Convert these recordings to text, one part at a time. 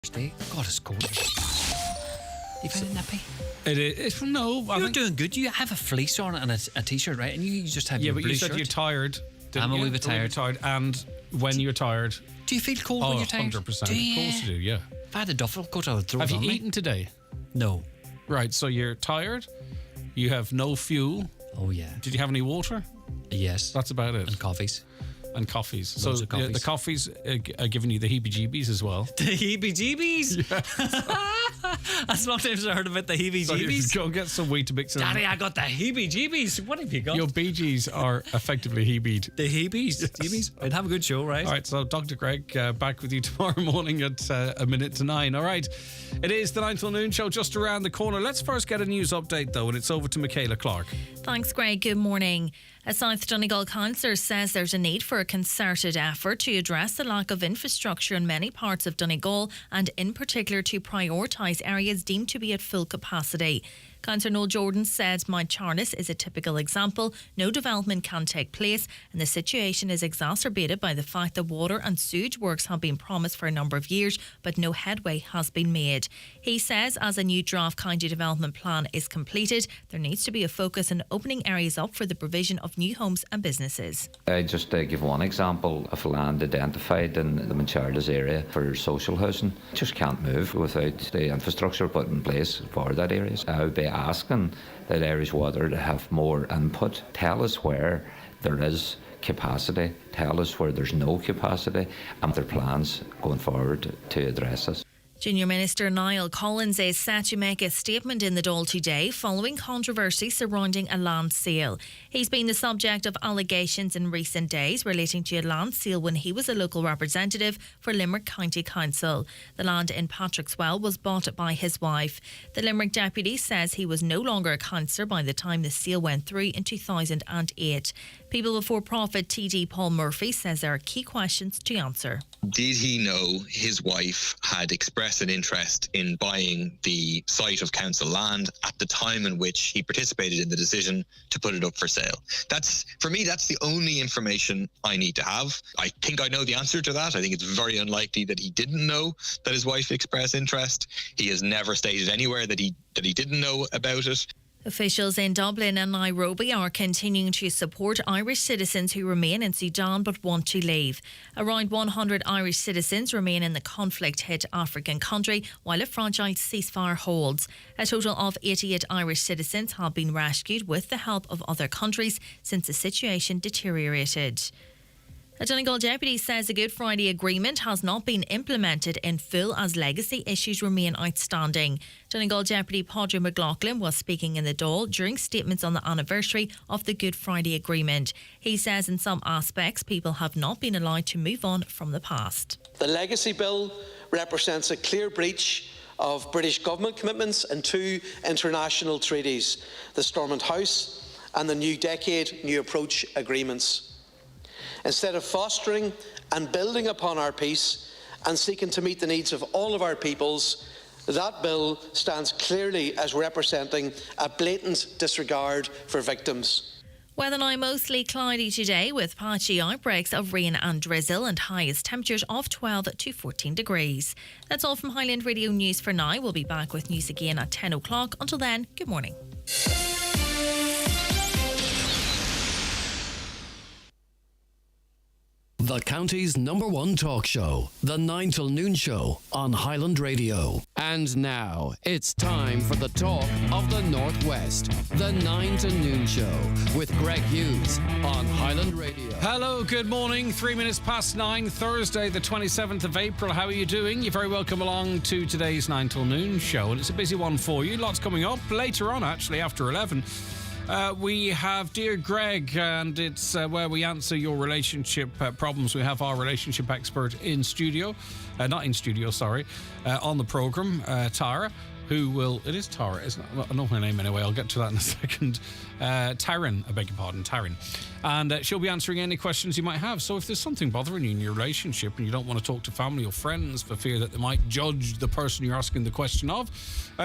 Thursday. God, it's cold. You find it nippy? It is. No, You're doing good. You have a fleece on and a t-shirt, right? And you just have your blue but you shirt. said you're tired. I'm a wee bit tired. And when you're tired... Do you feel cold when you're tired? 100%. Do you? Of course you do, yeah. If I had a duffel coat, I would throw Have it on you me. eaten today? No. Right, so you're tired. You have no fuel. Oh, yeah. Did you have any water? Yes. That's about it. And coffees. And coffees. Loads So of coffees. the coffees are giving you the heebie-jeebies as well. The heebie-jeebies? Yeah. That's not I've heard about the heebie-jeebies. So go get some wheat to mix it. Daddy, I got the heebie-jeebies. What have you got? Your Bee Gees are effectively heebied. The heebies. Yes. Heebies. I'd have a good show, right? All right, so Dr. Greg back with you tomorrow morning at 9:01. All right, it is the 9 till noon show just around the corner. Let's first get a news update, though, and it's over to Michaela Clark. Thanks, Greg. Good morning. A South Donegal councillor says there's a need for a concerted effort to address the lack of infrastructure in many parts of Donegal and in particular to prioritise areas deemed to be at full capacity. Councillor Noel Jordan says Mount Charles is a typical example. No development can take place and the situation is exacerbated by the fact that water and sewage works have been promised for a number of years but no headway has been made. He says as a new draft county development plan is completed, there needs to be a focus on opening areas up for the provision of new homes and businesses. I just give one example of land identified in the Mancharles area for social housing. Just can't move without the infrastructure put in place for that area. I would be asking that Irish Water to have more input. Tell us where there is capacity, tell us where there's no capacity, and their plans going forward to address this. Junior Minister Niall Collins is set to make a statement in the Dáil today following controversy surrounding a land sale. He's been the subject of allegations in recent days relating to a land sale when he was a local representative for Limerick County Council. The land in Patrickswell was bought by his wife. The Limerick deputy says he was no longer a councillor by the time the sale went through in 2008. People Before Profit TD Paul Murphy says there are key questions to answer. Did he know his wife had expressed an interest in buying the site of council land at the time in which he participated in the decision to put it up for sale? For me, that's the only information I need to have. I think I know the answer to that. I think it's very unlikely that he didn't know that his wife expressed interest. He has never stated anywhere that he didn't know about it. Officials in Dublin and Nairobi are continuing to support Irish citizens who remain in Sudan but want to leave. Around 100 Irish citizens remain in the conflict-hit African country while a fragile ceasefire holds. A total of 88 Irish citizens have been rescued with the help of other countries since the situation deteriorated. A Donegal deputy says the Good Friday Agreement has not been implemented in full as legacy issues remain outstanding. Donegal Deputy Padraig McLaughlin was speaking in the Dáil during statements on the anniversary of the Good Friday Agreement. He says in some aspects people have not been allowed to move on from the past. The Legacy Bill represents a clear breach of British government commitments in two international treaties, the Stormont House and the New Decade New Approach Agreements. Instead of fostering and building upon our peace and seeking to meet the needs of all of our peoples, that bill stands clearly as representing a blatant disregard for victims. Weather now mostly cloudy today with patchy outbreaks of rain and drizzle and highest temperatures of 12 to 14 degrees. That's all from Highland Radio News for now. We'll be back with news again at 10 o'clock. Until then, good morning. The county's #1 talk show, the 9 till noon show on Highland Radio. And now it's time for the talk of the Northwest, the 9 to noon show with Greg Hughes on Highland Radio. Hello, good morning. 3 minutes past 9, Thursday, the 27th of April. How are you doing? You're very welcome along to today's 9 till noon show, and it's a busy one for you. Lots coming up later on, actually, after 11. We have Dear Greg, and it's where we answer your relationship problems. We have our relationship expert in studio, on the programme, Tara, who will... It is Tara, isn't it? I know her name anyway. I'll get to that in a second. Taryn, I beg your pardon, Taryn. And she'll be answering any questions you might have. So if there's something bothering you in your relationship and you don't want to talk to family or friends for fear that they might judge the person you're asking the question of,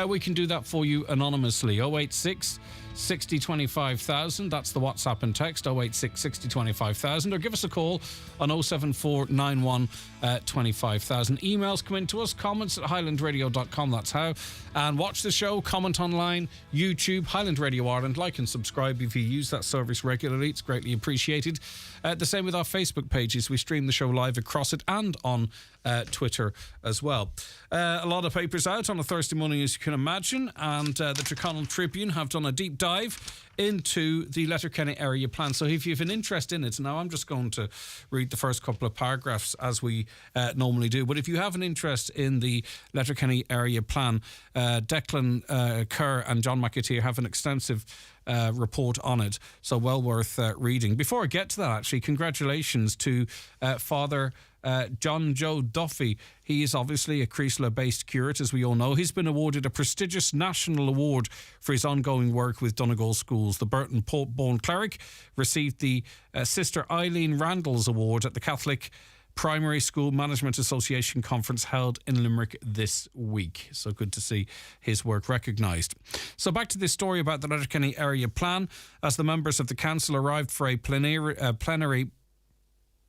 we can do that for you anonymously. 086 60 25,000. That's the WhatsApp and text. 086 60 25,000. Or give us a call on 074 91 25,000. Emails come in to us. Comments at highlandradio.com. That's how. And watch the show. Comment online. YouTube. Highland Radio Ireland. Like and subscribe if you use that service regularly. It's greatly appreciated. The same with our Facebook pages. We stream the show live across it and on Twitter as well. A lot of papers out on a Thursday morning, as you can imagine, and the Tyrconnell Tribune have done a deep dive into the Letterkenny area plan. So if you have an interest in it, now I'm just going to read the first couple of paragraphs as we normally do, but if you have an interest in the Letterkenny area plan, Declan Kerr and John McAteer have an extensive report on it, so well worth reading. Before I get to that, actually, congratulations to Father John Joe Duffy. He is obviously a Creaslough-based curate, as we all know. He's been awarded a prestigious national award for his ongoing work with Donegal schools. The Burton Pope-born cleric received the Sister Eileen Randall's Award at the Catholic Primary School Management Association conference held in Limerick this week. So good to see his work recognised. So back to this story about the Letterkenny area plan. As the members of the council arrived for a plenary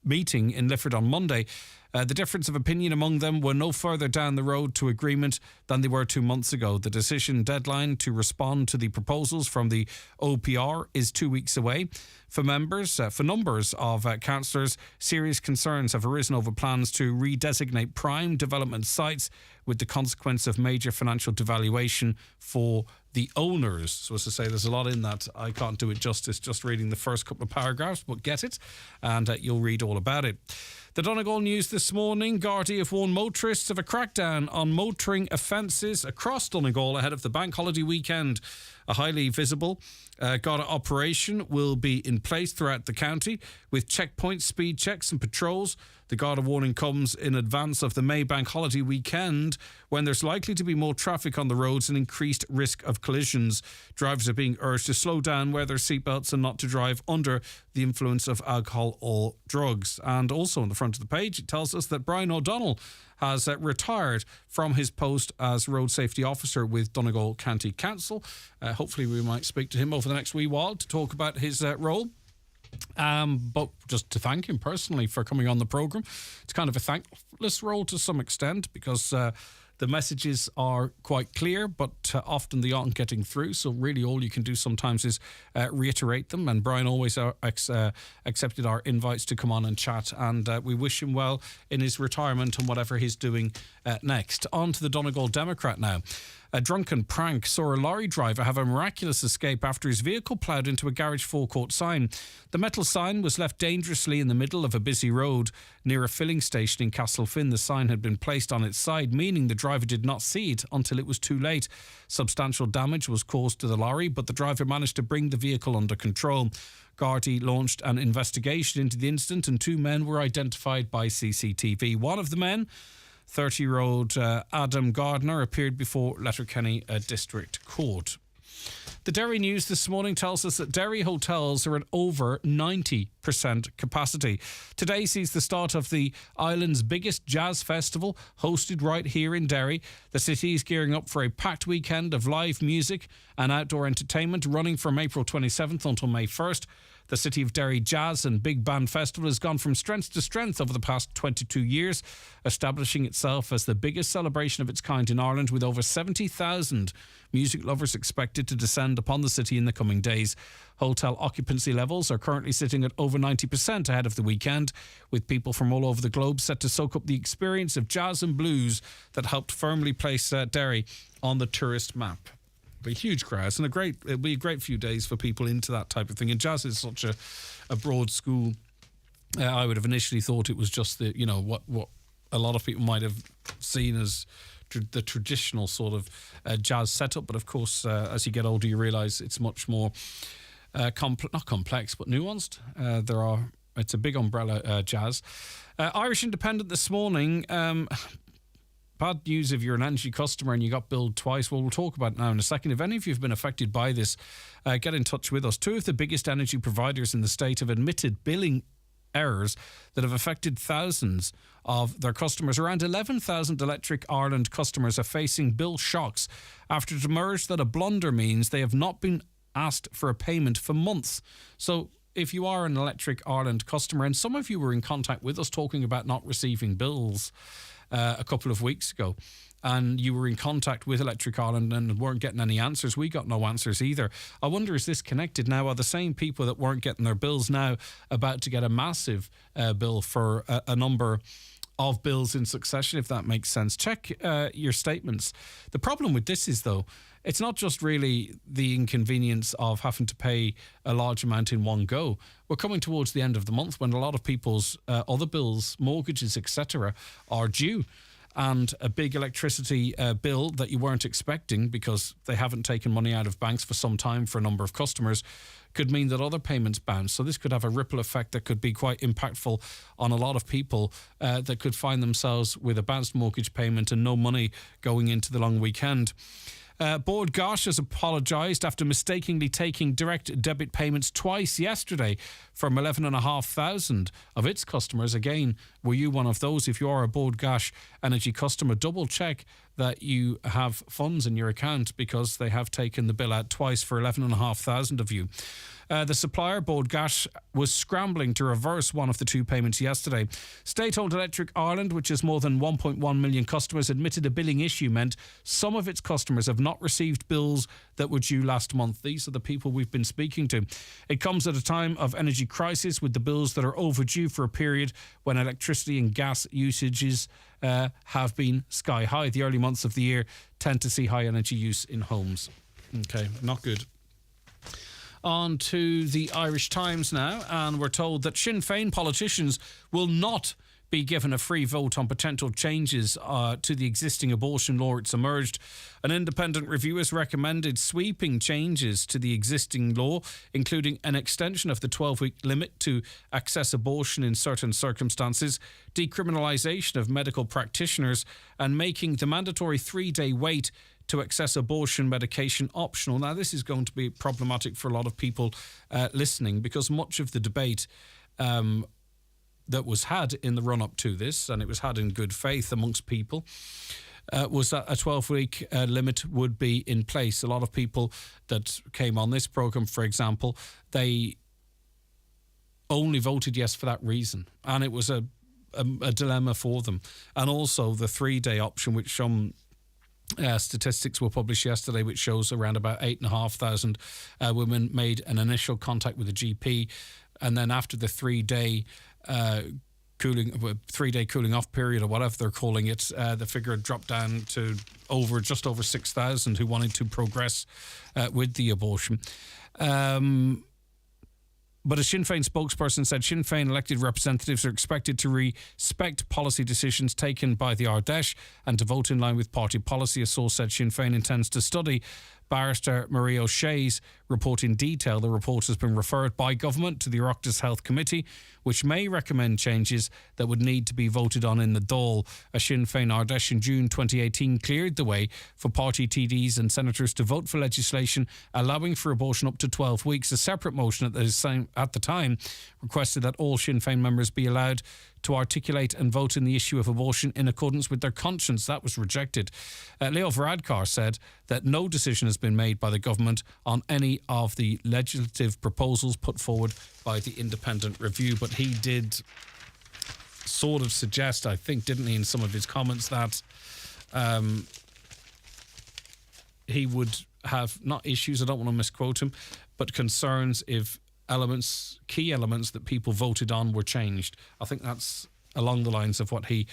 meeting in Lifford on Monday, the difference of opinion among them were no further down the road to agreement than they were 2 months ago. The decision deadline to respond to the proposals from the OPR is 2 weeks away. For numbers of councillors, serious concerns have arisen over plans to redesignate prime development sites, with the consequence of major financial devaluation for the owners. So as to say, there's a lot in that. I can't do it justice just reading the first couple of paragraphs, but get it, and you'll read all about it. The Donegal News this morning: Gardaí have warned motorists of a crackdown on motoring offences across Donegal ahead of the bank holiday weekend. A highly visible Garda operation will be in place throughout the county with checkpoints, speed checks and patrols. The Garda warning comes in advance of the May bank holiday weekend, when there's likely to be more traffic on the roads and increased risk of collisions. Drivers are being urged to slow down, wear their seatbelts and not to drive under the influence of alcohol or drugs. And also on the front of the page, it tells us that Brian O'Donnell has retired from his post as road safety officer with Donegal County Council. Hopefully we might speak to him over the next wee while to talk about his role. But just to thank him personally for coming on the programme. It's kind of a thankless role to some extent, because the messages are quite clear, but often they aren't getting through. So really all you can do sometimes is reiterate them. And Brian always accepted our invites to come on and chat. And we wish him well in his retirement and whatever he's doing next. On to the Donegal Democrat now. A drunken prank saw a lorry driver have a miraculous escape after his vehicle ploughed into a garage forecourt sign. The metal sign was left dangerously in the middle of a busy road near a filling station in Castlefin. The sign had been placed on its side, meaning the driver did not see it until it was too late. Substantial damage was caused to the lorry, but the driver managed to bring the vehicle under control. Gardaí launched an investigation into the incident, and 2 men were identified by CCTV. One of the men, 30-year-old Adam Gardner, appeared before Letterkenny District Court. The Derry News this morning tells us that Derry hotels are at over 90% capacity. Today sees the start of the island's biggest jazz festival, hosted right here in Derry. The city is gearing up for a packed weekend of live music and outdoor entertainment running from April 27th until May 1st. The City of Derry Jazz and Big Band Festival has gone from strength to strength over the past 22 years, establishing itself as the biggest celebration of its kind in Ireland, with over 70,000 music lovers expected to descend upon the city in the coming days. Hotel occupancy levels are currently sitting at over 90% ahead of the weekend, with people from all over the globe set to soak up the experience of jazz and blues that helped firmly place Derry on the tourist map. A huge crowds, and it'll be a great few days for people into that type of thing. And jazz is such a broad school. I would have initially thought it was just what a lot of people might have seen as the traditional sort of jazz setup. But of course, as you get older, you realise it's much more not complex, but nuanced. It's a big umbrella, jazz. Irish Independent this morning. bad news if you're an energy customer and you got billed twice. Well, we'll talk about it now in a second. If any of you have been affected by this, get in touch with us. Two of the biggest energy providers in the state have admitted billing errors that have affected thousands of their customers. Around 11,000 Electric Ireland customers are facing bill shocks after it emerged that a blunder means they have not been asked for a payment for months. So if you are an Electric Ireland customer, and some of you were in contact with us talking about not receiving bills a couple of weeks ago, and you were in contact with Electric Ireland and weren't getting any answers. We got no answers either. I wonder, is this connected now? Are the same people that weren't getting their bills now about to get a massive bill for a number of bills in succession, if that makes sense? Check your statements. The problem with this is, though, it's not just really the inconvenience of having to pay a large amount in one go. We're coming towards the end of the month when a lot of people's other bills, mortgages, etc., are due. And a big electricity bill that you weren't expecting because they haven't taken money out of banks for some time for a number of customers could mean that other payments bounce. So this could have a ripple effect that could be quite impactful on a lot of people that could find themselves with a bounced mortgage payment and no money going into the long weekend. Bord Gáis has apologised after mistakenly taking direct debit payments twice yesterday from 11,500 of its customers. Again, were you one of those? If you are a Bord Gáis energy customer, double check that you have funds in your account because they have taken the bill out twice for 11,500 of you. The supplier, Bord Gáis, was scrambling to reverse one of the two payments yesterday. State-owned Electric Ireland, which has more than 1.1 million customers, admitted a billing issue meant some of its customers have not received bills that were due last month. These are the people we've been speaking to. It comes at a time of energy crisis with the bills that are overdue for a period when electricity and gas usages have been sky high. The early months of the year tend to see high energy use in homes. Okay, not good. On to the Irish Times now, and we're told that Sinn Féin politicians will not be given a free vote on potential changes to the existing abortion law. It's emerged. An independent review has recommended sweeping changes to the existing law, including an extension of the 12-week limit to access abortion in certain circumstances, decriminalisation of medical practitioners, and making the mandatory 3-day wait to access abortion medication optional. Now, this is going to be problematic for a lot of people listening, because much of the debate that was had in the run-up to this, and it was had in good faith amongst people, was that a 12-week limit would be in place. A lot of people that came on this programme, for example, they only voted yes for that reason, and it was a dilemma for them. And also the 3-day option, which some statistics were published yesterday, which shows around about 8,500 women made an initial contact with a GP, and then after the 3-day cooling off period, or whatever they're calling it, the figure had dropped down to just over 6,000 who wanted to progress with the abortion. But a Sinn Féin spokesperson said Sinn Féin elected representatives are expected to respect policy decisions taken by the Ardèche and to vote in line with party policy. A source said Sinn Féin intends to study Barrister Marie O'Shea's report in detail. The report has been referred by government to the Oireachtas Health Committee, which may recommend changes that would need to be voted on in the Dáil. A Sinn Féin Ardèche in June 2018 cleared the way for party TDs and senators to vote for legislation allowing for abortion up to 12 weeks. A separate motion at the time requested that all Sinn Féin members be allowed to articulate and vote in the issue of abortion in accordance with their conscience. That was rejected. Leo Varadkar said that no decision has been made by the government on any of the legislative proposals put forward by the independent review. But he did sort of suggest, I think, didn't he, in some of his comments, that he would have not issues, I don't want to misquote him, but concerns if key elements that people voted on were changed. I think that's along the lines of what he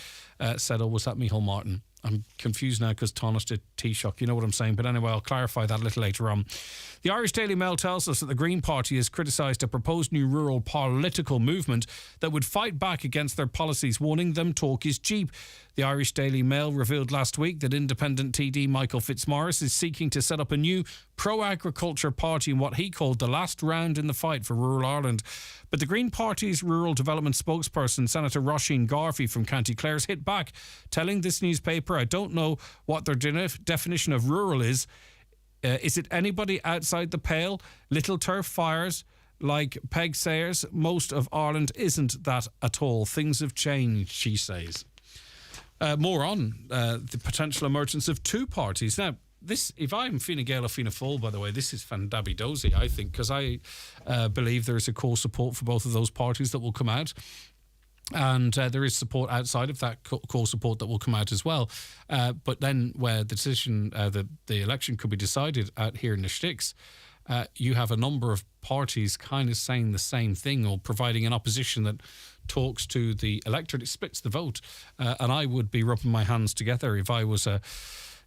said. Or was that Micheál Martin? I'm confused now because Tánaiste did Taoiseach. You know what I'm saying? But anyway, I'll clarify that a little later on. The Irish Daily Mail tells us that the Green Party has criticised a proposed new rural political movement that would fight back against their policies, warning them talk is cheap. The Irish Daily Mail revealed last week that independent TD Michael Fitzmaurice is seeking to set up a new pro-agriculture party in what he called the last round in the fight for rural Ireland. But the Green Party's rural development spokesperson, Senator Roisin Garvey from County Clare's hit back, telling this newspaper, I don't know what their definition of rural is. Is it anybody outside the pale? Little turf fires like Peg Sayers? Most of Ireland isn't that at all. Things have changed, she says. More on the potential emergence of two parties. Now, this, if I'm Fine Gael or Fianna Fáil, by the way, this is Fandabby Dozy, I think, because I believe there is a core support for both of those parties that will come out. And there is support outside of that core support that will come out as well. But then where the decision, the election could be decided out here in the Sticks, you have a number of parties kind of saying the same thing or providing an opposition that talks to the electorate. It splits the vote. And I would be rubbing my hands together if I was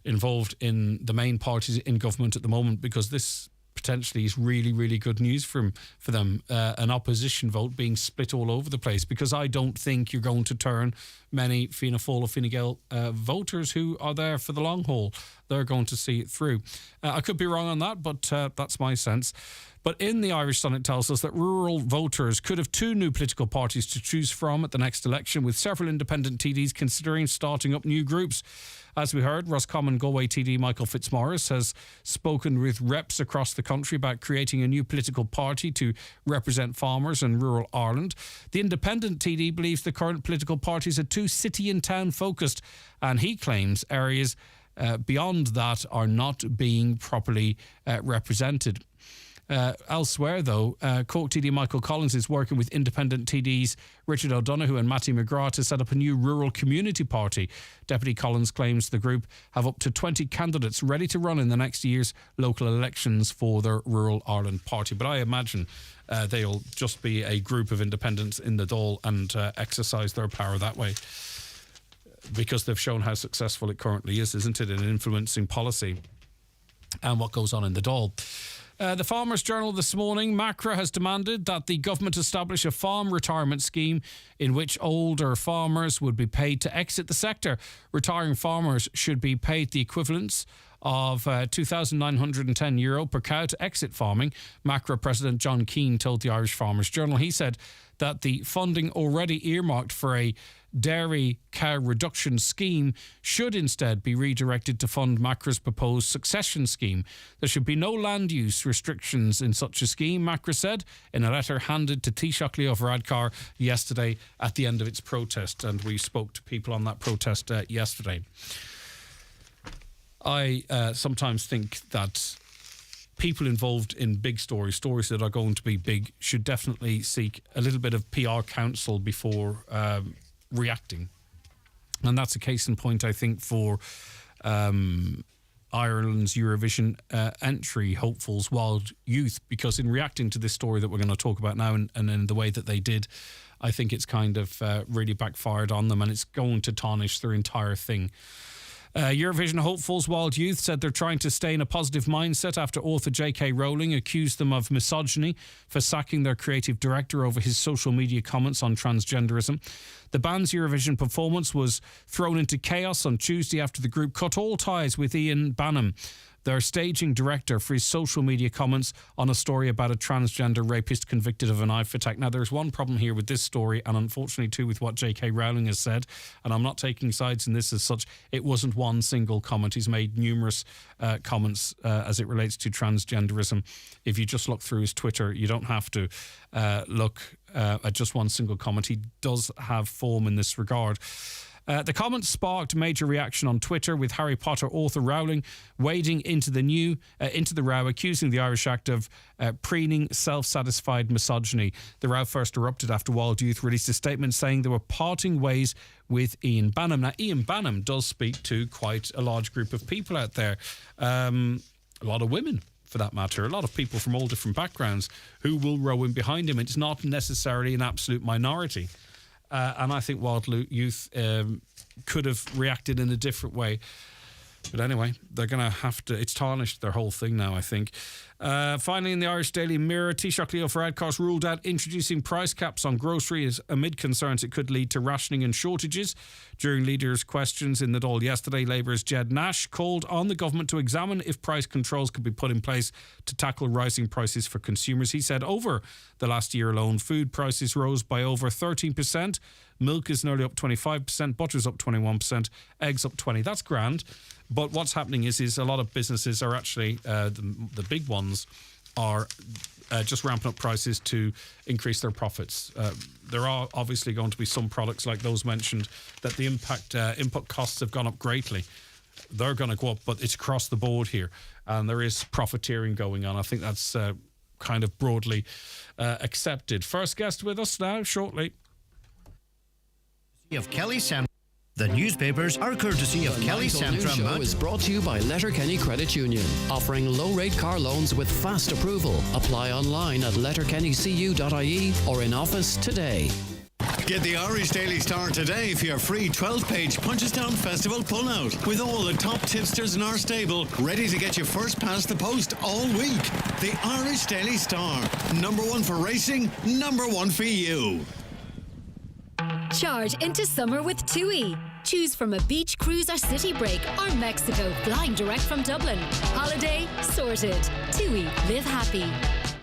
involved in the main parties in government at the moment, because this potentially is really, really good news for them. An opposition vote being split all over the place, because I don't think you're going to turn many Fianna Fáil or Fine Gael voters who are there for the long haul. They're going to see it through. I could be wrong on that, but that's my sense. But in the Irish Sun, it tells us that rural voters could have two new political parties to choose from at the next election, with several independent TDs considering starting up new groups. As we heard, Roscommon Galway TD Michael Fitzmaurice has spoken with reps across the country about creating a new political party to represent farmers in rural Ireland. The independent TD believes the current political parties are too city and town focused, and he claims areas beyond that are not being properly represented. Elsewhere, though, Cork TD Michael Collins is working with independent TDs Richard O'Donoghue and Matty McGrath to set up a new rural community party. Deputy Collins claims the group have up to 20 candidates ready to run in the next year's local elections for their Rural Ireland party. But I imagine they'll just be a group of independents in the Dáil and exercise their power that way, because they've shown how successful it currently is, isn't it, in influencing policy and what goes on in the Dáil. The Farmers' Journal this morning, Macra has demanded that the government establish a farm retirement scheme in which older farmers would be paid to exit the sector. Retiring farmers should be paid the equivalence of €2,910 per cow to exit farming. Macra President John Keane told the Irish Farmers' Journal. He said that the funding already earmarked for a dairy cow reduction scheme should instead be redirected to fund Macra's proposed succession scheme. There should be no land use restrictions in such a scheme, Macra said in a letter handed to Taoiseach Leo Varadkar yesterday at the end of its protest, and we spoke to people on that protest yesterday. I sometimes think that people involved in big stories that are going to be big, should definitely seek a little bit of PR counsel before reacting. And that's a case in point, I think, for Ireland's Eurovision entry hopefuls Wild Youth, because in reacting to this story that we're going to talk about now and in the way that they did, I think it's kind of really backfired on them, and it's going to tarnish their entire thing. Eurovision hopefuls Wild Youth said they're trying to stay in a positive mindset after author J.K. Rowling accused them of misogyny for sacking their creative director over his social media comments on transgenderism. The band's Eurovision performance was thrown into chaos on Tuesday after the group cut all ties with Ian Bannum, their staging director, for his social media comments on a story about a transgender rapist convicted of a knife attack. Now, there's one problem here with this story, and unfortunately too with what J.K. Rowling has said, and I'm not taking sides in this as such. It wasn't one single comment. He's made numerous comments as it relates to transgenderism. If you just look through his Twitter, you don't have to look at just one single comment. He does have form in this regard. The comments sparked major reaction on Twitter, with Harry Potter author Rowling wading into the row, accusing the Irish act of preening self-satisfied misogyny. The row first erupted after Wild Youth released a statement saying they were parting ways with Ian Bannum. Now, Ian Bannum does speak to quite a large group of people out there, a lot of women, for that matter, a lot of people from all different backgrounds who will row in behind him. It's not necessarily an absolute minority. And I think Wild Youth could have reacted in a different way. But anyway, they're going to have to... It's tarnished their whole thing now, I think. Finally, in the Irish Daily Mirror, Taoiseach Leo Varadkar ruled out introducing price caps on groceries amid concerns it could lead to rationing and shortages. During leaders' questions in the Dáil yesterday, Labour's Jed Nash called on the government to examine if price controls could be put in place to tackle rising prices for consumers. He said over the last year alone, food prices rose by over 13%. Milk is nearly up 25%, butter's up 21%, eggs up 20%. That's grand. But what's happening is a lot of businesses are actually, the big ones, are just ramping up prices to increase their profits. There are obviously going to be some products like those mentioned that the input costs have gone up greatly. They're going to go up, but it's across the board here. And there is profiteering going on. I think that's kind of broadly accepted. First guest with us now, shortly. Of Kelly Centre. The newspapers are courtesy of Kelly Centre. Show is brought to you by Letterkenny Credit Union, offering low-rate car loans with fast approval. Apply online at letterkennycu.ie or in office today. Get the Irish Daily Star today for your free 12-page Punchestown Festival pullout with all the top tipsters in our stable, ready to get you first past the post all week. The Irish Daily Star, #1 for racing, #1 for you. Charge into summer with TUI. Choose from a beach cruise or city break or Mexico flying direct from Dublin. Holiday sorted. TUI, live happy.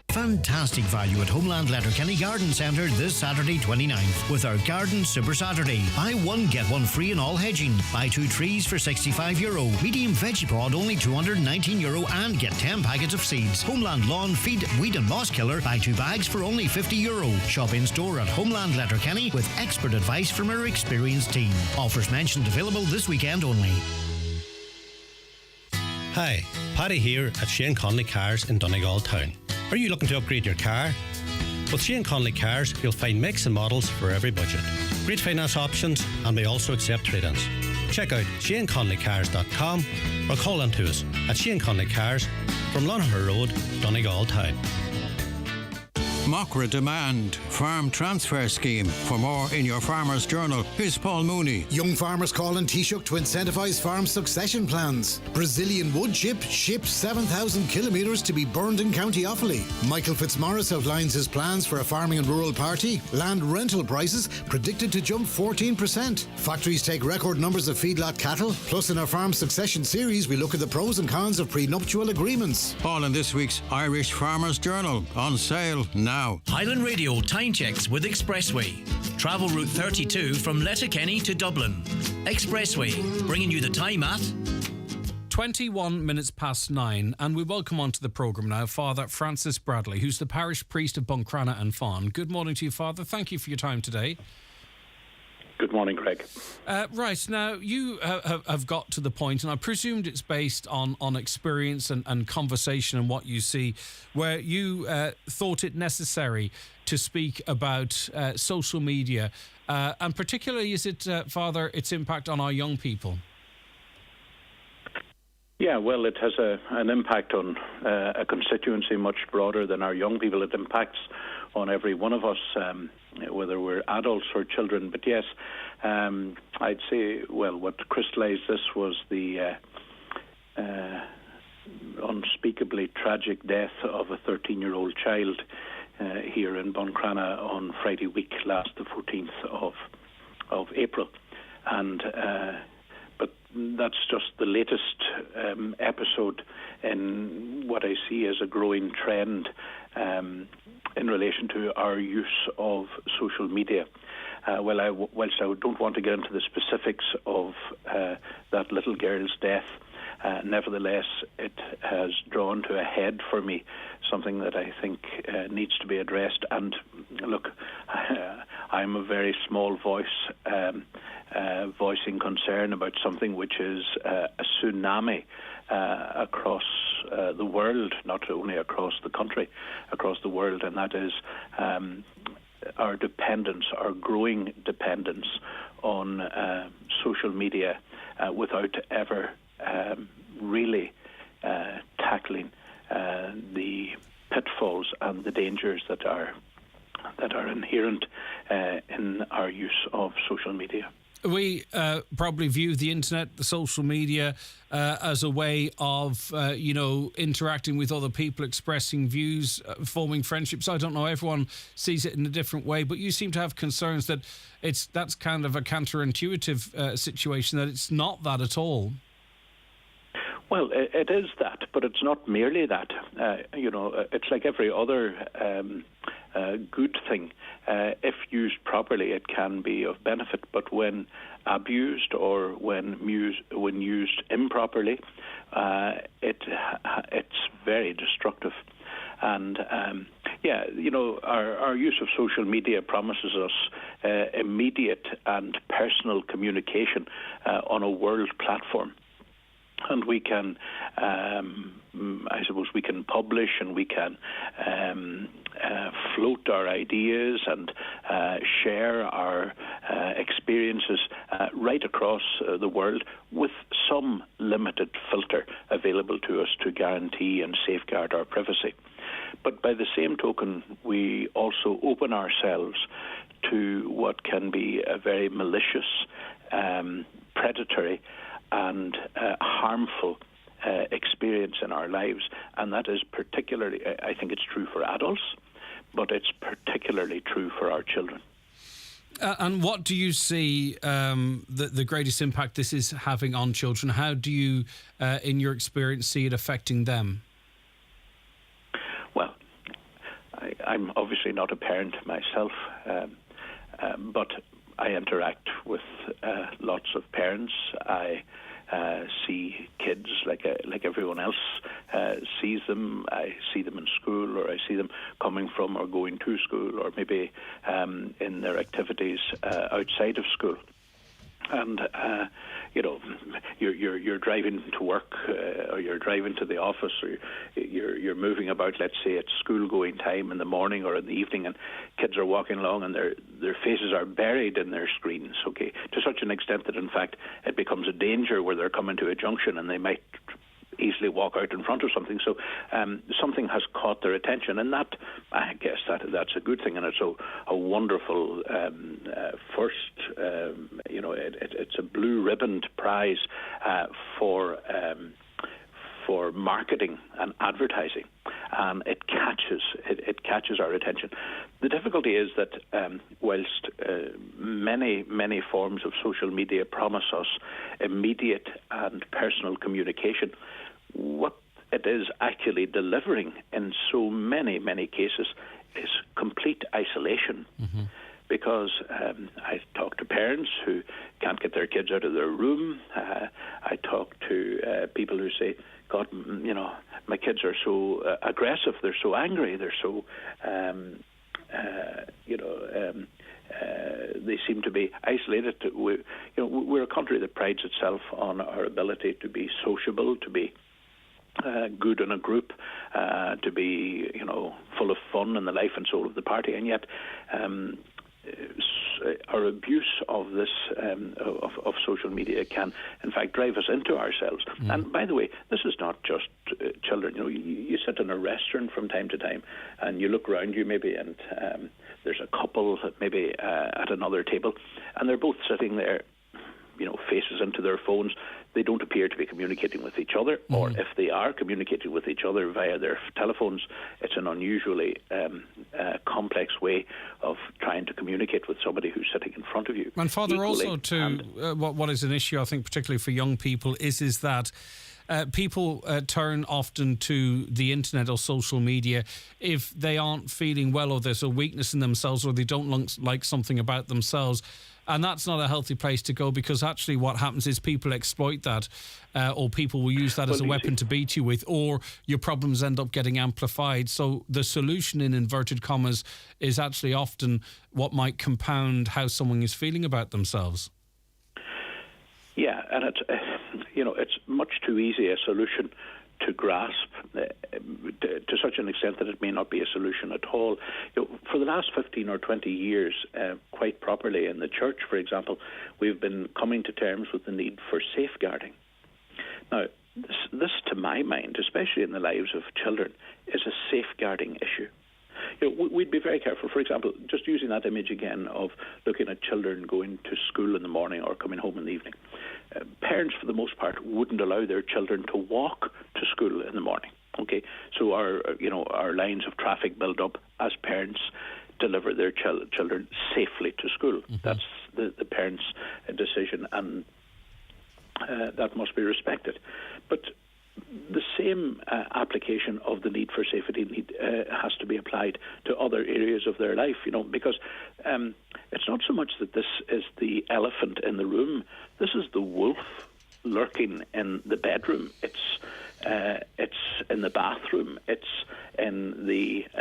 Fantastic value at Homeland Letterkenny Garden Centre this Saturday 29th with our Garden Super Saturday. Buy one, get one free in all hedging. Buy 2 trees for €65. Medium veggie pod only €219 and get 10 packets of seeds. Homeland Lawn Feed Weed and Moss Killer. Buy 2 bags for only €50. Shop in store at Homeland Letterkenny with expert advice from our experienced team. Offers mentioned available this weekend only. Hi, Paddy here at Shane Conley Cars in Donegal Town. Are you looking to upgrade your car? With Shane Conley Cars, you'll find makes and models for every budget. Great finance options, and we also accept trade-ins. Check out ShaneConleyCars.com or call in to us at Shane Conley Cars from Lonher Road, Donegal Town. Mockra Demand Farm Transfer Scheme. For more in your Farmer's Journal, here's Paul Mooney. Young farmers call on Taoiseach to incentivise farm succession plans. Brazilian wood chip shipped 7,000 kilometres to be burned in County Offaly. Michael Fitzmaurice outlines his plans for a farming and rural party. Land rental prices predicted to jump 14%. Factories take record numbers of feedlot cattle. Plus, in our farm succession series, we look at the pros and cons of prenuptial agreements. All in this week's Irish Farmer's Journal, on sale now. Highland Radio time checks with Expressway. Travel route 32 from Letterkenny to Dublin. Expressway, bringing you the time at 21 minutes past 9, and we welcome onto the programme now Father Francis Bradley, who's the parish priest of Buncrana and Fawn. Good morning to you, Father. Thank you for your time today. Good morning, Greg. Right, now you have got to the point, and I presumed it's based on experience and conversation and what you see, where you thought it necessary to speak about social media, and particularly, is it, Father, its impact on our young people? Yeah, well, it has an impact on a constituency much broader than our young people. It impacts on every one of us, whether we're adults or children. But yes, I'd say, well, what crystallised this was the unspeakably tragic death of a 13-year-old child here in Buncrana on Friday week last, the 14th of April. And but that's just the latest episode in what I see as a growing trend in relation to our use of social media. Whilst I don't want to get into the specifics of that little girl's death, nevertheless, it has drawn to a head for me, something that I think needs to be addressed. And look, I'm a very small voice voicing concern about something which is a tsunami across the world, not only across the country, across the world, and that is our dependence, our growing dependence on social media without ever really tackling the pitfalls and the dangers that are inherent in our use of social media. We probably view the internet, the social media, as a way of, interacting with other people, expressing views, forming friendships. I don't know, everyone sees it in a different way, but you seem to have concerns that that's kind of a counterintuitive situation, that it's not that at all. Well, it is that, but it's not merely that. It's like every other good thing. If used properly, it can be of benefit, but when abused or when used improperly, it's very destructive. And our use of social media promises us immediate and personal communication on a world platform. And we can, we can publish and we can float our ideas and share our experiences right across the world with some limited filter available to us to guarantee and safeguard our privacy. But by the same token, we also open ourselves to what can be a very malicious, predatory, and harmful experience in our lives, and that is particularly, I think it's true for adults, but it's particularly true for our children. And what do you see the greatest impact this is having on children? How do you, in your experience, see it affecting them? Well, I'm obviously not a parent myself, but I interact with lots of parents. I see kids like everyone else sees them. I see them in school, or I see them coming from or going to school, or maybe in their activities outside of school. And you're driving to work, or you're driving to the office, or you're moving about. Let's say it's school going time in the morning or in the evening, and kids are walking along, and their faces are buried in their screens. Okay, to such an extent that in fact it becomes a danger where they're coming to a junction and they might easily walk out in front of something. So something has caught their attention, and that, I guess that's a good thing, and it's a wonderful first. It's a blue ribboned prize for marketing and advertising, and it catches our attention. The difficulty is that whilst many forms of social media promise us immediate and personal communication, what it is actually delivering in so many cases is complete isolation. Mm-hmm. Because I talk to parents who can't get their kids out of their room. I talk to people who say, God, my kids are so aggressive, they're so angry, they're so, they seem to be isolated. We're a country that prides itself on our ability to be sociable, to be good in a group, to be, full of fun and the life and soul of the party, and yet our abuse of this of social media can, in fact, drive us into ourselves. Mm. And by the way, this is not just children. You sit in a restaurant from time to time, and you look around you maybe, and there's a couple maybe at another table, and they're both sitting there, faces into their phones. They don't appear to be communicating with each other, or if they are communicating with each other via their telephones, it's an unusually complex way of trying to communicate with somebody who's sitting in front of you. And Father, also what is an issue, I think, particularly for young people, is that people turn often to the internet or social media if they aren't feeling well, or there's a weakness in themselves, or they don't like something about themselves. And that's not a healthy place to go, because actually what happens is people exploit that, or people will use that as a weapon to beat you with, or your problems end up getting amplified. So the solution, in inverted commas, is actually often what might compound how someone is feeling about themselves. Yeah, and it's much too easy a solution to grasp to such an extent that it may not be a solution at all. For the last 15 or 20 years, quite properly in the church, for example, we've been coming to terms with the need for safeguarding. Now, this to my mind, especially in the lives of children, is a safeguarding issue. we'd be very careful. For example, just using that image again of looking at children going to school in the morning or coming home in the evening. Parents, for the most part, wouldn't allow their children to walk to school in the morning. Okay, so our lines of traffic build up as parents deliver their children safely to school. Mm-hmm. That's the parents' decision, and that must be respected. But the same application of the need for safety has to be applied to other areas of their life, because it's not so much that this is the elephant in the room. This is the wolf lurking in the bedroom. It's in the bathroom. It's in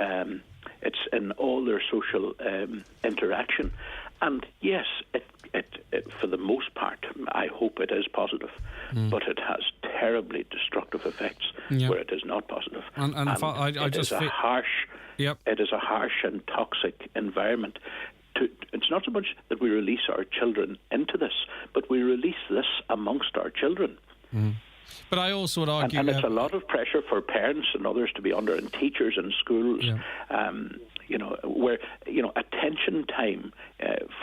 all their social interaction. And yes, it for the most part, I hope it is positive, but it has terribly destructive effects where it is not positive. And it is a harsh and toxic environment. It's not so much that we release our children into this, but we release this amongst our children. Mm. But I also would argue... And it's a lot of pressure for parents and others to be under, and teachers in schools, where, attention time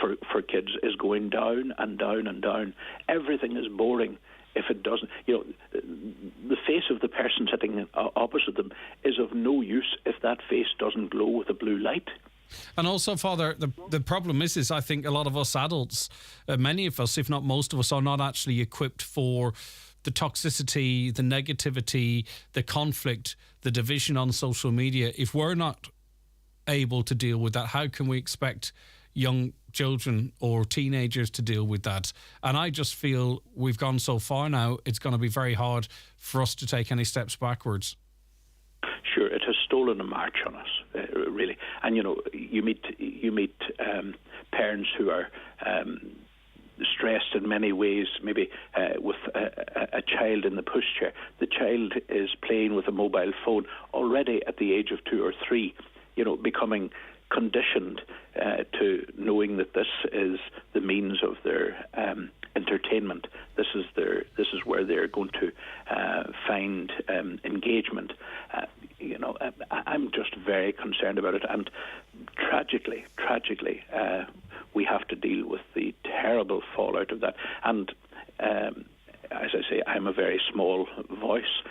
for kids is going down and down and down. Everything is boring if it doesn't... the face of the person sitting opposite them is of no use if that face doesn't glow with a blue light. And also, Father, the problem is I think a lot of us adults, many of us, if not most of us, are not actually equipped for the toxicity, the negativity, the conflict, the division on social media. If we're not able to deal with that, how can we expect young children or teenagers to deal with that? And I just feel we've gone so far now, it's going to be very hard for us to take any steps backwards. Sure, it has stolen a march on us, really. And you meet parents who are stressed in many ways, maybe with a child in the pushchair. The child is playing with a mobile phone already at the age of 2 or 3, becoming conditioned to knowing that this is the means of their entertainment. This is where they're going to find engagement. I'm just very concerned about it, and tragically, we have to deal with the terrible fallout of that. And as I say, I'm a very small voice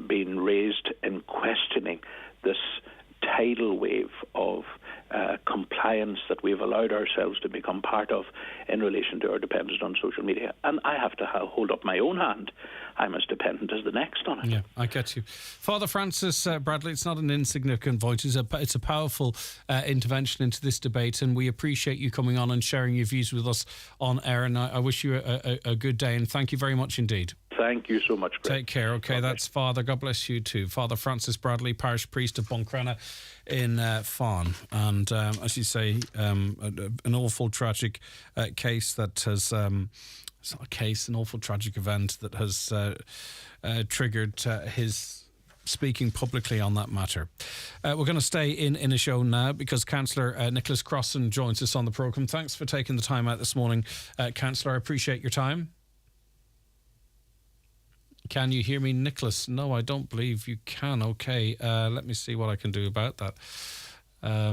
being raised in questioning this tidal wave of compliance that we've allowed ourselves to become part of in relation to our dependence on social media. And I have to hold up my own hand. I'm as dependent as the next on it. Yeah, I get you. Father Francis Bradley, it's not an insignificant voice. It's a powerful intervention into this debate, and we appreciate you coming on and sharing your views with us on air. And I wish you a good day, and thank you very much indeed. Thank you so much, Greg. Take care. Okay, that's Father. God bless you too. Father Francis Bradley, parish priest of Buncrana in Fawn. And as you say, an awful tragic case that has... it's not a case, an awful tragic event that has triggered his speaking publicly on that matter. We're going to stay in a show now because Councillor Nicholas Crossan joins us on the programme. Thanks for taking the time out this morning, Councillor. I appreciate your time. Can you hear me, Nicholas? No, I don't believe you can. Okay, let me see what I can do about that. I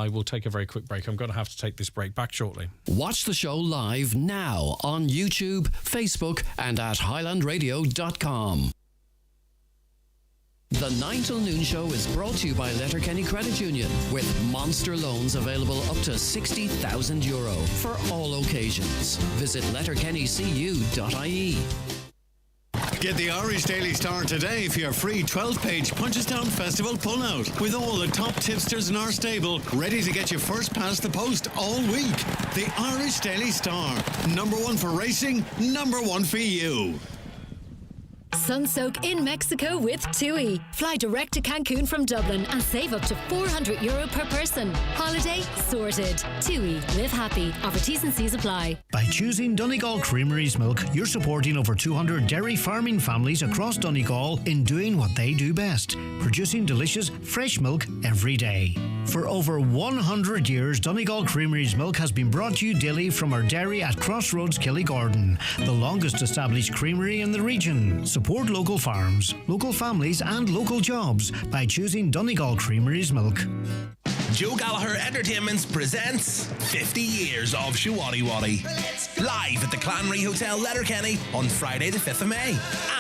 will take a very quick break. I'm going to have to take this break. Back shortly. Watch the show live now on YouTube, Facebook and at highlandradio.com. The 9 till noon show is brought to you by Letterkenny Credit Union, with monster loans available up to €60,000 for all occasions. Visit letterkennycu.ie. Get the Irish Daily Star today for your free 12-page Punchestown Festival pullout, with all the top tipsters in our stable ready to get you first past the post all week. The Irish Daily Star. Number 1 for racing, number 1 for you. Sunsoak in Mexico with TUI. Fly direct to Cancun from Dublin and save up to €400 per person. Holiday sorted. TUI. Live happy. Offer T's and C's apply. By choosing Donegal Creamery's milk, you're supporting over 200 dairy farming families across Donegal in doing what they do best, producing delicious, fresh milk every day. For over 100 years, Donegal Creamery's milk has been brought to you daily from our dairy at Crossroads, Killygordon, the longest established creamery in the region. Support local farms, local families and local jobs by choosing Donegal Creamery's milk. Joe Gallagher Entertainments presents 50 years of Shawaddy Waddy. Live at the Clanry Hotel, Letterkenny on Friday the 5th of May.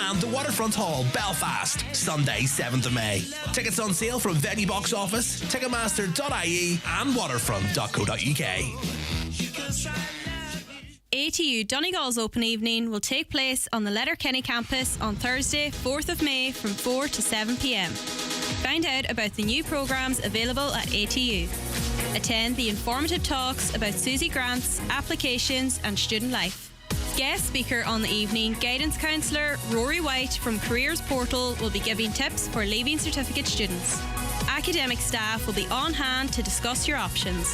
And the Waterfront Hall, Belfast, Sunday 7th of May. Tickets on sale from Venue Box Office, Ticketmaster.ie and waterfront.co.uk. ATU Donegal's open evening will take place on the Letterkenny campus on Thursday, 4th of May from 4 to 7 p.m. Find out about the new programmes available at ATU. Attend the informative talks about Susie Grant's applications and student life. Guest speaker on the evening, guidance counsellor Rory White from Careers Portal will be giving tips for Leaving Certificate students. Academic staff will be on hand to discuss your options.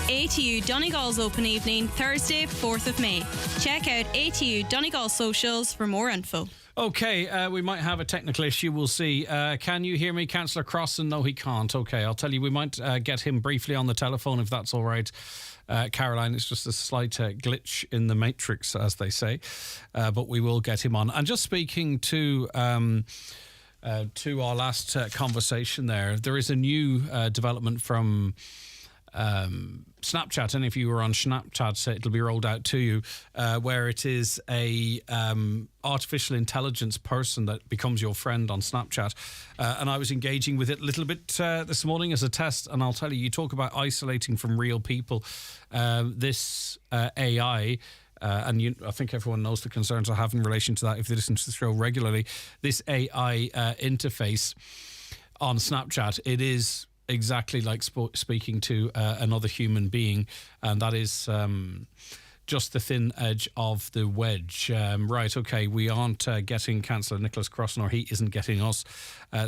ATU Donegal's open evening, Thursday, 4th of May. Check out ATU Donegal socials for more info. Okay, we might have a technical issue. We'll see. Can you hear me, Councillor Crossan? No, he can't. Okay, I'll tell you, we might get him briefly on the telephone if that's all right. Caroline, it's just a slight glitch in the matrix, as they say, but we will get him on. And just speaking to our last conversation there is a new development from Snapchat, and if you were on Snapchat, it'll be rolled out to you, where it is a artificial intelligence person that becomes your friend on Snapchat, and I was engaging with it a little bit this morning as a test, and I'll tell you, you talk about isolating from real people. This AI, and I think everyone knows the concerns I have in relation to that if they listen to the show regularly. This AI interface on Snapchat, it is exactly like speaking to another human being, and that is just the thin edge of the wedge. Right, okay, we aren't getting Councillor Nicholas Crossan, or he isn't getting us,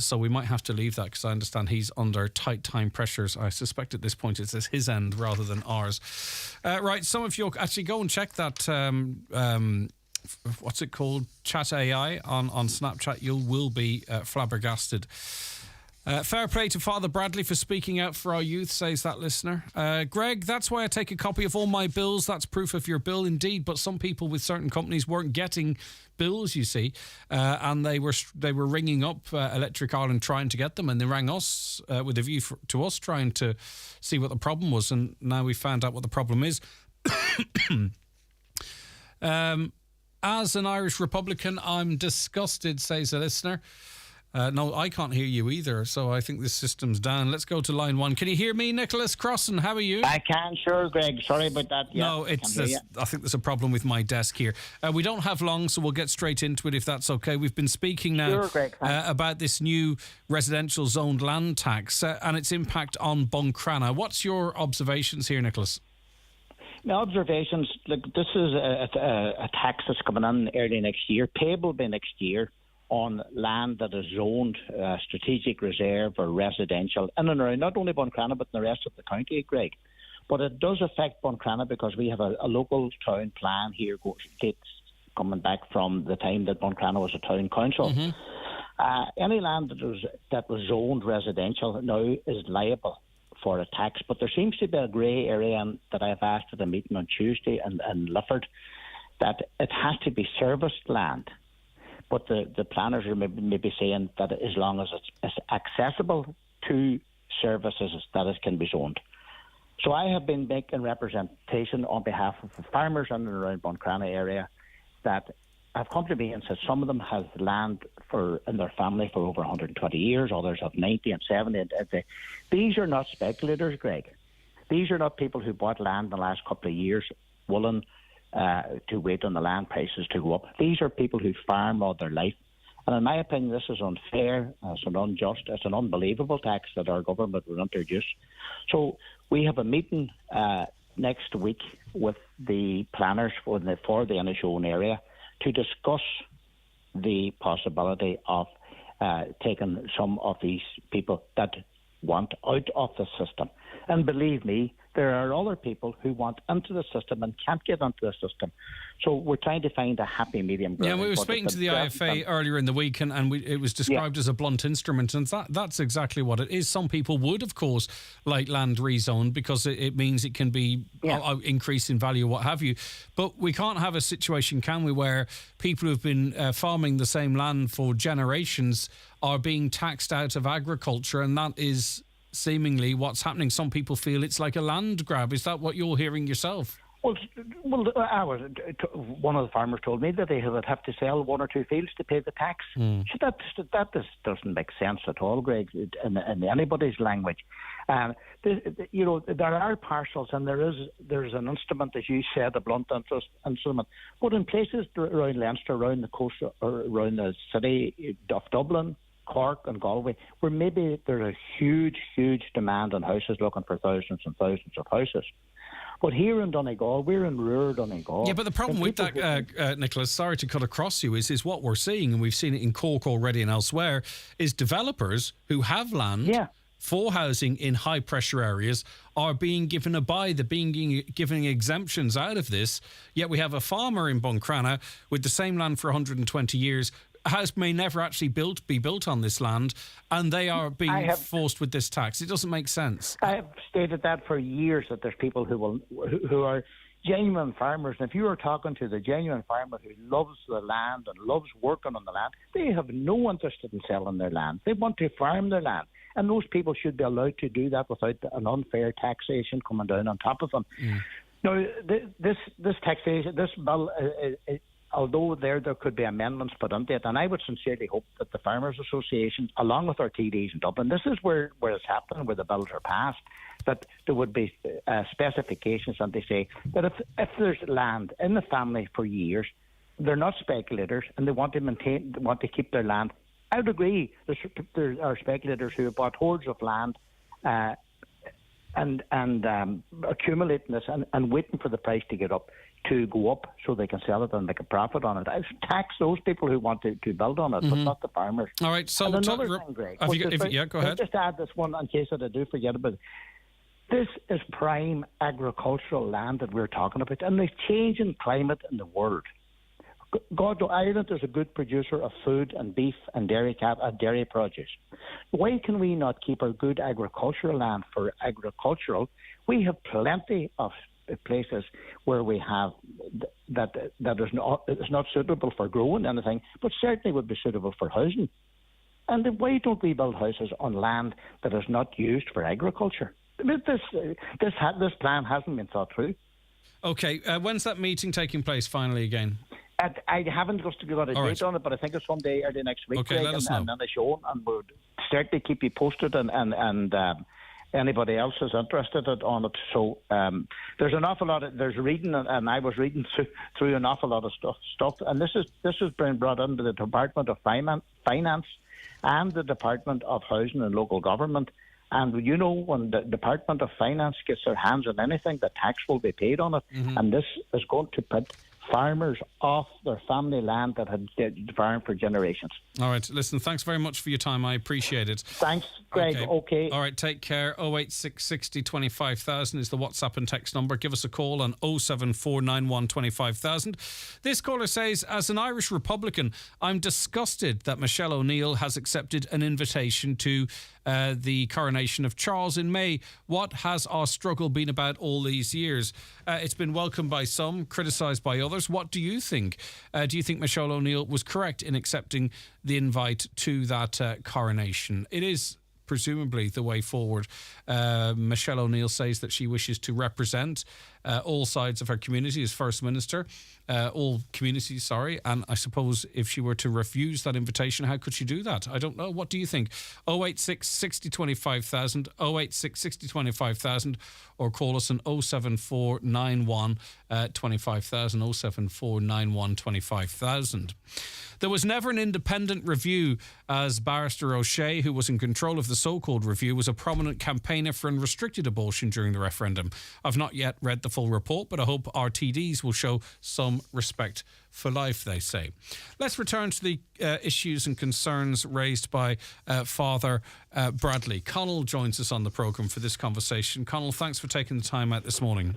so we might have to leave that, because I understand he's under tight time pressures. I suspect at this point it's at his end rather than ours. Right, some of you actually go and check that what's it called, Chat AI on Snapchat. You will be flabbergasted. Fair play to Father Bradley for speaking out for our youth, says that listener. Greg, that's why I take a copy of all my bills. That's proof of your bill, indeed. But some people with certain companies weren't getting bills, you see, and they were ringing up Electric Ireland trying to get them, and they rang us with a view to us trying to see what the problem was, and now we found out what the problem is. As an Irish Republican, I'm disgusted, says a listener. No, I can't hear you either, so I think this system's down. Let's go to line one. Can you hear me, Nicholas Crossan? How are you? I can, sure, Greg. Sorry about that. Yeah, no, I think there's a problem with my desk here. We don't have long, so we'll get straight into it if that's okay. We've been speaking now about this new residential zoned land tax and its impact on Buncrana. What's your observations here, Nicholas? My observations, look, this is a tax that's coming in early next year, payable by next year, on land that is zoned strategic reserve or residential in and around not only Buncrana but in the rest of the county, Greg. But it does affect Buncrana because we have a local town plan here dates coming back from the time that Buncrana was a town council. Mm-hmm. Any land that was zoned residential now is liable for a tax, but there seems to be a grey area that I've asked at a meeting on Tuesday in Lifford, that it has to be serviced land. But the planners are maybe saying that as long as it's accessible to services, that it can be zoned. So I have been making representation on behalf of the farmers in and around Buncrana area that have come to me and said some of them have land in their family for over 120 years, others have 90 and 70. And these are not speculators, Greg. These are not people who bought land in the last couple of years willing to wait on the land prices to go up. These are people who farm all their life. And in my opinion, this is unfair, it's unjust, it's an unbelievable tax that our government will introduce. So we have a meeting next week with the planners for the Inishowen area to discuss the possibility of taking some of these people that want out of the system. And believe me, there are other people who want into the system and can't get into the system. So we're trying to find a happy medium ground. Yeah, we were speaking to the IFA earlier in the week, and it was described as a blunt instrument, and that's exactly what it is. Some people would, of course, like land rezoned because it means it can be increase in value, what have you. But we can't have a situation, can we, where people who've been farming the same land for generations are being taxed out of agriculture, and that is seemingly what's happening. Some people feel it's like a land grab. Is that what you're hearing yourself? Well, one of the farmers told me that they would have to sell one or two fields to pay the tax. So that doesn't make sense at all, Greg, in anybody's language. There are parcels, and there's an instrument, as you said, a blunt instrument. But in places around Leinster, around the coast, or around the city of Dublin, Cork and Galway, where maybe there's a huge demand on houses, looking for thousands and thousands of houses. But here in Donegal, we're in rural Donegal. Yeah, but the problem with that, Nicholas, sorry to cut across you, is what we're seeing, and we've seen it in Cork already and elsewhere, is developers who have land for housing in high-pressure areas are being given a buy. They're being given exemptions out of this, yet we have a farmer in Buncrana with the same land for 120 years. A house may never actually be built on this land, and they are being forced with this tax. It doesn't make sense. I have stated that for years, that there's people who are genuine farmers, and if you are talking to the genuine farmer who loves the land and loves working on the land, they have no interest in selling their land. They want to farm their land, and those people should be allowed to do that without an unfair taxation coming down on top of them. Now, this taxation, this bill, although there could be amendments put into it, and I would sincerely hope that the Farmers Association, along with our TDs in Dublin, this is where it's happening, where the bills are passed, that there would be specifications, and they say that if there's land in the family for years, they're not speculators, and they want to keep their land. I would agree. There are speculators who have bought hordes of land and accumulating this and waiting for the price to go up so they can sell it and make a profit on it. I tax those people who want to build on it, but not the farmers. All right, so another thing, Greg. Go ahead. I'll just add this one in case that I do forget about it. This is prime agricultural land that we're talking about, and the changing climate in the world. Ireland is a good producer of food and beef and dairy produce. Why can we not keep our good agricultural land for agricultural? We have plenty of places where we have that is not suitable for growing anything, but certainly would be suitable for housing. And why don't we build houses on land that is not used for agriculture? This plan hasn't been thought through. Okay, when's that meeting taking place finally again? I haven't got a date on it, but I think it's someday early next week. Okay, let us know. And then the show, and we'll certainly keep you posted, and anybody else is interested on it. So there's an awful lot there's reading, and I was reading through an awful lot of stuff, and this has been brought into the Department of Finance and the Department of Housing and Local Government. And when the Department of Finance gets their hands on anything, the tax will be paid on it, and this is going to put farmers off their family land that had farmed for generations. All right, listen, thanks very much for your time. I appreciate it. Thanks, Greg. Okay. All right, take care. 08660 25,000 is the WhatsApp and text number. Give us a call on 07491 25,000. This caller says, as an Irish Republican, I'm disgusted that Michelle O'Neill has accepted an invitation to the coronation of Charles in May. What has our struggle been about all these years? It's been welcomed by some, criticised by others. What do you think? Do you think Michelle O'Neill was correct in accepting the invite to that coronation? It is presumably the way forward. Michelle O'Neill says that she wishes to represent all sides of her community as First Minister, all communities, sorry. And I suppose if she were to refuse that invitation, how could she do that? I don't know. What do you think? 086 60 25,000, 086 60 25,000, or call us on 07491 25,000, 07491 25,000. There was never an independent review, as Barrister O'Shea, who was in control of the so-called review, was a prominent campaigner for unrestricted abortion during the referendum. I've not yet read the full report, but I hope RTDs will show some respect for life, they say. Let's return to the issues and concerns raised by Father Bradley. Connell joins us on the programme for this conversation. Connell, thanks for taking the time out this morning.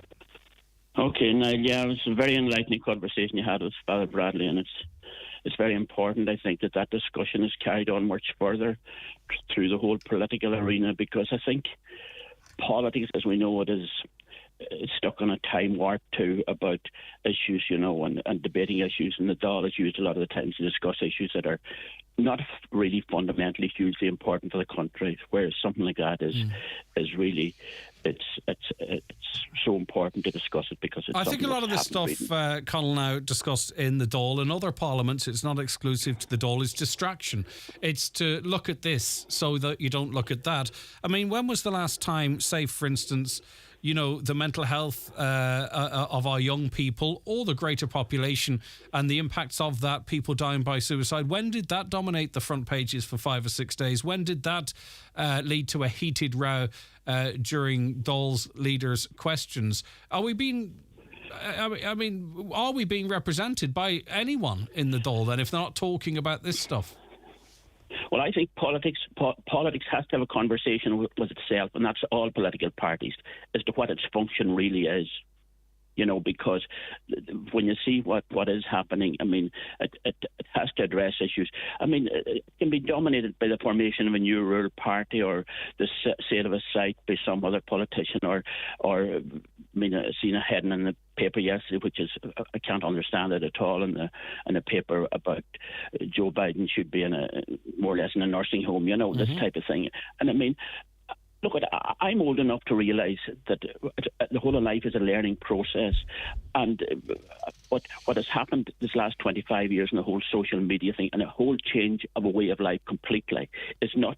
Okay, Niall, yeah, it was a very enlightening conversation you had with Father Bradley, and it's very important, I think, that discussion is carried on much further through the whole political arena, because I think politics, as we know it, is stuck on a time warp too about issues, and debating issues, and the Dáil is used a lot of the times to discuss issues that are not really fundamentally hugely important for the country, whereas something like that is really it's so important to discuss it, because it's I think a lot of this stuff, Connell, now discussed in the Dáil and other parliaments, it's not exclusive to the Dáil, is distraction. It's to look at this so that you don't look at that. I mean, when was the last time, say, for instance, the mental health of our young people, or the greater population, and the impacts of that, people dying by suicide, when did that dominate the front pages for 5 or 6 days? When did that lead to a heated row during Dáil's leaders' questions? Are we being represented by anyone in the Dáil then, if they're not talking about this stuff? Well, I think politics has to have a conversation with itself, and that's all political parties, as to what its function really is. Because when you see what is happening, I mean, it has to address issues. I mean, it can be dominated by the formation of a new rural party, or the sale of a site by some other politician, or I mean, I seen a heading in the paper yesterday, which is, I can't understand it at all, in the paper about Joe Biden should be more or less in a nursing home, this type of thing. And I mean, look, I'm old enough to realise that the whole of life is a learning process, and what has happened this last 25 years in the whole social media thing, and a whole change of a way of life completely, is not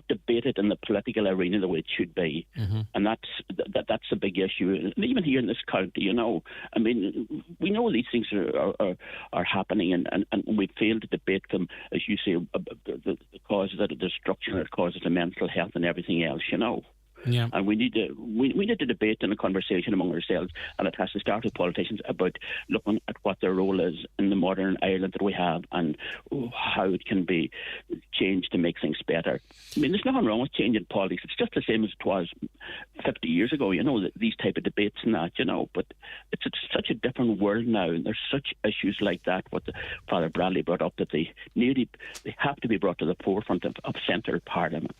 debated in the political arena the way it should be, and that's a big issue. And even here in this county, I mean, we know these things are happening, and we fail to debate them, as you say, the causes of the destruction, the causes of mental health and everything else, Yeah. And we need to debate and a conversation among ourselves, and it has to start with politicians about looking at what their role is in the modern Ireland that we have, and how it can be changed to make things better. I mean, there's nothing wrong with changing politics. It's just the same as it was 50 years ago, these type of debates and that, but it's such a different world now, and there's such issues like that, what Father Bradley brought up, that they have to be brought to the forefront of central parliament,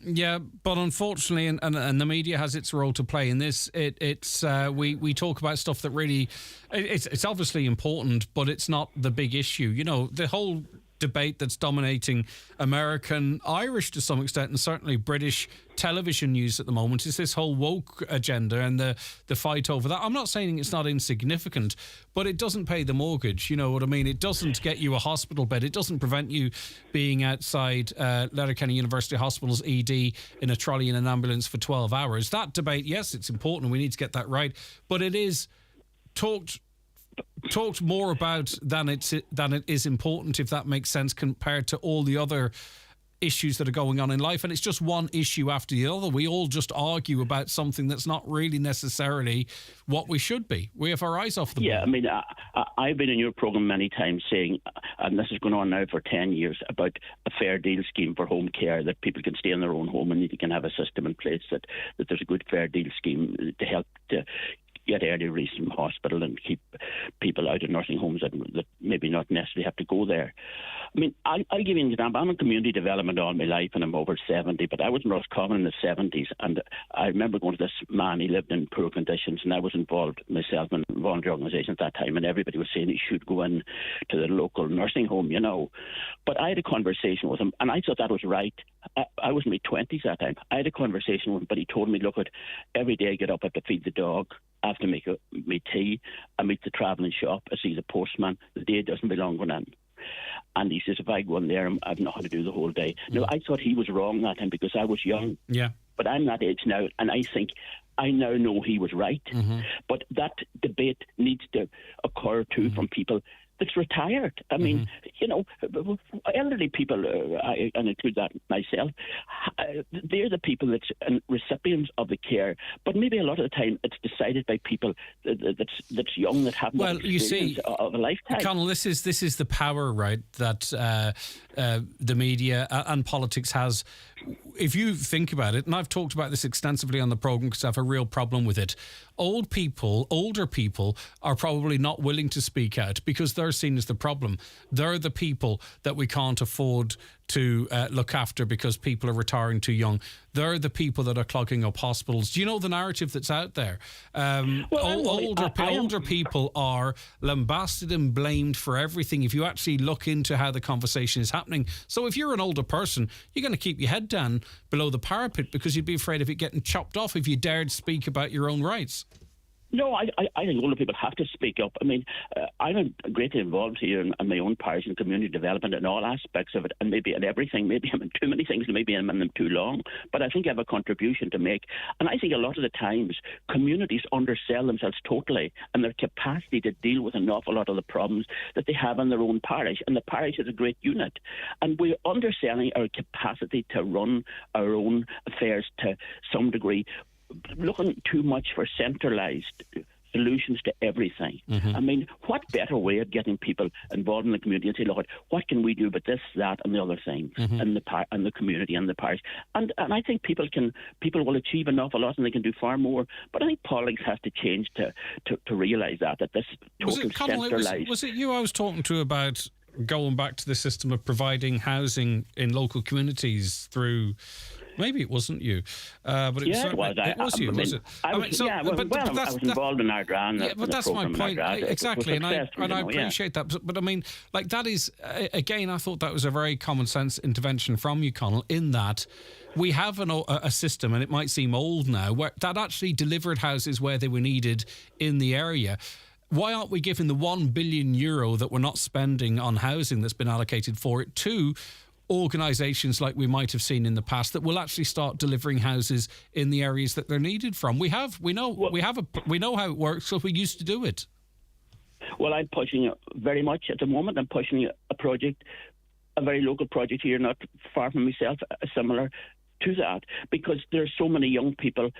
Yeah, but unfortunately, and the media has its role to play in this. We talk about stuff that really, it's obviously important, but it's not the big issue. The whole debate that's dominating American, Irish to some extent, and certainly British television news at the moment is this whole woke agenda and the fight over that. I'm not saying it's not insignificant, but it doesn't pay the mortgage. You know what I mean? It doesn't get you a hospital bed. It doesn't prevent you being outside Letterkenny University Hospital's ED in a trolley in an ambulance for 12 hours. That debate, yes, it's important. We need to get that right, but it is talked more about than it is important, if that makes sense, compared to all the other issues that are going on in life. And it's just one issue after the other. We all just argue about something that's not really necessarily what we should be. We have our eyes off the ball. Yeah, I mean, I've been in your programme many times saying, and this has gone on now for 10 years, about a fair deal scheme for home care, that people can stay in their own home and you can have a system in place, that there's a good fair deal scheme to help to get early release from hospital and keep people out of nursing homes that maybe not necessarily have to go there. I mean, I'll give you an example. I'm in community development all my life, and I'm over 70, but I was in Roscommon in the 70s, and I remember going to this man. He lived in poor conditions, and I was involved myself in a voluntary organisation at that time, and everybody was saying he should go in to the local nursing home, But I had a conversation with him, and I thought that was right. I was in my 20s at that time. I had a conversation with him, but he told me, look, every day I get up, I have to feed the dog, I have to make me tea, I meet the travelling shop, I see the postman, the day doesn't belong going in. And he says, if I go in there, I've nothing to do the whole day. Now, I thought he was wrong that time because I was young. Yeah. But I'm that age now, and I think I now know he was right. Mm-hmm. But that debate needs to occur too from people that's retired. I mean, you know, elderly people, and include that myself, they're the people that's recipients of the care. But maybe a lot of the time it's decided by people that's young, that haven't well, you see, of a lifetime. Connell, this is the power, right, that the media and politics has. If you think about it, and I've talked about this extensively on the programme because I have a real problem with it, older people are probably not willing to speak out because they're seen as the problem. They're the people that we can't afford to look after because people are retiring too young. They're the people that are clogging up hospitals. Do you know the narrative that's out there? Older people are lambasted and blamed for everything if you actually look into how the conversation is happening. So if you're an older person, you're going to keep your head down below the parapet because you'd be afraid of it getting chopped off if you dared speak about your own rights. No, I think older people have to speak up. I mean, I'm greatly involved here in my own parish and community development and all aspects of it, and maybe in everything. Maybe I'm in too many things, maybe I'm in them too long, but I think I have a contribution to make. And I think a lot of the times communities undersell themselves totally and their capacity to deal with an awful lot of the problems that they have in their own parish. And the parish is a great unit. And we're underselling our capacity to run our own affairs to some degree, looking too much for centralised solutions to everything. I mean, what better way of getting people involved in the community and say, look, what can we do about this, that, and the other things in the community and the parish? And I think people will achieve an awful lot and they can do far more. But I think politics has to change to realise that this total centralised. Was it you I was talking to about going back to the system of providing housing in local communities through? Maybe it wasn't you, but it was. It was you, was it? I was involved in Ardran. Yeah, but that's my point. Exactly, and I appreciate that. But I mean, like that is, again, I thought that was a very common sense intervention from you, Connell, in that we have a system, and it might seem old now, where that actually delivered houses where they were needed in the area. Why aren't we giving the €1 billion that we're not spending on housing that's been allocated for it to organisations like we might have seen in the past that will actually start delivering houses in the areas that they're needed from? We know how it works, so we used to do it. Well, I'm pushing it very much at the moment. I'm pushing a project, a very local project here, not far from myself, similar to that, because there's so many young people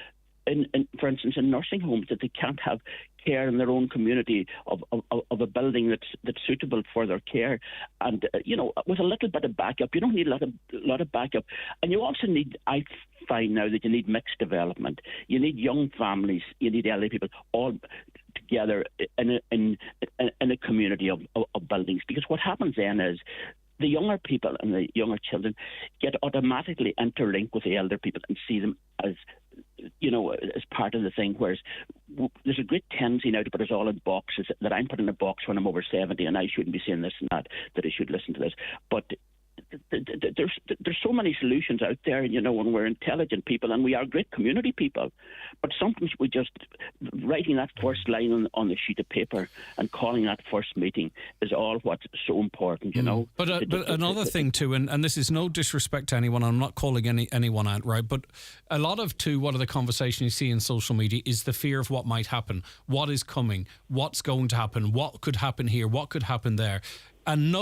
for instance, in nursing homes, that they can't have care in their own community of a building that's suitable for their care. And with a little bit of backup, you don't need a lot of backup. And you also need, I find now, that you need mixed development. You need young families, you need elderly people all together in a community of buildings. Because what happens then is the younger people and the younger children get automatically interlinked with the elder people and see them as part of the thing, whereas there's a great tendency now to put us all in boxes, that I'm put in a box when I'm over 70 and I shouldn't be saying this and that I should listen to this. But there's so many solutions out there, and we're intelligent people and we are great community people. But sometimes we just, writing that first line on the sheet of paper and calling that first meeting is all what's so important, But another thing too, and this is no disrespect to anyone, I'm not calling anyone out, right? But a lot of what are the conversations you see in social media is the fear of what might happen, what is coming, what's going to happen, what could happen here, what could happen there. And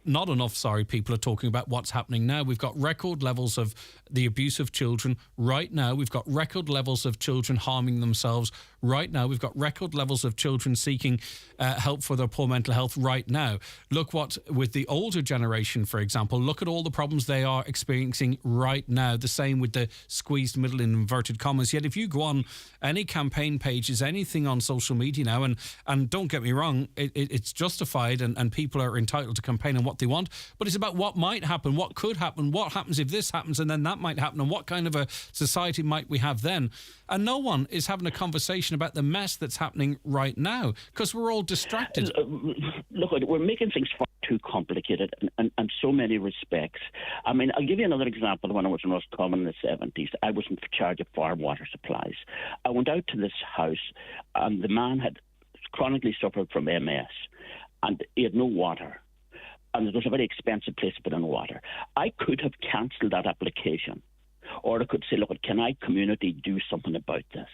not enough people are talking about what's happening now. We've got record levels of the abuse of children right now. We've got record levels of children harming themselves right now. We've got record levels of children seeking help for their poor mental health right now. Look with the older generation, for example, look at all the problems they are experiencing right now. The same with the squeezed middle in inverted commas. Yet if you go on any campaign pages, anything on social media now, and don't get me wrong, it's justified and people are entitled to campaign on what they want, but it's about what might happen, what could happen, what happens if this happens and then that might happen, and what kind of a society might we have then. And no one is having a conversation about the mess that's happening right now because we're all distracted. Look, we're making things far too complicated in so many respects. I mean, I'll give you another example. When I was in Roscommon in the 70s, I was in charge of farm water supplies. I went out to this house and the man had chronically suffered from MS and he had no water. And it was a very expensive place to put in water. I could have cancelled that application, or I could say, look, can I community do something about this?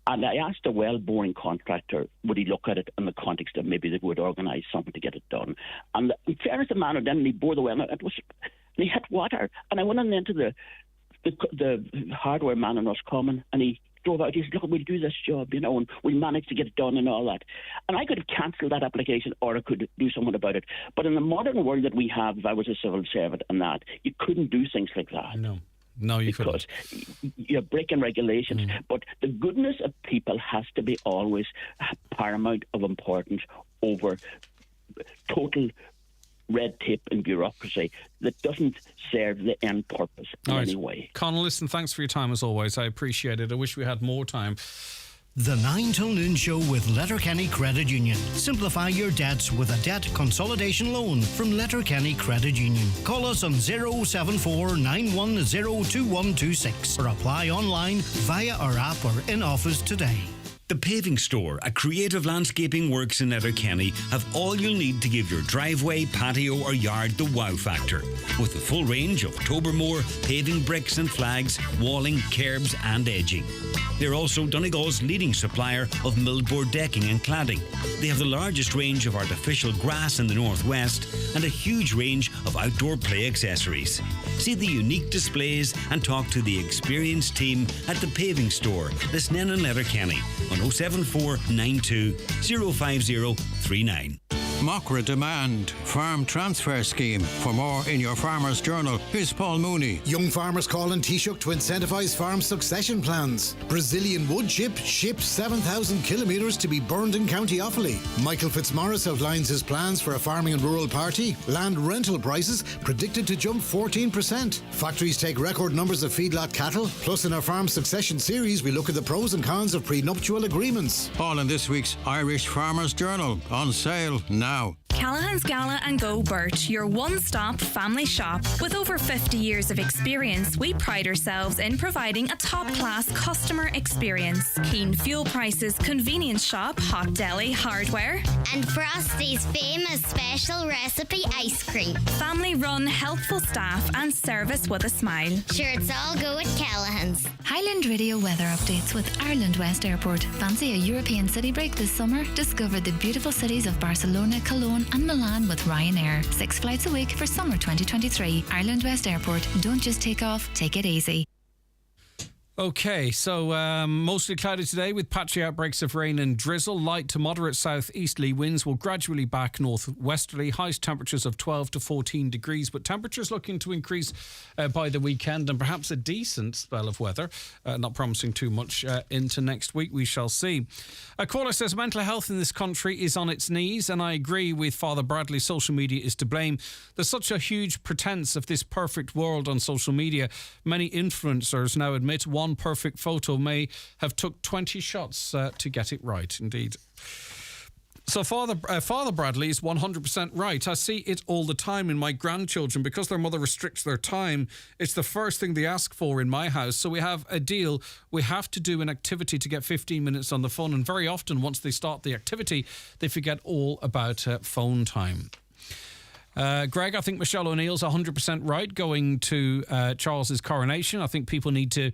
And I asked a well-boring contractor, would he look at it in the context of maybe they would organise something to get it done. And in fairness, the man, then he bore the well, and he hit water. And I went on into the hardware man in Roscommon, and he drove out. He said, look, we'll do this job, and we'll manage to get it done and all that. And I could have cancelled that application, or I could do something about it. But in the modern world that we have, if I was a civil servant and that, you couldn't do things like that. No, you couldn't. Because you're breaking regulations. But the goodness of people has to be always paramount of importance over total red tape and bureaucracy that doesn't serve the end purpose in any way. Conal, listen, thanks for your time as always. I appreciate it. I wish we had more time. The 9 till noon show with Letterkenny Credit Union. Simplify your debts with a debt consolidation loan from Letterkenny Credit Union. Call us on 074 910 2126 or apply online via our app or in office today. The Paving Store, a creative landscaping works in Letterkenny, have all you'll need to give your driveway, patio or yard the wow factor. With a full range of Tobermoor, paving bricks and flags, walling, curbs and edging. They're also Donegal's leading supplier of millboard decking and cladding. They have the largest range of artificial grass in the northwest and a huge range of outdoor play accessories. See the unique displays and talk to the experienced team at the Paving Store, Lisnen in Letterkenny on 074 92 050 39. Mockra Demand Farm Transfer Scheme. For more in your Farmer's Journal, here's Paul Mooney. Young farmers calling Taoiseach to incentivise farm succession plans. Brazilian wood chip ships 7,000 kilometres to be burned in County Offaly. Michael Fitzmaurice outlines his plans for a farming and rural party. Land rental prices predicted to jump 14%. Factories take record numbers of feedlot cattle. Plus, in our farm succession series, we look at the pros and cons of prenuptial agreements. All in this week's Irish Farmer's Journal, on sale now. Callahan's Gala and Go Burt, your one-stop family shop. With over 50 years of experience, we pride ourselves in providing a top-class customer experience. Keen fuel prices, convenience shop, hot deli, hardware. And Frosty's famous special recipe ice cream. Family-run, helpful staff and service with a smile. Sure, it's all go at Callahan's. Highland Radio weather updates with Ireland West Airport. Fancy a European city break this summer? Discover the beautiful cities of Barcelona, Cologne and Milan with Ryanair. 6 flights a week for summer 2023. Ireland West Airport. Don't just take off, take it easy. Okay, so mostly cloudy today with patchy outbreaks of rain and drizzle. Light to moderate southeasterly winds will gradually back northwesterly. Highest temperatures of 12 to 14 degrees, but temperatures looking to increase by the weekend and perhaps a decent spell of weather. Not promising too much into next week. We shall see. A caller says mental health in this country is on its knees, and I agree with Father Bradley. Social media is to blame. There's such a huge pretense of this perfect world on social media. Many influencers now admit one perfect photo may have took 20 shots to get it right. Indeed. So Father Bradley is 100% right. I see it all the time in my grandchildren. Because their mother restricts their time, it's the first thing they ask for in my house. So we have a deal. We have to do an activity to get 15 minutes on the phone. And very often, once they start the activity, they forget all about phone time. Greg, I think Michelle O'Neill's 100% right going to Charles's coronation. I think people need to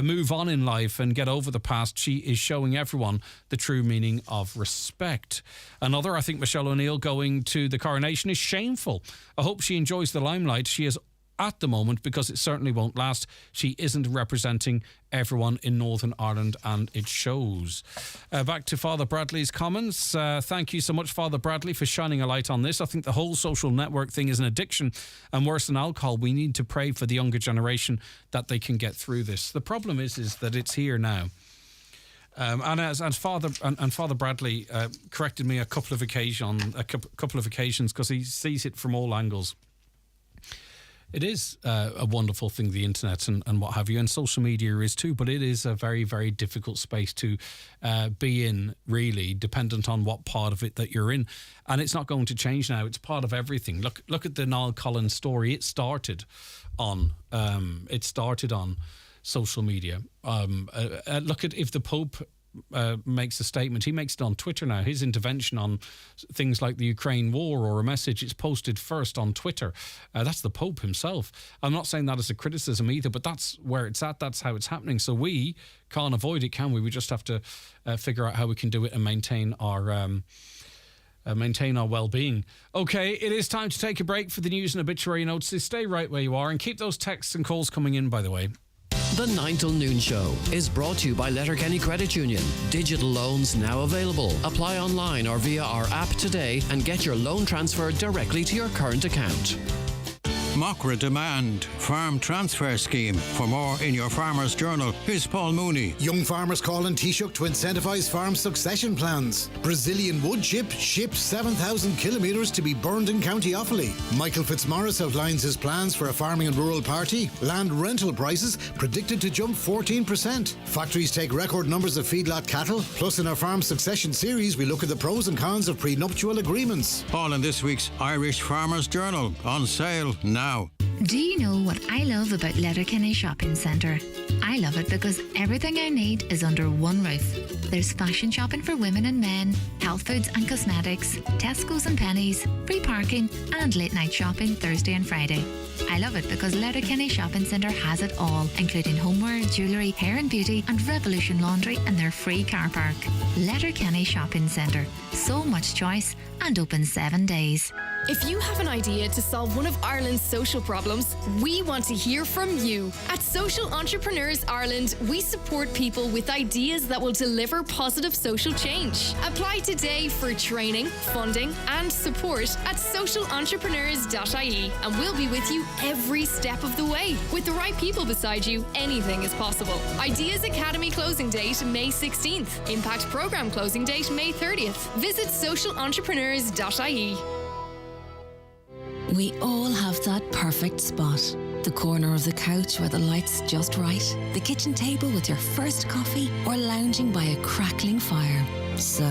move on in life and get over the past. She is showing everyone the true meaning of respect. Another, I think Michelle O'Neill going to the coronation is shameful. I hope she enjoys the limelight she is at the moment, because it certainly won't last. She isn't representing everyone in Northern Ireland, and it shows. Back to Father Bradley's comments. Thank you so much, Father Bradley, for shining a light on this. I think the whole social network thing is an addiction, and worse than alcohol. We need to pray for the younger generation that they can get through this. The problem is that it's here now. And Father Bradley corrected me a couple of occasions because he sees it from all angles. It is a wonderful thing, the internet and what have you, and social media is too, but it is a very, very difficult space to be in, really, dependent on what part of it that you're in. And it's not going to change now. It's part of everything. Look at the Niall Collins story. It started on social media. Look at if the Pope makes a statement, he makes it on Twitter now. His intervention on things like the Ukraine war or a message, it's posted first on Twitter. That's the Pope himself. I'm not saying that as a criticism either, but that's where it's at. That's how it's happening. So we can't avoid it, can we? We just have to figure out how we can do it and maintain our well-being. Okay, it is time to take a break for the news and obituary notes. So stay right where you are and keep those texts and calls coming in, by the way. The 9 till noon show is brought to you by Letterkenny Credit Union. Digital loans now available. Apply online or via our app today and get your loan transferred directly to your current account. Mockra Demand Farm Transfer Scheme. For more in your Farmer's Journal, here's Paul Mooney. Young farmers calling Taoiseach to incentivise farm succession plans. Brazilian wood chip ships 7,000 kilometres to be burned in County Offaly. Michael Fitzmaurice outlines his plans for a farming and rural party. Land rental prices predicted to jump 14%. Factories take record numbers of feedlot cattle. Plus, in our farm succession series, we look at the pros and cons of prenuptial agreements. All in this week's Irish Farmer's Journal, on sale now. Do you know what I love about Letterkenny Shopping Centre? I love it because everything I need is under one roof. There's fashion shopping for women and men, health foods and cosmetics, Tesco's and Pennies, free parking and late night shopping Thursday and Friday. I love it because Letterkenny Shopping Centre has it all, including homeware, jewellery, hair and beauty and Revolution Laundry and their free car park. Letterkenny Shopping Centre. So much choice and open 7 days. If you have an idea to solve one of Ireland's social problems, we want to hear from you. At Social Entrepreneurs Ireland, we support people with ideas that will deliver positive social change. Apply today for training, funding and support at socialentrepreneurs.ie and we'll be with you every step of the way. With the right people beside you, anything is possible. Ideas Academy closing date May 16th. Impact Programme closing date May 30th. Visit socialentrepreneurs.ie. We all have that perfect spot. The corner of the couch where the light's just right. The kitchen table with your first coffee or lounging by a crackling fire. So,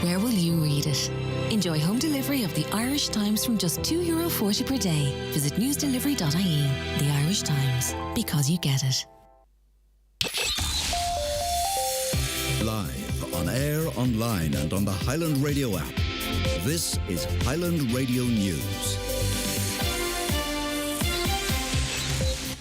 where will you read it? Enjoy home delivery of the Irish Times from just €2.40 per day. Visit newsdelivery.ie. The Irish Times. Because you get it. Live, on air, online and on the Highland Radio app. This is Highland Radio News.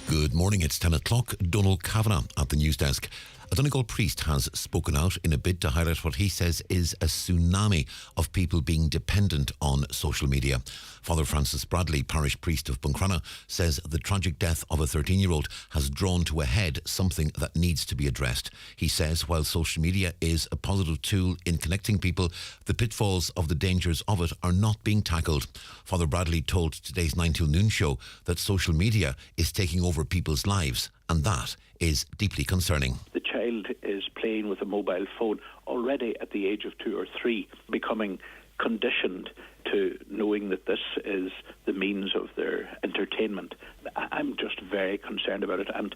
Good morning, it's 10 o'clock. Donald Kavanagh at the news desk. A Donegal priest has spoken out in a bid to highlight what he says is a tsunami of people being dependent on social media. Father Francis Bradley, parish priest of Buncrana, says the tragic death of a 13-year-old has drawn to a head something that needs to be addressed. He says while social media is a positive tool in connecting people, the pitfalls of the dangers of it are not being tackled. Father Bradley told today's 9 till noon show that social media is taking over people's lives, and that is deeply concerning. The child is playing with a mobile phone already at the age of 2 or 3, becoming conditioned to knowing that this is the means of their entertainment. I'm just very concerned about it, and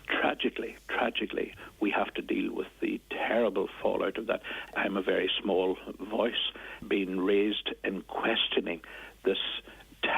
tragically, we have to deal with the terrible fallout of that. I'm a very small voice being raised in questioning this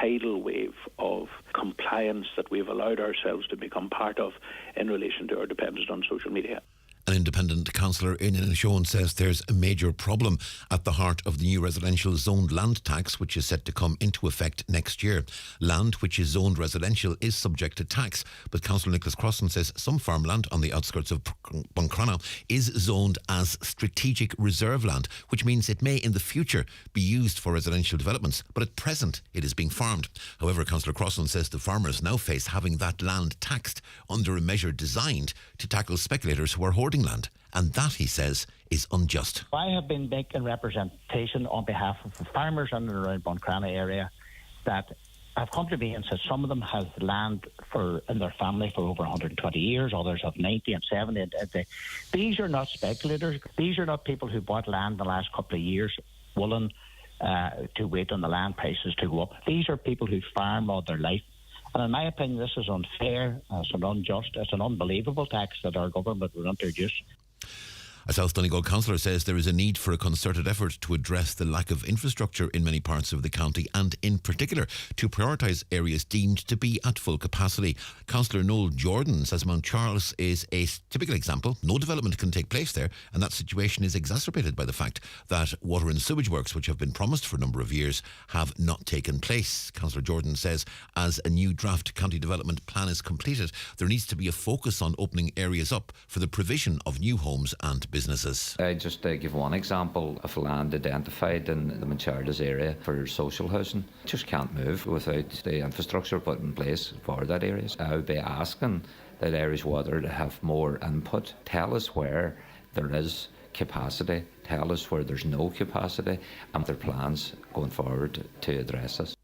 tidal wave of compliance that we've allowed ourselves to become part of in relation to our dependence on social media. An independent councillor in Inishowen says there's a major problem at the heart of the new residential zoned land tax, which is set to come into effect next year. Land which is zoned residential is subject to tax, but Councillor Nicholas Crossan says some farmland on the outskirts of Buncrana is zoned as strategic reserve land, which means it may in the future be used for residential developments, but at present it is being farmed. However, Councillor Crossan says the farmers now face having that land taxed under a measure designed to tackle speculators who are hoarding land, and that, he says, is unjust. I have been making representation on behalf of the farmers in and around Buncrana area that have come to me and said some of them have land in their family for over 120 years, others have 90 and 70. These are not speculators. These are not people who bought land in the last couple of years willing to wait on the land prices to go up. These are people who farm all their life. And in my opinion, this is unfair, it's unjust, it's an unbelievable tax that our government would introduce. A South Donegal councillor says there is a need for a concerted effort to address the lack of infrastructure in many parts of the county and in particular to prioritise areas deemed to be at full capacity. Councillor Noel Jordan says Mount Charles is a typical example. No development can take place there, and that situation is exacerbated by the fact that water and sewage works, which have been promised for a number of years, have not taken place. Councillor Jordan says as a new draft county development plan is completed, there needs to be a focus on opening areas up for the provision of new homes and businesses. I just give one example of land identified in the Manchardas area for social housing. Just can't move without the infrastructure put in place for that area. I would be asking that Irish Water to have more input. Tell us where there is capacity, tell us where there's no capacity, and their plans going forward to address this.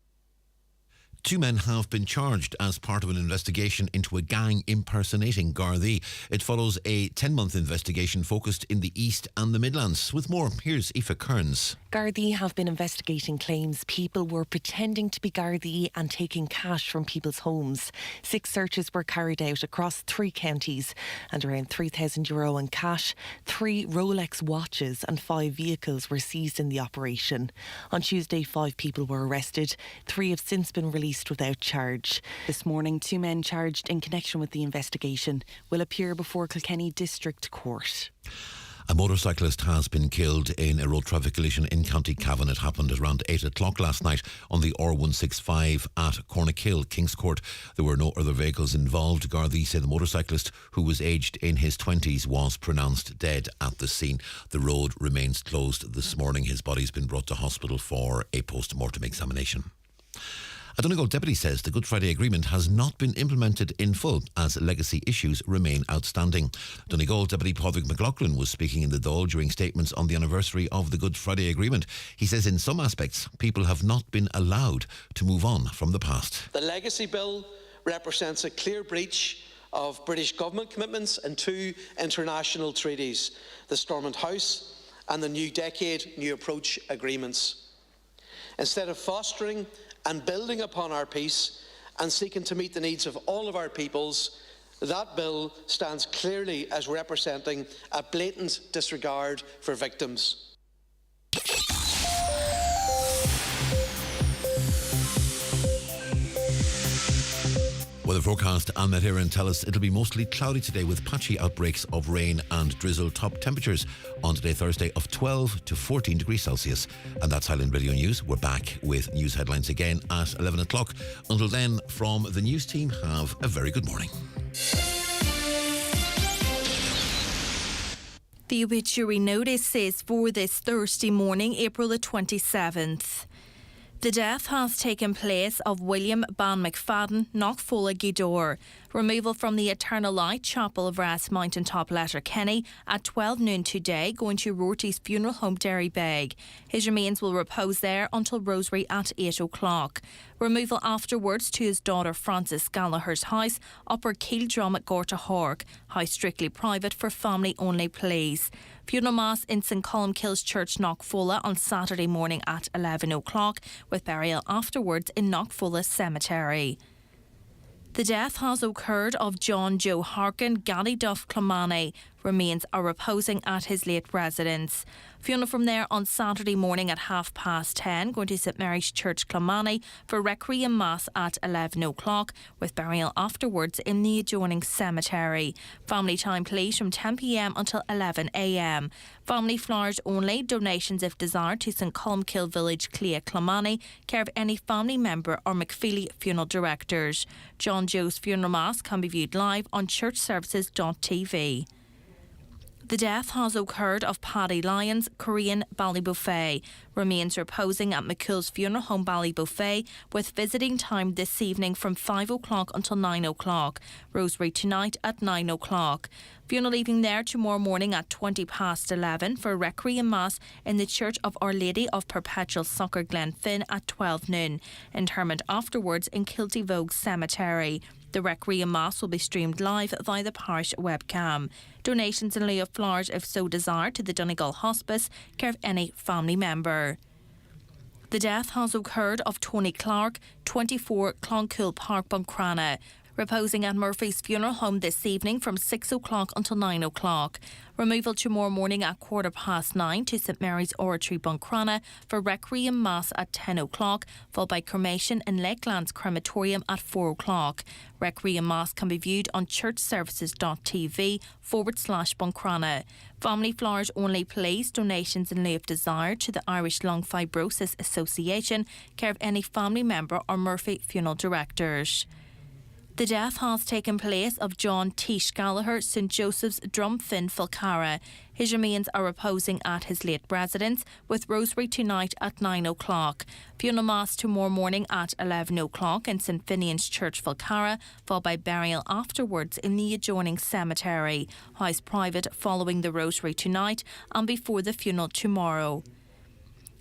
2 men have been charged as part of an investigation into a gang impersonating Gardaí. It follows a 10-month investigation focused in the East and the Midlands. With more, here's Aoife Kearns. Gardaí have been investigating claims people were pretending to be Gardaí and taking cash from people's homes. 6 searches were carried out across 3 counties and around €3,000 in cash, 3 Rolex watches and 5 vehicles were seized in the operation. On Tuesday, 5 people were arrested. 3 have since been released without charge. This morning, 2 men charged in connection with the investigation will appear before Kilkenny District Court. A motorcyclist has been killed in a road traffic collision in County Cavan. It happened at around 8 o'clock last night on the R165 at Cornakill, Kingscourt. There were no other vehicles involved. Gardaí say the motorcyclist, who was aged in his 20s, was pronounced dead at the scene. The road remains closed this morning. His body's been brought to hospital for a post-mortem examination. A Donegal deputy says the Good Friday Agreement has not been implemented in full as legacy issues remain outstanding. Donegal Deputy Padraig McLaughlin was speaking in the Dáil during statements on the anniversary of the Good Friday Agreement. He says in some aspects, people have not been allowed to move on from the past. The legacy bill represents a clear breach of British government commitments in 2 international treaties, the Stormont House and the New Decade New Approach agreements. Instead of fostering and building upon our peace and seeking to meet the needs of all of our peoples, that bill stands clearly as representing a blatant disregard for victims. Weather forecast, Annette here, and tell us it'll be mostly cloudy today with patchy outbreaks of rain and drizzle. Top temperatures on today, Thursday, of 12 to 14 degrees Celsius. And that's Highland Radio News. We're back with news headlines again at 11 o'clock. Until then, from the news team, have a very good morning. The obituary notice says for this Thursday morning, April the 27th. The death has taken place of William Ban McFadden, Knockfolla Gidor. Removal from the Eternal Light Chapel of Ras Mountaintop Letterkenny at 12 noon today, going to Rorty's Funeral Home Derrybeg. His remains will repose there until Rosary at 8 o'clock. Removal afterwards to his daughter Frances Gallagher's house, Upper Keeldrum at Gorta Horg. House strictly private for family only, please. Funeral Mass in St Columkill's Church, Knockfolla on Saturday morning at 11 o'clock, with burial afterwards in Knockfolla Cemetery. The death has occurred of John Joe Harkin, Gallyduff Clomani. Remains are reposing at his late residence. Funeral from there on Saturday morning at 10:30, going to St Mary's Church, Clomani, for Requiem Mass at 11 o'clock, with burial afterwards in the adjoining cemetery. Family time, please, from 10 p.m. until 11 a.m. Family flowers only, donations if desired to St Columkill Village, Clea, Clomani, care of any family member or McFeely Funeral Directors. John Joe's Funeral Mass can be viewed live on churchservices.tv. The death has occurred of Paddy Lyons, Korean, Ballybuffet. Remains reposing at McCool's Funeral Home, Ballybuffet, with visiting time this evening from 5 o'clock until 9 o'clock. Rosary tonight at 9 o'clock. Funeral leaving there tomorrow morning at 11:20 for Requiem Mass in the Church of Our Lady of Perpetual Succor, Glenfin at 12 noon. Interment afterwards in Kilty Vogue Cemetery. The Requiem Mass will be streamed live via the parish webcam. Donations in lieu of flowers, if so desired, to the Donegal Hospice, care of any family member. The death has occurred of Tony Clark, 24 Cloncool Park, Buncrana. Reposing at Murphy's Funeral Home this evening from 6 o'clock until 9 o'clock. Removal tomorrow morning at 9:15 to St Mary's Oratory, Buncrana for Requiem Mass at 10 o'clock, followed by cremation in Lakelands Crematorium at 4 o'clock. Requiem Mass can be viewed on churchservices.tv/Buncrana. Family flowers only, please. Donations in lieu of desire to the Irish Lung Fibrosis Association, care of any family member or Murphy Funeral Directors. The death has taken place of John Tish Gallagher, St Joseph's, Drumfin, Falcara. His remains are reposing at his late residence, with rosary tonight at 9 o'clock. Funeral Mass tomorrow morning at 11 o'clock in St Finian's Church, Falcara, followed by burial afterwards in the adjoining cemetery. House private following the rosary tonight and before the funeral tomorrow.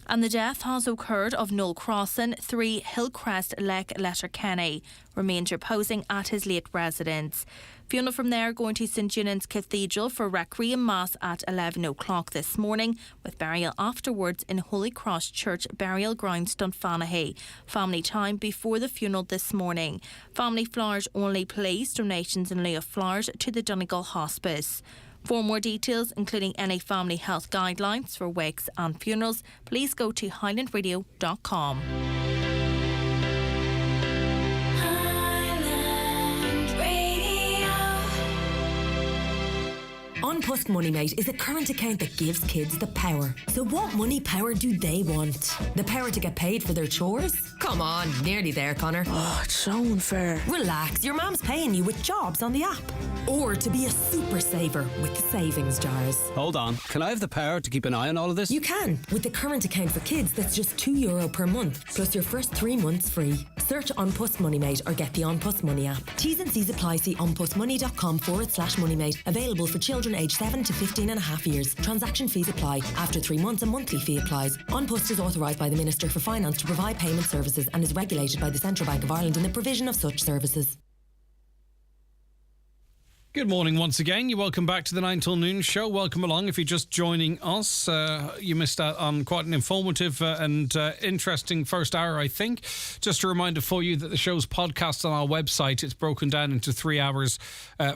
And the death has occurred of Noel Crossan, 3 Hillcrest, Letterkenny. Remains reposing at his late residence. Funeral from there going to St Junan's Cathedral for Requiem Mass at 11 o'clock this morning, with burial afterwards in Holy Cross Church Burial Grounds, Dunfanaghy. Family time before the funeral this morning. Family flowers only, please. Donations in lieu of flowers to the Donegal Hospice. For more details, including any family health guidelines for wakes and funerals, please go to highlandradio.com. On Post MoneyMate is a current account that gives kids the power. So what money power do they want? The power to get paid for their chores? Come on, nearly there, Connor. Oh, it's so unfair. Relax, your mom's paying you with jobs on the app. Or to be a super saver with savings jars. Hold on, can I have the power to keep an eye on all of this? You can, with the current account for kids that's just €2 per month, plus your first 3 months free. Search On Post MoneyMate or get the On Post Money app. T's and C's apply. See onpostmoney.com/moneymate. Available for children aged 7 to 15 and a half years. Transaction fees apply. After 3 months, a monthly fee applies. On Post is authorised by the Minister for Finance to provide payment services and is regulated by the Central Bank of Ireland in the provision of such services. Good morning once again. You're welcome back to the 9 till noon show. Welcome along. If you're just joining us, you missed out on quite an informative and interesting first hour, I think. Just a reminder for you that the show's podcast on our website. It's broken down into 3 hours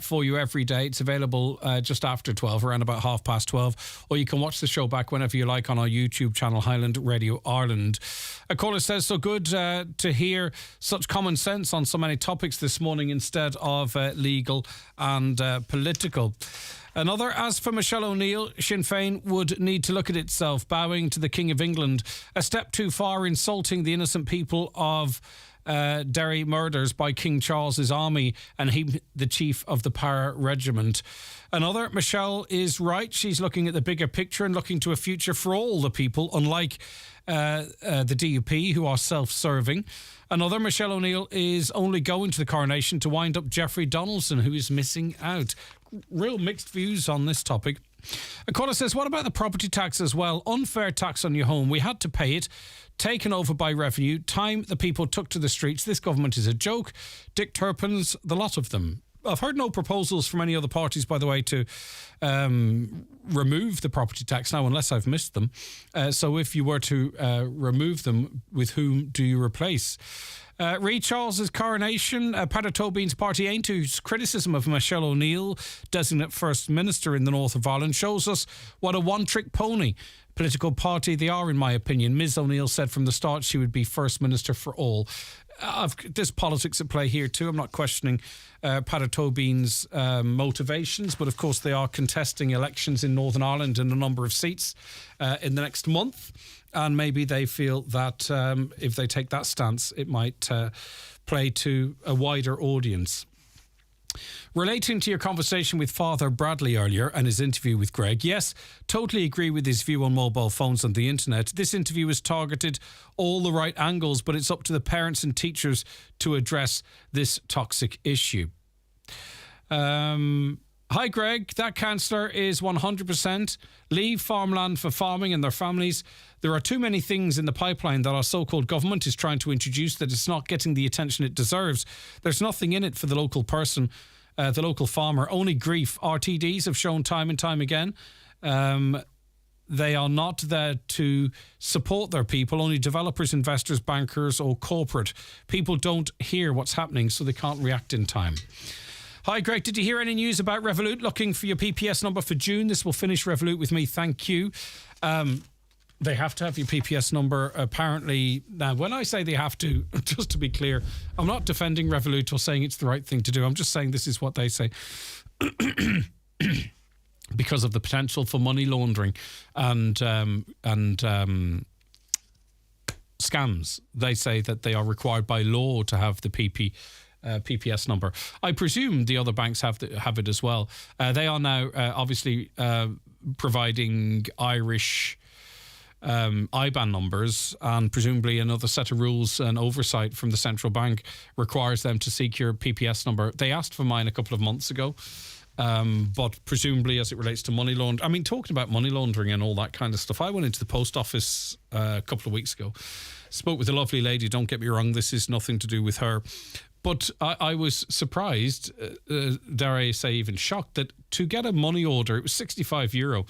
for you every day. It's available just after 12, around about 12:30. Or you can watch the show back whenever you like on our YouTube channel, Highland Radio Ireland. A caller says, so good to hear such common sense on so many topics this morning instead of legal and political. Another, as for Michelle O'Neill, Sinn Féin would need to look at itself, bowing to the King of England, a step too far, insulting the innocent people of Derry murders by King Charles's army and he the chief of the Para Regiment. Another, Michelle is right. She's looking at the bigger picture and looking to a future for all the people, unlike the DUP, who are self-serving. Another, Michelle O'Neill is only going to the coronation to wind up Jeffrey Donaldson, who is missing out. Real mixed views on this topic. A caller says, what about the property tax as well? Unfair tax on your home. We had to pay it. Taken over by revenue. Time the people took to the streets. This government is a joke. Dick Turpin's, the lot of them. I've heard no proposals from any other parties, by the way, to remove the property tax now, unless I've missed them. So if you were to remove them, with whom do you replace? Ray Charles's coronation, Peadar Tóibín's party Aontú's criticism of Michelle O'Neill, designate First Minister in the north of Ireland, shows us what a one-trick pony political party they are, in my opinion. Ms O'Neill said from the start she would be First Minister for all. There's politics at play here too. I'm not questioning Peadar Tóibín's motivations, but of course they are contesting elections in Northern Ireland in a number of seats in the next month, and maybe they feel that if they take that stance it might play to a wider audience. Relating to your conversation with Father Bradley earlier and his interview with Greg, yes, totally agree with his view on mobile phones and the internet. This interview has targeted all the right angles, but it's up to the parents and teachers to address this toxic issue. Hi, Greg. That councillor is 100%. Leave farmland for farming and their families. There are too many things in the pipeline that our so-called government is trying to introduce that it's not getting the attention it deserves. There's nothing in it for the local person, the local farmer. Only grief. RTDs have shown time and time again. They are not there to support their people, only developers, investors, bankers or corporate. People don't hear what's happening, so they can't react in time. Hi, Greg. Did you hear any news about Revolut looking for your PPS number for June? This will finish Revolut with me. Thank you. They have to have your PPS number, apparently. Now, when I say they have to, just to be clear, I'm not defending Revolut or saying it's the right thing to do. I'm just saying this is what they say. Because of the potential for money laundering and scams. They say that they are required by law to have the PPS number. I presume the other banks have it as well. They are now obviously providing Irish IBAN numbers, and presumably another set of rules and oversight from the central bank requires them to seek your PPS number. They asked for mine a couple of months ago, but presumably as it relates to money laundering, I mean, talking about money laundering and all that kind of stuff, I went into the post office a couple of weeks ago, spoke with a lovely lady, don't get me wrong, this is nothing to do with her, but I was surprised, dare I say even shocked, that to get a money order, it was €65.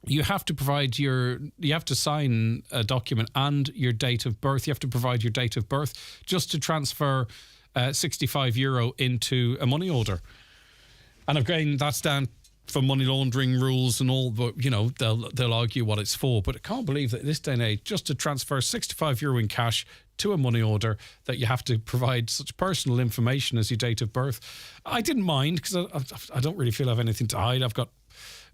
You have to provide you have to sign a document and your date of birth. You have to provide your date of birth just to transfer €65 into a money order. And again, that's down for money laundering rules and all, but you know, they'll argue what it's for. But I can't believe that in this day and age, just to transfer €65 in cash to a money order, that you have to provide such personal information as your date of birth. I didn't mind because I don't really feel I have anything to hide. I've got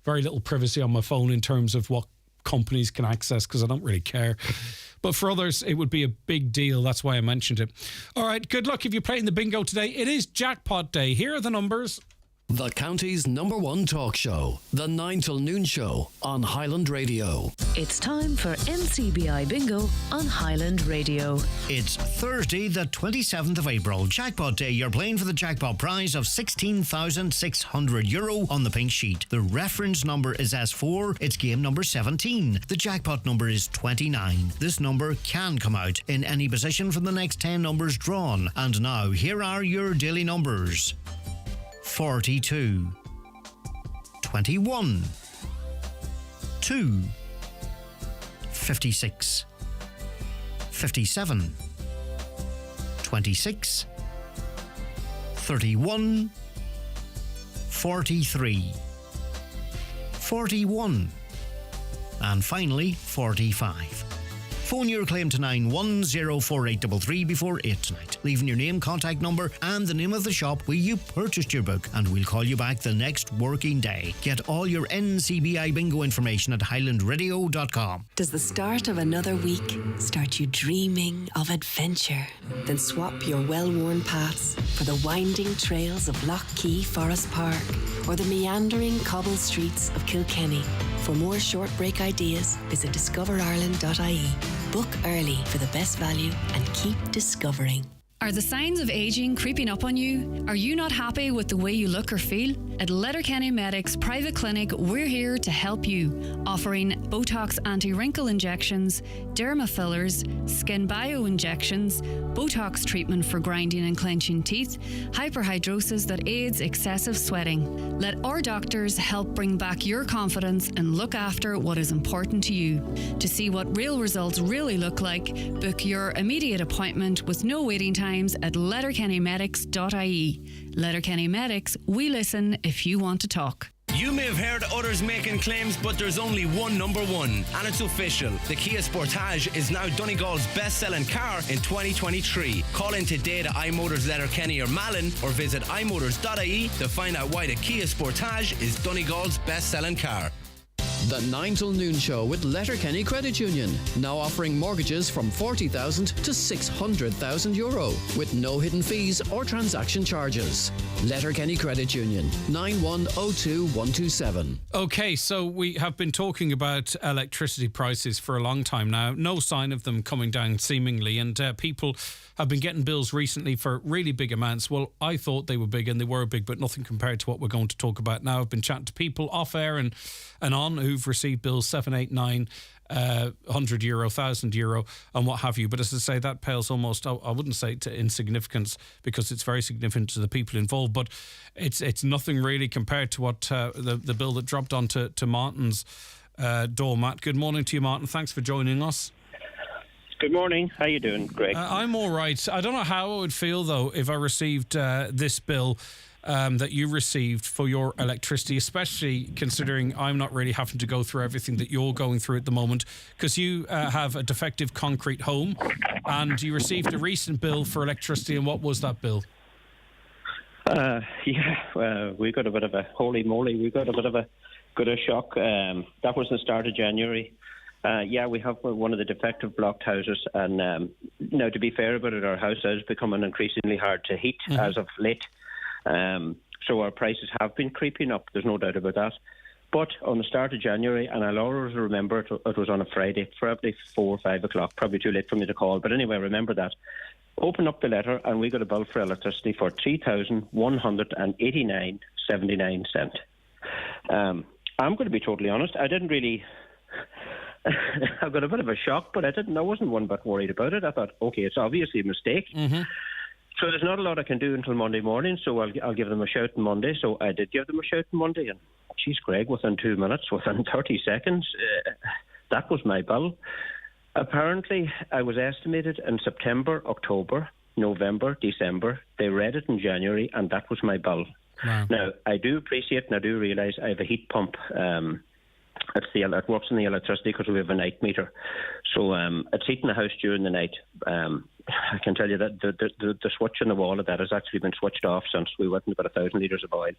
very little privacy on my phone in terms of what companies can access because I don't really care. But for others, it would be a big deal. That's why I mentioned it. All right, good luck if you're playing the bingo today. It is jackpot day. Here are the numbers. The county's #1 talk show, the 9 till noon show on Highland Radio. It's time for NCBI Bingo on Highland Radio. It's Thursday, the 27th of April. Jackpot day. You're playing for the jackpot prize of €16,600 on the pink sheet. The reference number is S4. It's game number 17. The jackpot number is 29. This number can come out in any position from the next 10 numbers drawn. And now, here are your daily numbers. 42, 21, 2, 56, 57, 26, 31, 43, 41, and finally 45. Phone your claim to 910483 before 8 tonight, leaving your name, contact number and the name of the shop where you purchased your book, and we'll call you back the next working day. Get all your NCBI bingo information at highlandradio.com. Does the start of another week start you dreaming of adventure? Then swap your well-worn paths for the winding trails of Lough Key Forest Park or the meandering cobble streets of Kilkenny. For more short break ideas, visit discoverireland.ie. Book early for the best value and keep discovering. Are the signs of aging creeping up on you? Are you not happy with the way you look or feel? At Letterkenny Medics Private Clinic, we're here to help you, offering Botox anti-wrinkle injections, derma fillers, skin bio injections, Botox treatment for grinding and clenching teeth, hyperhidrosis that aids excessive sweating. Let our doctors help bring back your confidence and look after what is important to you. To see what real results really look like, book your immediate appointment with no waiting time at letterkennymedics.ie. Letterkenny Medics, we listen if you want to talk. You may have heard others making claims, but there's only one number one, and it's official. The Kia Sportage is now Donegal's best-selling car in 2023. Call in today to iMotors Letterkenny or Malin, or visit imotors.ie to find out why the Kia Sportage is Donegal's best-selling car. The 9 till noon show with Letterkenny Credit Union, now offering mortgages from €40,000 to €600,000 with no hidden fees or transaction charges. Letterkenny Credit Union, 9102127. Okay, so we have been talking about electricity prices for a long time now. No sign of them coming down seemingly, and people have been getting bills recently for really big amounts. Well, I thought they were big, and they were big, but nothing compared to what we're going to talk about now. I've been chatting to people off air and on who've received bills 7, 8, 9 100 euro, 1,000 euro, and what have you. But as I say, that pales almost, I wouldn't say to insignificance, because it's very significant to the people involved, but it's nothing really compared to what the bill that dropped onto Martin's door. Matt, good morning to you, Martin. Thanks for joining us. Good morning. How you doing, Greg? I'm all right. I don't know how I would feel, though, if I received this bill that you received for your electricity, especially considering I'm not really having to go through everything that you're going through at the moment, because you have a defective concrete home and you received a recent bill for electricity. And what was that bill? We got a bit of a, holy moly, we got a bit of a shock. That was the start of January. We have one of the defective blocked houses, and now, to be fair about it, our house is becoming increasingly hard to heat as of late. So our prices have been creeping up, there's no doubt about that. But on the start of January, and I'll always remember it was on a Friday, probably 4 or 5 o'clock, probably too late for me to call, but anyway, remember that. Open up the letter and we got a bill for electricity for $3,189.79. I'm going to be totally honest, I didn't really... I got a bit of a shock, but I wasn't one bit worried about it. I thought, okay, it's obviously a mistake. So there's not a lot I can do until Monday morning, so I'll give them a shout on Monday. So I did give them a shout on Monday, and geez, Greg, within 2 minutes, within 30 seconds, that was my bill. Apparently, I was estimated in September, October, November, December. They read it in January, and that was my bill. Wow. Now, I do appreciate and I do realise I have a heat pump. It works in the electricity because we have a night meter. So it's heating the house during the night. I can tell you that the switch on the wall of that has actually been switched off since we went and got 1,000 litres of oil.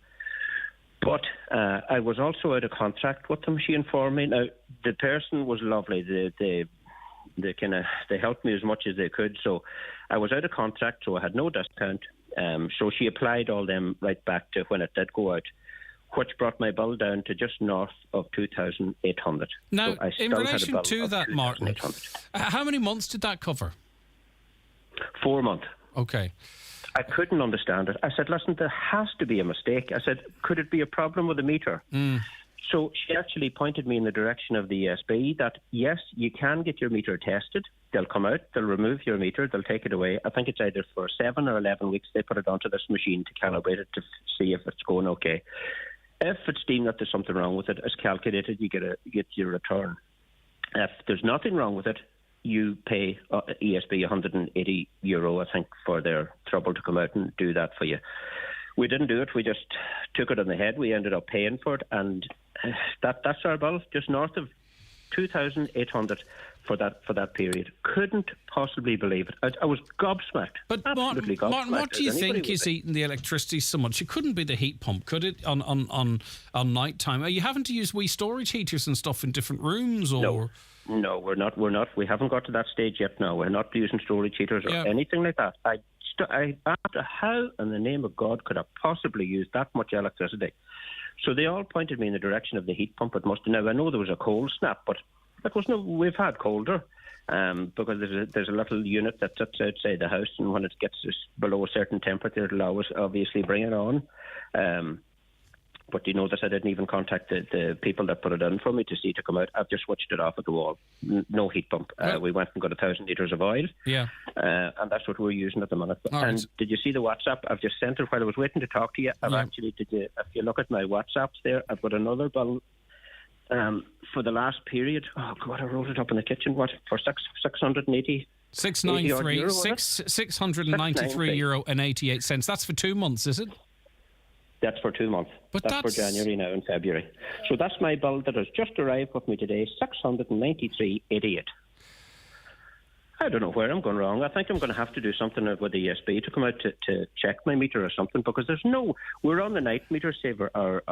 But I was also out of contract with the machine for me. Now, the person was lovely. They helped me as much as they could. So I was out of contract, so I had no discount. So she applied all them right back to when it did go out, which brought my bill down to just north of 2,800. Now, so in relation to that, Martin, how many months did that cover? 4 months. Okay. I couldn't understand it. I said, listen, there has to be a mistake. I said, could it be a problem with the meter? So she actually pointed me in the direction of the ESB that, yes, you can get your meter tested. They'll come out, they'll remove your meter, they'll take it away. I think it's either for 7 or 11 weeks they put it onto this machine to calibrate it to see if it's going okay. If it's deemed that there's something wrong with it, as calculated, you get your return. If there's nothing wrong with it, you pay ESB €180, I think, for their trouble to come out and do that for you. We didn't do it. We just took it on the head. We ended up paying for it, and that's our bill, just north of 2,800 for that period. Couldn't possibly believe it. I was gobsmacked. But absolutely gobsmacked. Martin, what do you think is eating the electricity so much? It couldn't be the heat pump, could it? On night time, are you having to use wee storage heaters and stuff in different rooms, or? No, we're not. We haven't got to that stage yet. No, we're not using storage heaters or anything like that. I asked how in the name of God could I possibly use that much electricity? So they all pointed me in the direction of the heat pump. It must. Now I know there was a cold snap, but it was no. We've had colder because there's a little unit that sits outside the house, and when it gets below a certain temperature, it'll always obviously bring it on. But you know that I didn't even contact the people that put it in for me to come out. I've just switched it off at the wall. No heat pump. We went and got 1,000 litres of oil. Yeah. And that's what we're using at the minute. And did you see the WhatsApp? I've just sent it while I was waiting to talk to you. If you look at my WhatsApps there, I've got another bill for the last period. Oh, God, I wrote it up in the kitchen. What? For 680? 693 euro and 88 cents. That's for 2 months, is it? That's for 2 months. But that's for January now and February. So that's my bill that has just arrived with me today, 693.88. I don't know where I'm going wrong. I think I'm going to have to do something with the ESB to come out to check my meter or something, because we're on the night meter, save our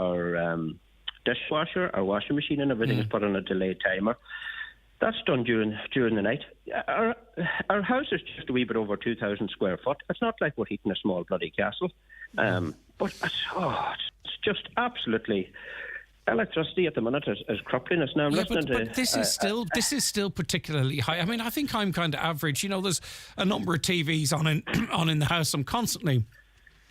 dishwasher, our washing machine and everything is put on a delayed timer. That's done during the night. Our house is just a wee bit over 2,000 square foot. It's not like we're heating a small bloody castle. But it's just absolutely, electricity at the minute is crippling us. Now I'm listening but this is still particularly high. I mean, I think I'm kind of average. You know, there's a number of TVs on in the house. I'm constantly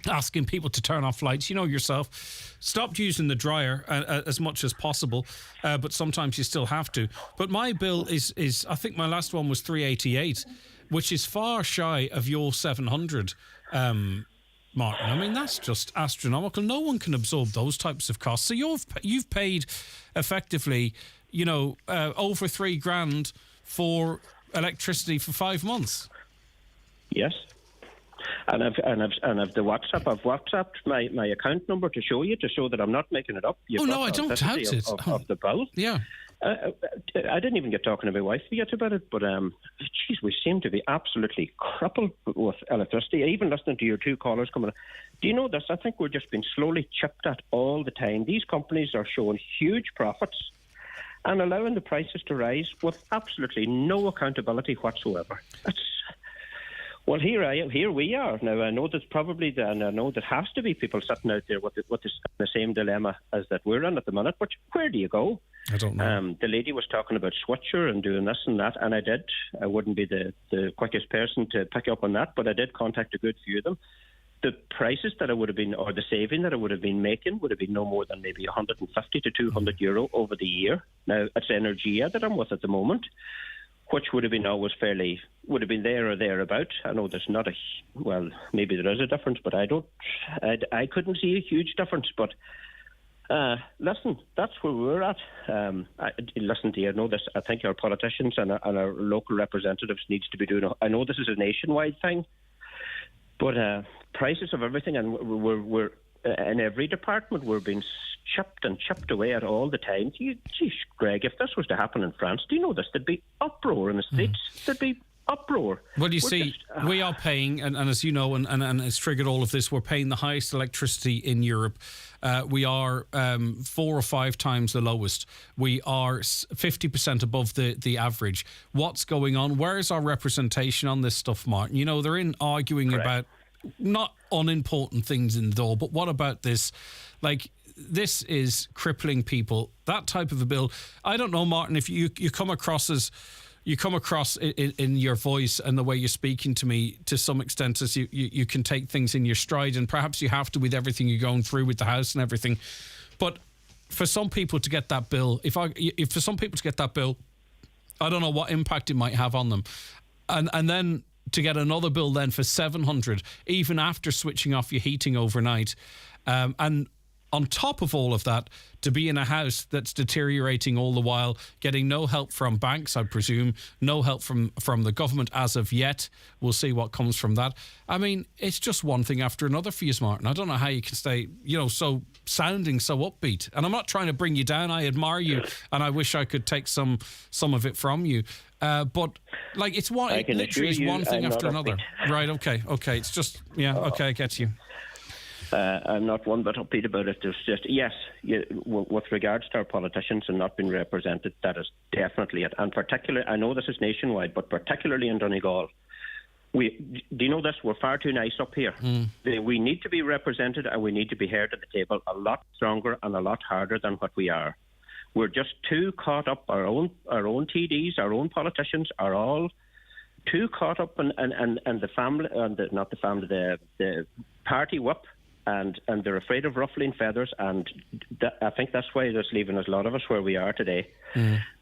asking people to turn off lights. You know yourself, stopped using the dryer as much as possible, but sometimes you still have to. But my bill is I think my last one was $388, which is far shy of your $700, Martin. I mean, that's just astronomical. No one can absorb those types of costs. So you've paid effectively, over $3,000 for electricity for 5 months. Yes. And I've the WhatsApp. I've WhatsApped my account number to show that I'm not making it up. I don't doubt it. Of the bill. Yeah. I didn't even get talking to my wife yet about it, but we seem to be absolutely crippled with electricity. Even listening to your two callers coming on. Do you know this? I think we're just being slowly chipped at all the time. These companies are showing huge profits and allowing the prices to rise with absolutely no accountability whatsoever. Well, here we are now. I know there's probably, and I know there has to be people sitting out there with the same dilemma as that we're in at the minute. But where do you go? I don't know. The lady was talking about Switcher and doing this and that, and I did. I wouldn't be the quickest person to pick up on that, but I did contact a good few of them. The prices that I would have been, or the saving that I would have been making, would have been no more than maybe 150 to 200 euro over the year. Now, it's Energia that I'm with at the moment, which would have been would have been there or thereabout. I know there's not maybe there is a difference, but I couldn't see a huge difference. But listen, that's where we're at. Listen to you, I know this. I think our politicians and our local representatives needs to be doing. I know this is a nationwide thing, but prices of everything, and we're in every department, we're being chipped away at all the time. Geez, Greg, if this was to happen in France, do you know this? There'd be uproar in the streets. There'd be uproar. Well, you see, we are paying, and as you know, and it's triggered all of this, we're paying the highest electricity in Europe. We are 4 or 5 times the lowest. We are 50% above the average. What's going on? Where is our representation on this stuff, Martin? They're in arguing about not unimportant things in the door, but what about this? This is crippling people. That type of a bill. I don't know, Martin, if you come across in your voice and the way you're speaking to me to some extent as you can take things in your stride, and perhaps you have to with everything you're going through with the house and everything. But for some people to get that bill, I don't know what impact it might have on them. And then to get another bill then for 700, even after switching off your heating overnight. And on top of all of that, to be in a house that's deteriorating all the while, getting no help from banks, I presume, no help from the government as of yet. We'll see what comes from that. I mean, it's just one thing after another for you, Martin. I don't know how you can stay, so sounding so upbeat. And I'm not trying to bring you down. I admire you, and I wish I could take some of it from you. But it's one. It literally is one thing after another. Right? Okay. It's just okay. I get you. I'm not one bit upbeat about it. There's just, with regards to our politicians and not being represented, that is definitely it. And particularly, I know this is nationwide, but particularly in Donegal, do you know this? We're far too nice up here. We need to be represented, and we need to be heard at the table a lot stronger and a lot harder than what we are. We're just too caught up. Our own TDs, our own politicians are all too caught up in the family, the party whip. And they're afraid of ruffling feathers, and I think that's why that's leaving a lot of us where we are today.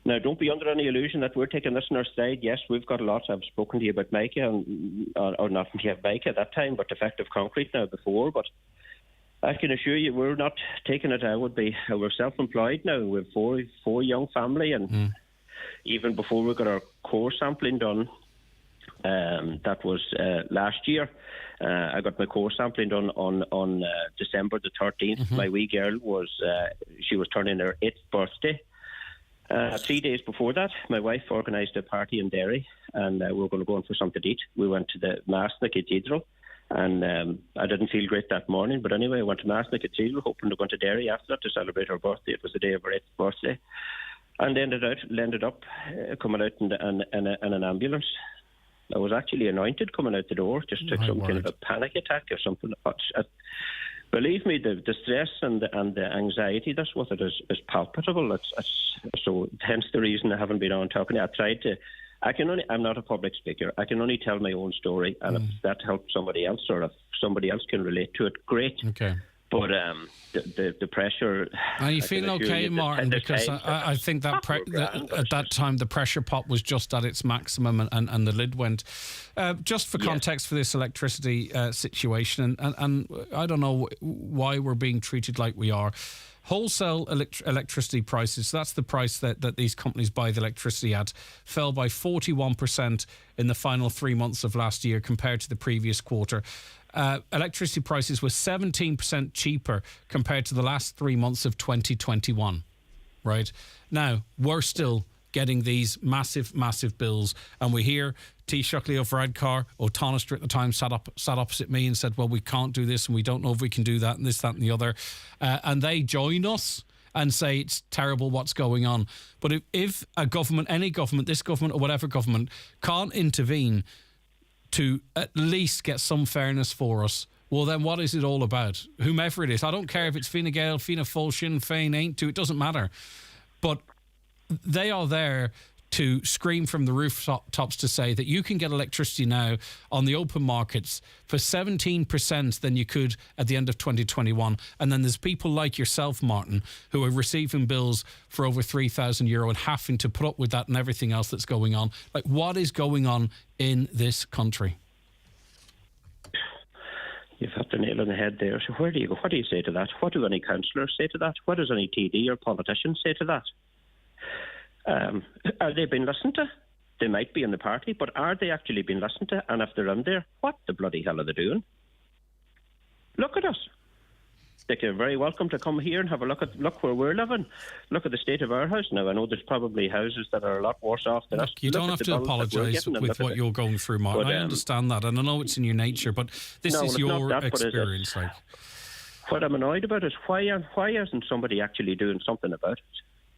Now, don't be under any illusion that we're taking this on our side. Yes, we've got a lot. I've spoken to you about Micah, or not Micah at that time, but Effective Concrete now before. But I can assure you, we're not taking it. We're self-employed now. We're four young family, and even before we got our core sampling done, that was last year. I got my core sampling done on December the 13th. My wee girl she was turning her 8th birthday. 3 days before that, my wife organised a party in Derry, and we were going to go in for something to eat. We went to the Mass in the Cathedral, and I didn't feel great that morning, but anyway, I went to Mass in the Cathedral, hoping to go into Derry after that to celebrate her birthday. It was the day of her 8th birthday, and ended up coming out in an ambulance. I was actually anointed coming out the door. Just took some kind of a panic attack or something. Believe me, the stress and the anxiety that's with it is palpable. So hence the reason I haven't been on talking. I'm not a public speaker. I can only tell my own story, and if that helps somebody else, or if somebody else can relate to it, great. Okay. But the pressure... Are you feeling okay, Martin? Because I think that at that time the pressure pot was just at its maximum and the lid went. Just for context for this electricity situation, and I don't know why we're being treated like we are. Wholesale electricity prices, that's the price that these companies buy the electricity at, fell by 41% in the final 3 months of last year compared to the previous quarter. Electricity prices were 17% cheaper compared to the last 3 months of 2021. Right? Now, we're still getting these massive, massive bills. And we hear Taoiseach Leo Varadkar, O'Tonister at the time, sat opposite me and said, well, we can't do this and we don't know if we can do that and this, that and the other. And they join us and say it's terrible what's going on. But if a government, any government, this government or whatever government, can't intervene to at least get some fairness for us, well, then what is it all about? Whomever it is. I don't care if it's Fine Gael, Fianna Fáil, Sinn Féin, ain't to, it doesn't matter. But they are there to scream from the rooftops to say that you can get electricity now on the open markets for 17% than you could at the end of 2021. And then there's people like yourself, Martin, who are receiving bills for over €3,000 and having to put up with that and everything else that's going on. Like, what is going on in this country? You've hit the nail on the head there. So where do you go? What do you say to that? What do any councillors say to that? What does any TD or politician say to that? Are they being listened to? They might be in the party, but are they actually being listened to? And if they're in there, what the bloody hell are they doing? Look at us. They're very welcome to come here and have a look where we're living. Look at the state of our house now. I know there's probably houses that are a lot worse off than us. You don't have to apologise with what you're going through, Martin. I understand that, and I know it's in your nature, but this is your experience. What I'm annoyed about is why isn't somebody actually doing something about it?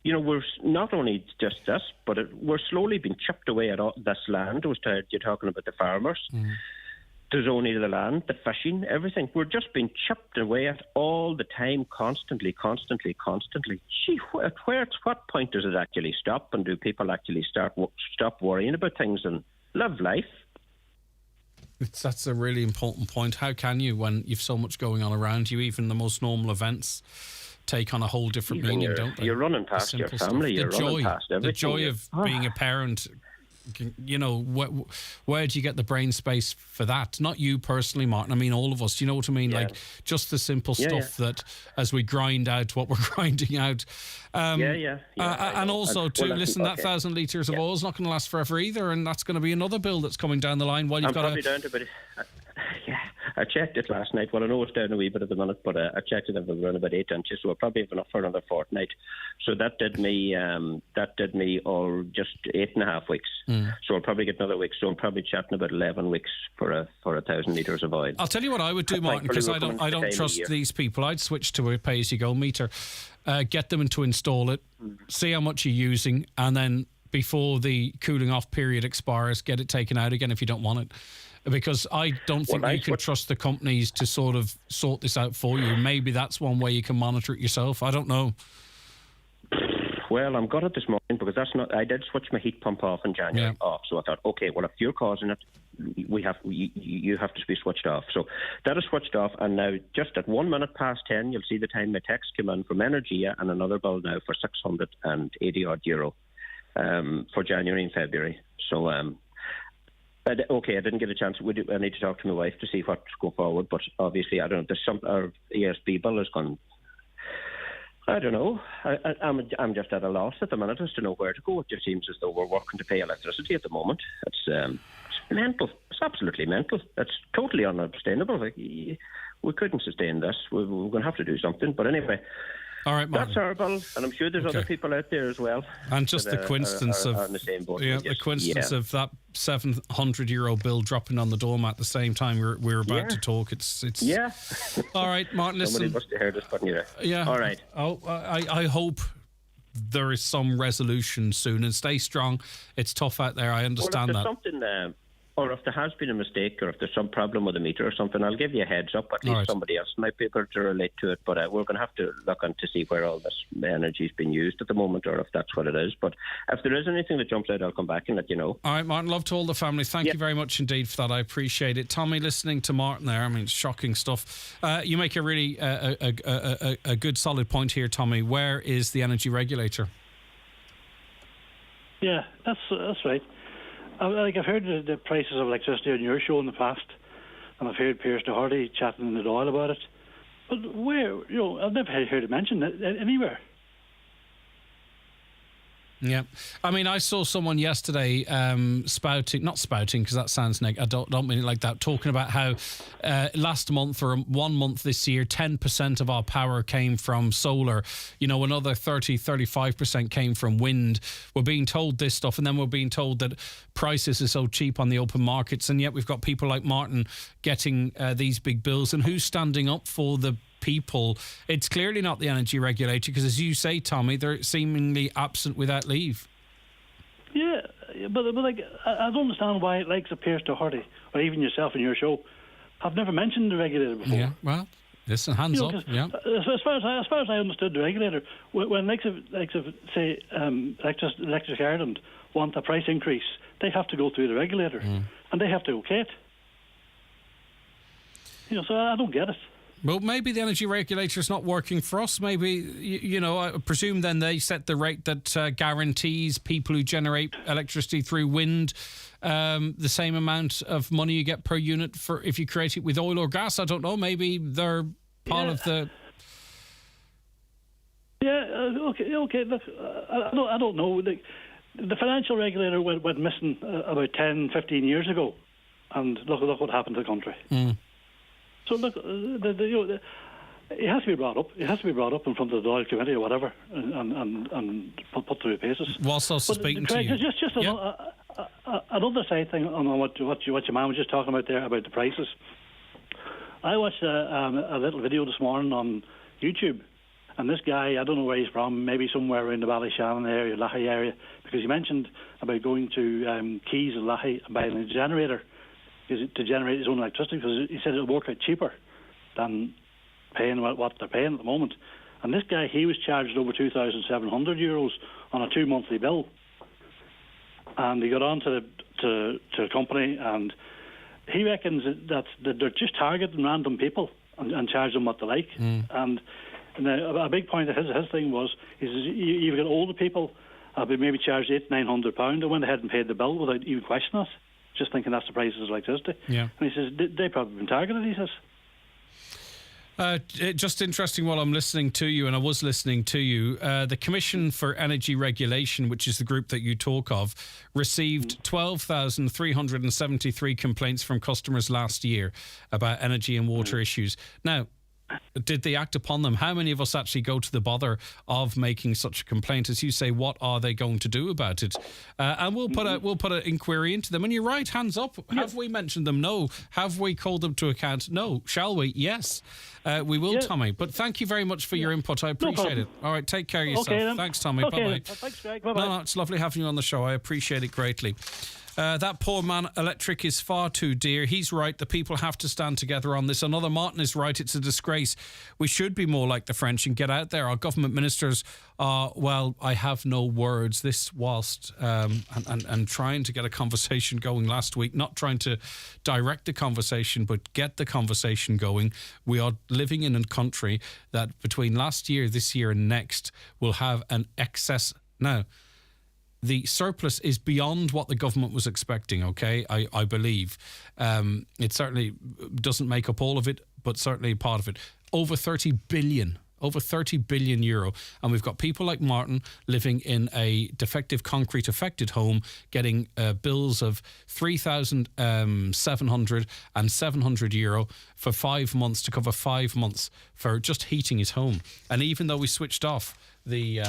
You know, we're not only just this, but we're slowly being chipped away at all this land. You're talking about the farmers. There's only the land, the fishing, everything. We're just being chipped away at all the time, constantly. Gee, what point does it actually stop? And do people actually stop worrying about things and live life? That's a really important point. How can you when you've so much going on around you? Even the most normal events take on a whole different meaning, don't they? You're running past your family. You're running past everything. The joy of being a parent. You know, where do you get the brain space for that? Not you personally, Martin. I mean, all of us. You know what I mean? Like, just the simple stuff that as we grind out what we're grinding out. And also, listen, that 1,000 litres of oil is not going to last forever either, and that's going to be another bill that's coming down the line. While you've got probably down to about... I checked it last night. Well, I know it's down a wee bit at the minute, but I checked it around about 8 inches, so I'll probably have enough for another fortnight. So that did me all just 8.5 weeks. So I'll probably get another week. So I'm probably chatting about 11 weeks for 1,000 litres of oil. I'll tell you what I would do, Martin, because I don't trust these people. I'd switch to a pay-as-you-go meter, get them to install it, see how much you're using, and then before the cooling off period expires, get it taken out again if you don't want it. Because I don't think you can trust the companies to sort this out for you. Maybe that's one way you can monitor it yourself. I don't know. Well, I'm got it this morning because I did switch my heat pump off in January off. So I thought, okay, well, if you're causing it, you have to be switched off. So that is switched off, and now just at 1 minute past 10, you'll see the time my text came in from Energia and another bill now for €680 for January and February. So okay, I didn't get a chance. I need to talk to my wife to see what's going forward, but obviously I don't know. Our ESB bill has gone. I don't know. I'm just at a loss at the minute as to know where to go. It just seems as though we're working to pay electricity at the moment. It's mental. It's absolutely mental. It's totally unsustainable. We couldn't sustain this. We're going to have to do something. But anyway. All right, Martin. That's our bill, and I'm sure there's other people out there as well. And just the coincidence of that €700 bill dropping on the doormat at the same time we're about to talk. It's all right, Martin. Listen, somebody must have heard us putting you there. Yeah. All right. Oh, I hope there is some resolution soon, and stay strong. It's tough out there. I understand that. or if there has been a mistake, or if there's some problem with the meter or something, I'll give you a heads up. At least somebody else might be able to relate to it. But we're going to have to look on to see where all this energy is being used at the moment, or if that's what it is. But if there is anything that jumps out, I'll come back and let you know. All right, Martin, love to all the family. Thank you very much indeed for that. I appreciate it. Tommy, listening to Martin there, I mean, it's shocking stuff. You make a really a good solid point here, Tommy. Where is the energy regulator? Yeah, that's right. I've heard the prices of electricity on your show in the past, and I've heard Pierce Doherty chatting in the Dáil about it. But where, I've never heard it mentioned anywhere. Yeah, I mean, I saw someone yesterday not spouting because that sounds negative. I don't mean it like that. Talking about how last month or 1 month this year, 10% of our power came from solar. Another 35% came from wind. We're being told this stuff, and then we're being told that prices are so cheap on the open markets, and yet we've got people like Martin getting these big bills. And who's standing up for the people? It's clearly not the energy regulator, because as you say, Tommy, they're seemingly absent without leave. Yeah, but I don't understand why it likes Pierce Doherty, or even yourself in your show, have never mentioned the regulator before. Yeah, well, listen, hands up. Yeah. As far as I understood the regulator, when likes of say Electric Ireland want a price increase, they have to go through the regulator, and they have to okay it. So I don't get it. Well, maybe the energy regulator is not working for us. Maybe, I presume then they set the rate that guarantees people who generate electricity through wind the same amount of money you get per unit for if you create it with oil or gas. I don't know. Maybe they're part of the... Yeah, okay. Look, I don't know. The financial regulator went missing about 10, 15 years ago. And look what happened to the country. So look, it has to be brought up. It has to be brought up in front of the Dáil committee or whatever, and put through paces. Whilst also speaking to you, just another side thing on what your man was just talking about there about the prices. I watched a little video this morning on YouTube, and this guy, I don't know where he's from, maybe somewhere around the Ballyshannon area, Lahey area, because he mentioned about going to Keys and Lahey and buying a generator to generate his own electricity, because he said it'll work out cheaper than paying what they're paying at the moment. And this guy, he was charged over €2,700 on a 2-monthly bill. And he got on to the company, and he reckons that they're just targeting random people and charge them what they like. And a big point of his thing was, you've got older people have been maybe charged £800-900. They went ahead and paid the bill without even questioning it, just thinking that's the prices of electricity. Yeah. And he says they've probably been targeted, he says. Just interesting while I'm listening to you, and I was listening to you, the Commission for Energy Regulation, which is the group that you talk of, received 12,373 complaints from customers last year about energy and water issues. Now, did they act upon them? How many of us actually go to the bother of making such a complaint? As you say, what are they going to do about it? And we'll put an inquiry into them. And you're right, hands up. Have we mentioned them? No. Have we called them to account? No. Shall we? Yes. We will, Tommy. But thank you very much for your input. I appreciate it. All right, take care of yourself. Okay, thanks, Tommy. Okay, bye-bye. Thanks, Greg. Bye-bye. No, it's lovely having you on the show. I appreciate it greatly. That poor man, electric is far too dear. He's right. The people have to stand together on this. Another Martin is right. It's a disgrace. We should be more like the French and get out there. Our government ministers are, well, I have no words. This whilst and trying to get a conversation going last week, not trying to direct the conversation, but get the conversation going. We are living in a country that between last year, this year and next will have an excess. Now, the surplus is beyond what the government was expecting, okay? I believe. It certainly doesn't make up all of it, but certainly part of it. Over 30 billion euro. And we've got people like Martin living in a defective concrete affected home getting bills of 3,700 and 700 euro for 5 months to cover 5 months for just heating his home. And even though we switched off the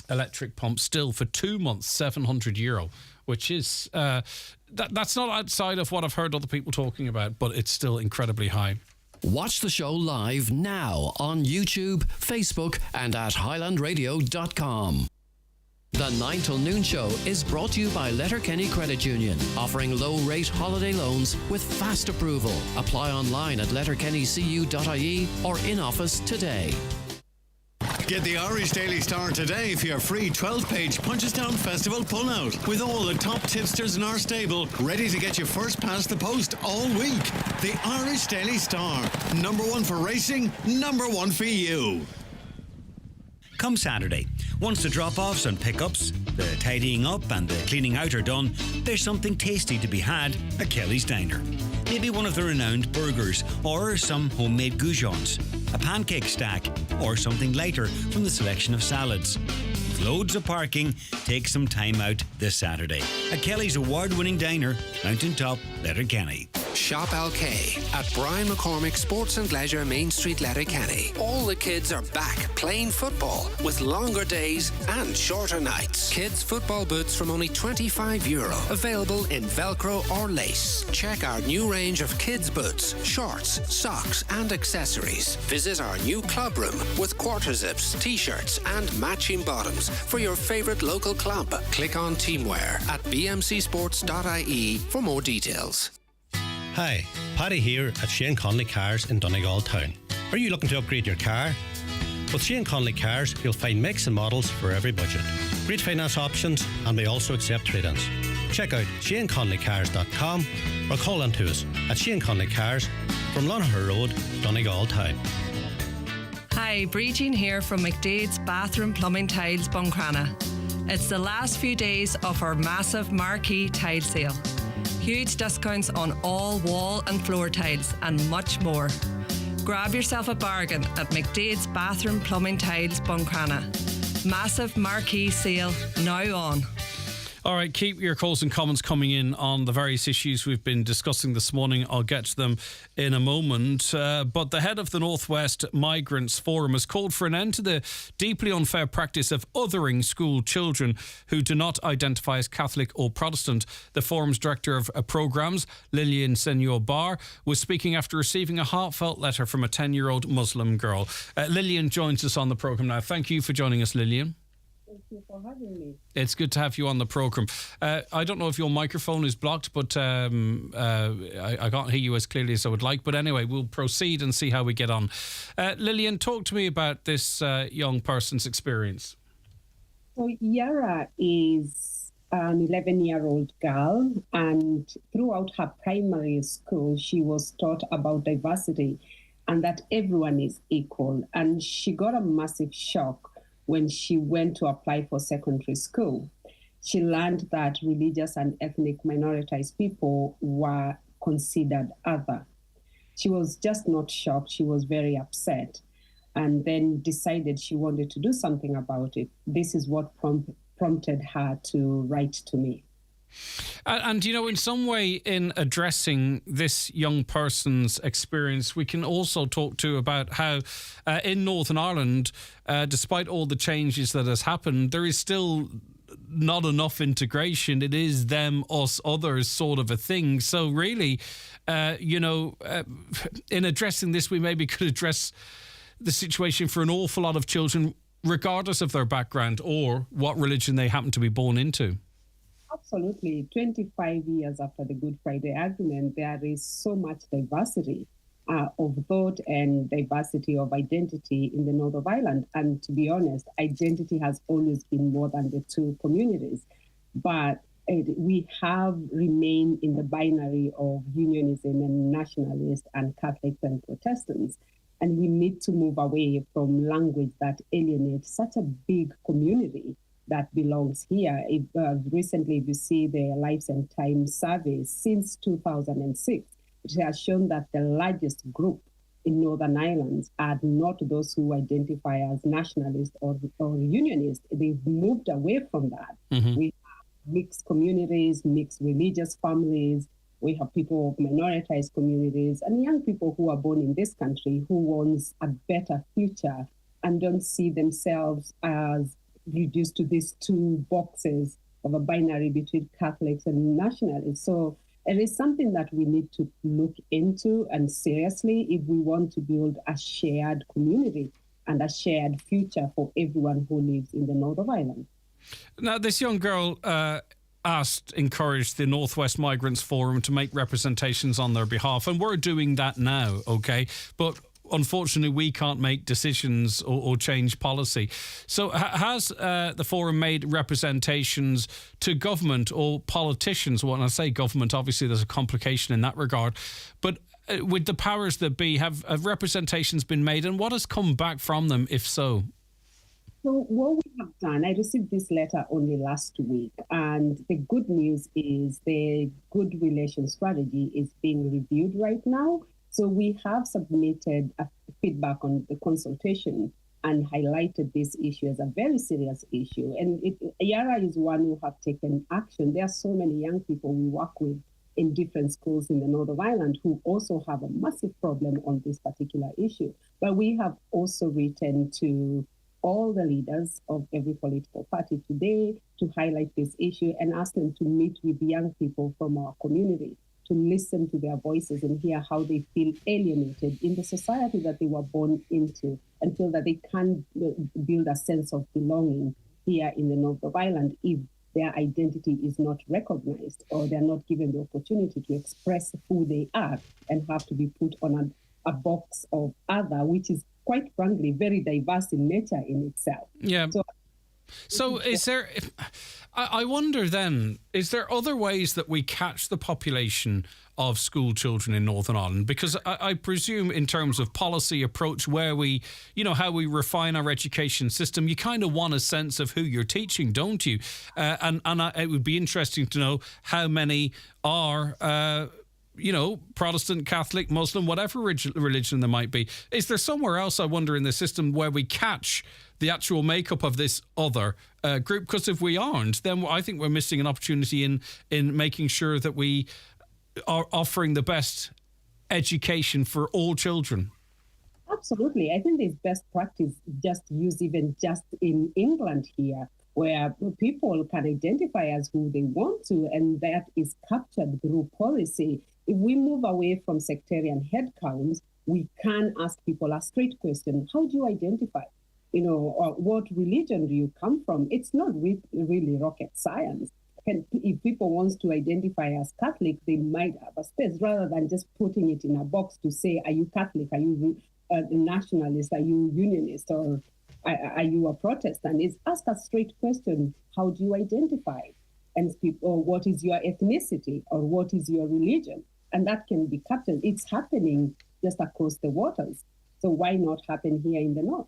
electric pump, still for 2 months 700 euro, which is that's not outside of what I've heard other people talking about, but it's still incredibly high. Watch the show live now on YouTube, Facebook and at highlandradio.com. The 9 till noon show is brought to you by Letterkenny Credit Union, offering low-rate holiday loans with fast approval. Apply online at letterkennycu.ie or in office today. Get the Irish Daily Star today for your free 12-page Punchestown Festival pullout with all the top tipsters in our stable ready to get you first past the post all week. The Irish Daily Star. Number one for racing, number one for you. Come Saturday, once the drop-offs and pick-ups, the tidying up and the cleaning out are done, there's something tasty to be had at Kelly's Diner. Maybe one of the renowned burgers, or some homemade goujons, a pancake stack, or something lighter from the selection of salads. With loads of parking, take some time out this Saturday at Kelly's award-winning diner, Mountaintop, Letterkenny. Shop LK at Brian McCormick Sports and Leisure Main Street, Letterkenny. All the kids are back playing football with longer days and shorter nights. Kids football boots from only €25, available in Velcro or lace. Check our new range of kids boots, shorts, socks and accessories. Visit our new club room with quarter zips, t-shirts and matching bottoms for your favourite local club. Click on Teamwear at bmcsports.ie for more details. Hi, Paddy here at Shane Conley Cars in Donegal Town. Are you looking to upgrade your car? With Shane Conley Cars, you'll find makes and models for every budget. Great finance options, and we also accept trade-ins. Check out ShaneConleyCars.com or call in to us at Shane Conley Cars from Lonaher Road, Donegal Town. Hi, Brie Jean here from McDade's Bathroom Plumbing Tiles, Buncrana. It's the last few days of our massive marquee tile sale. Huge discounts on all wall and floor tiles and much more. Grab yourself a bargain at McDade's Bathroom Plumbing Tiles, Buncrana. Massive marquee sale now on. All right, keep your calls and comments coming in on the various issues we've been discussing this morning. I'll get to them in a moment. But the head of the Northwest Migrants Forum has called for an end to the deeply unfair practice of othering school children who do not identify as Catholic or Protestant. The forum's director of programmes, Lillian Senor Barr, was speaking after receiving a heartfelt letter from a 10-year-old Muslim girl. Lillian joins us on the programme now. Thank you for joining us, Lillian. Thank you for having me. It's good to have you on the programme. I don't know if your microphone is blocked, but I can't hear you as clearly as I would like. But anyway, we'll proceed and see how we get on. Lillian, talk to me about this young person's experience. So Yara is an 11-year-old girl, and throughout her primary school, she was taught about diversity and that everyone is equal. And she got a massive shock when she went to apply for secondary school. She learned that religious and ethnic minoritized people were considered other. She was just not shocked, she was very upset, and then decided she wanted to do something about it. This is what prompted her to write to me. And, you know, in some way, in addressing this young person's experience, we can also talk to about how in Northern Ireland, despite all the changes that has happened, there is still not enough integration. It is them, us, others sort of a thing. So really, in addressing this, we maybe could address the situation for an awful lot of children, regardless of their background or what religion they happen to be born into. Absolutely. 25 years after the Good Friday Agreement, there is so much diversity of thought and diversity of identity in the North of Ireland. And to be honest, identity has always been more than the two communities. But we have remained in the binary of unionism and nationalists and Catholics and Protestants. And we need to move away from language that alienates such a big community that belongs here. Recently, if you see the Lives and Times survey since 2006, it has shown that the largest group in Northern Ireland are not those who identify as nationalists or unionists. They've moved away from that. Mm-hmm. We have mixed communities, mixed religious families. We have people of minoritized communities and young people who are born in this country who want a better future and don't see themselves as reduced to these two boxes of a binary between Catholics and nationalists. So it is something that we need to look into and seriously if we want to build a shared community and a shared future for everyone who lives in the North of Ireland. Now, this young girl encouraged the Northwest Migrants Forum to make representations on their behalf, and we're doing that now, okay? But unfortunately, we can't make decisions or change policy. So has the forum made representations to government or politicians? Well, when I say government, obviously there's a complication in that regard. But with the powers that be, have representations been made, and what has come back from them, if so? So what we have done, I received this letter only last week, and the good news is the good relations strategy is being reviewed right now. So we have submitted a feedback on the consultation and highlighted this issue as a very serious issue. And Yara is one who have taken action. There are so many young people we work with in different schools in the North of Ireland who also have a massive problem on this particular issue. But we have also written to all the leaders of every political party today to highlight this issue and ask them to meet with young people from our community, to listen to their voices and hear how they feel alienated in the society that they were born into, and feel that they can't build a sense of belonging here in the North of Ireland if their identity is not recognized or they're not given the opportunity to express who they are and have to be put on a box of other, which is quite frankly very diverse in nature in itself. Yeah. So is there, I wonder then, is there other ways that we catch the population of school children in Northern Ireland? Because I presume in terms of policy approach, where we, how we refine our education system, you kind of want a sense of who you're teaching, don't you? And it would be interesting to know how many are Protestant, Catholic, Muslim, whatever religion there might be. Is there somewhere else, I wonder, in the system where we catch the actual makeup of this other group? Because if we aren't, then I think we're missing an opportunity in making sure that we are offering the best education for all children. Absolutely. I think this best practice just in England here, where people can identify as who they want to, and that is captured through policy. If we move away from sectarian head counts, we can ask people a straight question: how do you identify? Or what religion do you come from? It's not really rocket science. If people want to identify as Catholic, they might have a space rather than just putting it in a box to say, are you Catholic? Are you a nationalist? Are you unionist? Or are you a Protestant? Is ask a straight question: how do you identify? And or what is your ethnicity, or what is your religion? And that can be captured. It's happening just across the waters. So why not happen here in the North?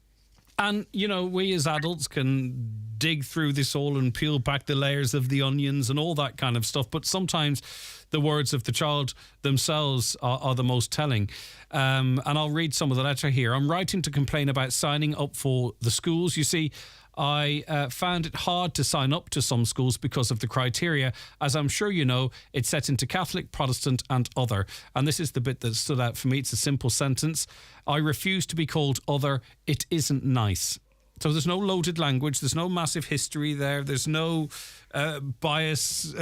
And, we as adults can dig through this all and peel back the layers of the onions and all that kind of stuff. But sometimes the words of the child themselves are the most telling. And I'll read some of the letter here. I'm writing to complain about signing up for the schools. You see, I found it hard to sign up to some schools because of the criteria. As I'm sure you know, it's set into Catholic, Protestant and other. And this is the bit that stood out for me. It's a simple sentence. I refuse to be called other. It isn't nice. So there's no loaded language. There's no massive history there. There's no bias,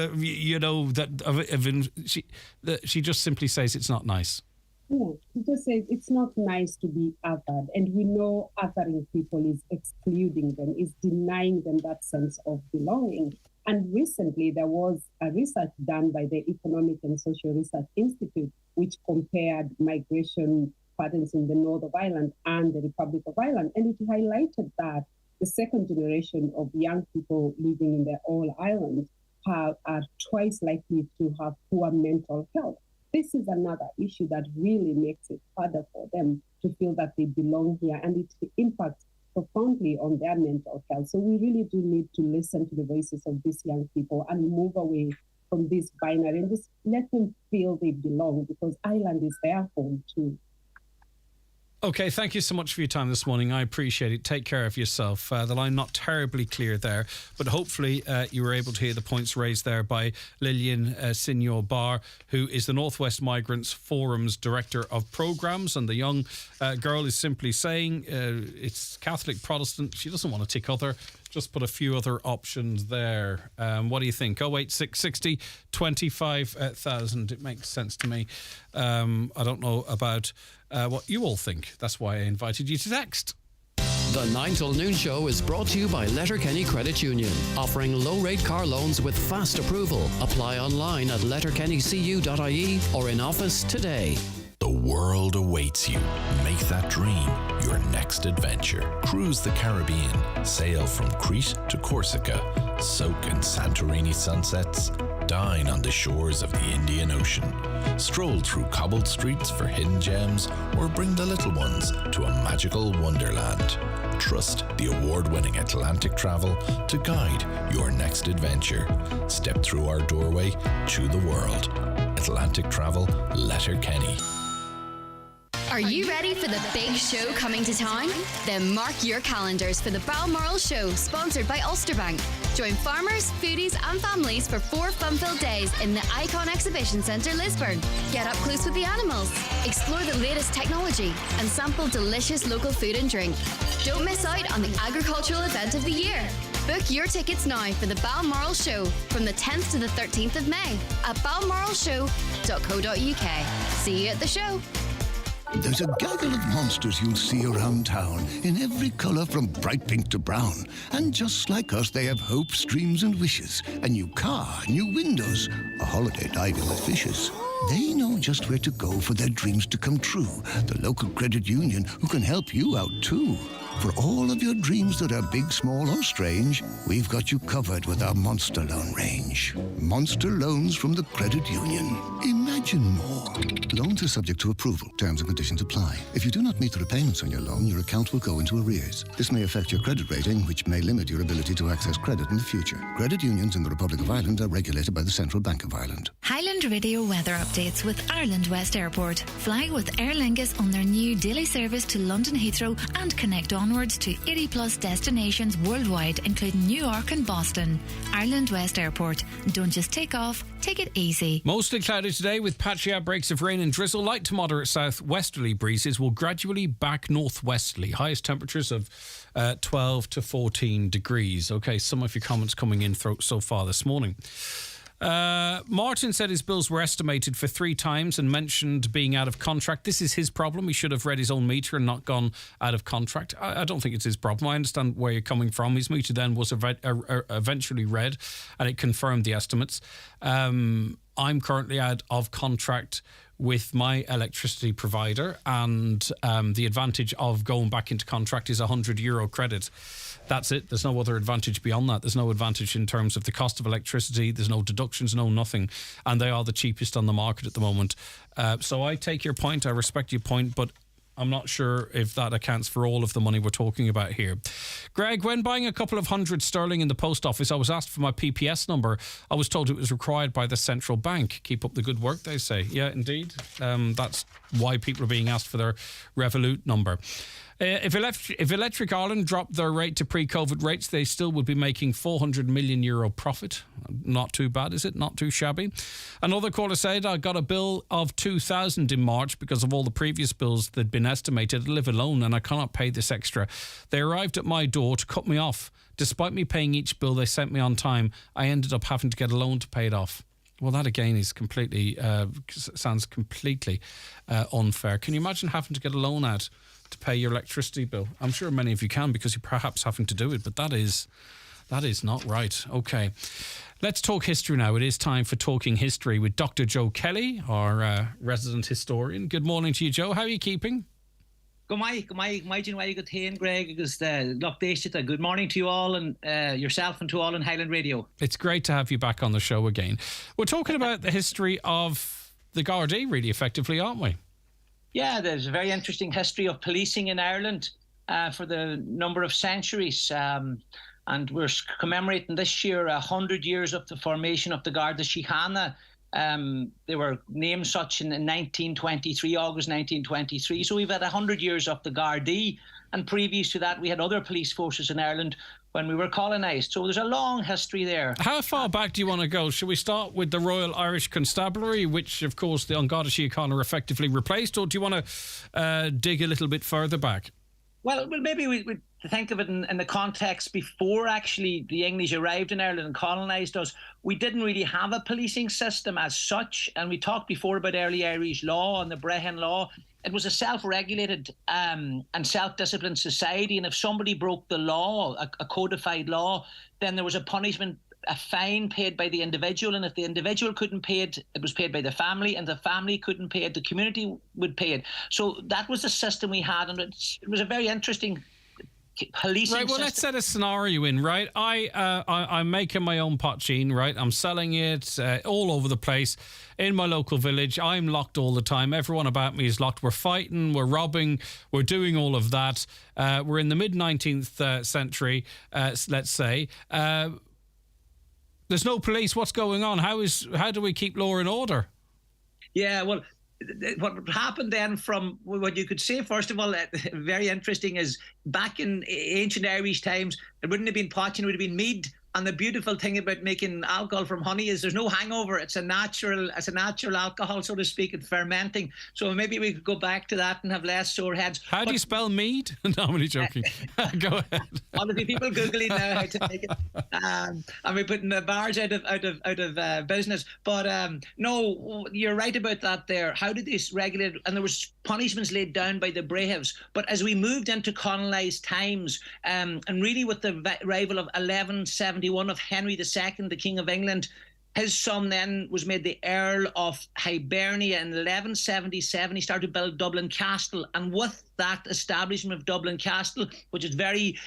she just simply says it's not nice. Yeah, he just says it's not nice to be othered. And we know othering people is excluding them, is denying them that sense of belonging. And recently there was a research done by the Economic and Social Research Institute, which compared migration patterns in the North of Ireland and the Republic of Ireland. And it highlighted that the second generation of young people living in the All Ireland are twice likely to have poor mental health. This is another issue that really makes it harder for them to feel that they belong here, and it impacts profoundly on their mental health. So we really do need to listen to the voices of these young people and move away from this binary and just let them feel they belong, because Ireland is their home too. Okay, thank you so much for your time this morning. I appreciate it. Take care of yourself. The line not terribly clear there, but hopefully you were able to hear the points raised there by Lillian Signor Barr, who is the Northwest Migrants Forum's Director of Programmes. And the young girl is simply saying it's Catholic, Protestant. She doesn't want to tick other. Just put a few other options there. What do you think? 08660 25,000. It makes sense to me. I don't know about what you all think. That's why I invited you to text. The 9 till noon show is brought to you by Letterkenny Credit Union, offering low-rate car loans with fast approval. Apply online at letterkennycu.ie or in office today. The world awaits you. Make that dream your next adventure. Cruise the Caribbean. Sail from Crete to Corsica. Soak in Santorini sunsets. Dine on the shores of the Indian Ocean. Stroll through cobbled streets for hidden gems, or bring the little ones to a magical wonderland. Trust the award-winning Atlantic Travel to guide your next adventure. Step through our doorway to the world. Atlantic Travel, Letterkenny. Are you ready for the big show coming to town? Then mark your calendars for the Balmoral Show, sponsored by Ulster Bank. Join farmers, foodies and families for 4 fun-filled days in the Icon Exhibition Centre, Lisburn. Get up close with the animals, explore the latest technology and sample delicious local food and drink. Don't miss out on the agricultural event of the year. Book your tickets now for the Balmoral Show from the 10th to the 13th of May at balmoralshow.co.uk. See you at the show. There's a gaggle of monsters you'll see around town, in every colour from bright pink to brown. And just like us, they have hopes, dreams and wishes. A new car, new windows, a holiday diving with fishes. They know just where to go for their dreams to come true. The local credit union who can help you out too. For all of your dreams that are big, small or strange, we've got you covered with our Monster Loan range. Monster Loans from the Credit Union. Imagine more. Loans are subject to approval. Terms and conditions apply. If you do not meet the repayments on your loan, your account will go into arrears. This may affect your credit rating, which may limit your ability to access credit in the future. Credit unions in the Republic of Ireland are regulated by the Central Bank of Ireland. Highland Radio weather updates with Ireland West Airport. Fly with Aer Lingus on their new daily service to London Heathrow and connect onwards to 80 plus destinations worldwide, including New York and Boston. Ireland West Airport. Don't just take off, take it easy. Mostly cloudy today with patchy outbreaks of rain and drizzle. Light to moderate southwesterly breezes will gradually back northwesterly. Highest temperatures of 12 to 14 degrees. Okay, some of your comments coming in so far this morning. Martin said his bills were estimated for 3 times and mentioned being out of contract. This is his problem. He should have read his own meter and not gone out of contract. I don't think it's his problem. I understand where you're coming from. His meter then was eventually read and it confirmed the estimates. I'm currently out of contract with my electricity provider, and the advantage of going back into contract is €100 credit. That's it. There's no other advantage beyond that. There's no advantage in terms of the cost of electricity. There's no deductions, no nothing. And they are the cheapest on the market at the moment. So I take your point. I respect your point, but I'm not sure if that accounts for all of the money we're talking about here. Greg, when buying a couple of £100 in the post office, I was asked for my PPS number. I was told it was required by the central bank. Keep up the good work, they say. Yeah, indeed. That's why people are being asked for their Revolut number. If Electric Ireland dropped their rate to pre-COVID rates, they still would be making €400 million profit. Not too bad, is it? Not too shabby. Another caller said, I got a bill of $2,000 in March because of all the previous bills that had been estimated. I live alone and I cannot pay this extra. They arrived at my door to cut me off. Despite me paying each bill they sent me on time, I ended up having to get a loan to pay it off. Well, that again is completely, sounds completely unfair. Can you imagine having to get a loan out to pay your electricity bill? I'm sure many of you can because you're perhaps having to do it, but that is not right. Okay, let's talk history now. It is time for Talking History with Dr. Joe Kelly, our resident historian. Good morning to you, Joe. How are you keeping? Good morning, Greg. Good morning to you all and yourself and to all in Highland Radio. It's great to have you back on the show again. We're talking about the history of the Gardaí, really effectively, aren't we? Yeah, there's a very interesting history of policing in Ireland for the number of centuries. And we're commemorating this year 100 years of the formation of the Garda Síochána. They were named such in 1923, August 1923. So we've had 100 years of the Gardaí. And previous to that, we had other police forces in Ireland when we were colonised. So there's a long history there. How far back do you want to go? Shall we start with the Royal Irish Constabulary, which, of course, the Garda Síochána effectively replaced? Or do you want to dig a little bit further back? Well, maybe we think of it in the context before actually the English arrived in Ireland and colonised us. We didn't really have a policing system as such, and we talked before about early Irish law and the Brehon Law. It was a self-regulated and self-disciplined society, and if somebody broke the law, a codified law, then there was a punishment, a fine paid by the individual, and if the individual couldn't pay it, it was paid by the family, and the family couldn't pay it, the community would pay it. So that was the system we had, and it was a very interesting policing right, well, system. let's set a scenario in, right? I'm making my own poutine, right? I'm selling it all over the place in my local village. I'm locked all the time. Everyone about me is locked. We're fighting, we're robbing, we're doing all of that. We're in the mid-19th century, let's say. There's no police. What's going on? How do we keep law and order? Yeah, well, what happened then, from what you could say, first of all, very interesting, is back in ancient Irish times, it wouldn't have been poaching, it would have been mead. And the beautiful thing about making alcohol from honey is there's no hangover. It's a natural alcohol, so to speak, and fermenting. So maybe we could go back to that and have less sore heads. How do you spell mead? No, I'm only joking. Go ahead. Honestly, people Googling now how to make it. And we're putting the bars out of business. But no, you're right about that there. How did this regulate? And there was punishments laid down by the Brehons. But as we moved into colonised times, and really with the arrival of 1171 of Henry II, the King of England, his son then was made the Earl of Hibernia in 1177. He started to build Dublin Castle, and with that establishment of Dublin Castle, which is very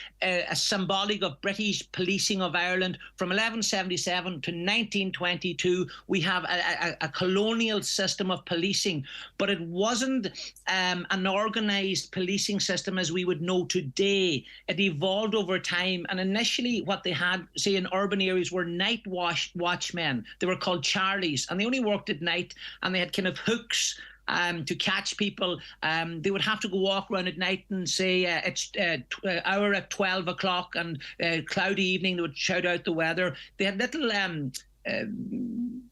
symbolic of British policing of Ireland, from 1177 to 1922, we have a colonial system of policing, but it wasn't an organised policing system as we would know today. It evolved over time, and initially what they had, say in urban areas, were night watchmen. They were called Charlies, and they only worked at night, and they had kind of hooks to catch people. They would have to go walk around at night and say it's hour at 12 o'clock and cloudy evening. They would shout out the weather. They had little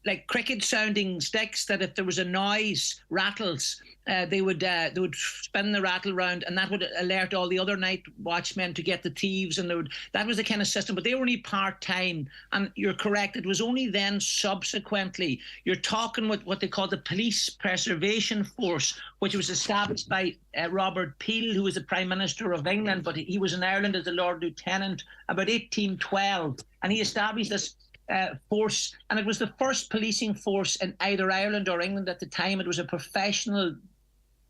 like cricket sounding sticks that if there was a noise, rattles, they would spin the rattle round, and that would alert all the other night watchmen to get the thieves, and that was the kind of system. But they were only part-time, and you're correct, it was only then subsequently, you're talking with what they call the Police Preservation Force, which was established by Robert Peel, who was the Prime Minister of England, but he was in Ireland as a Lord Lieutenant about 1812, and he established this force, and it was the first policing force in either Ireland or England at the time. It was a professional,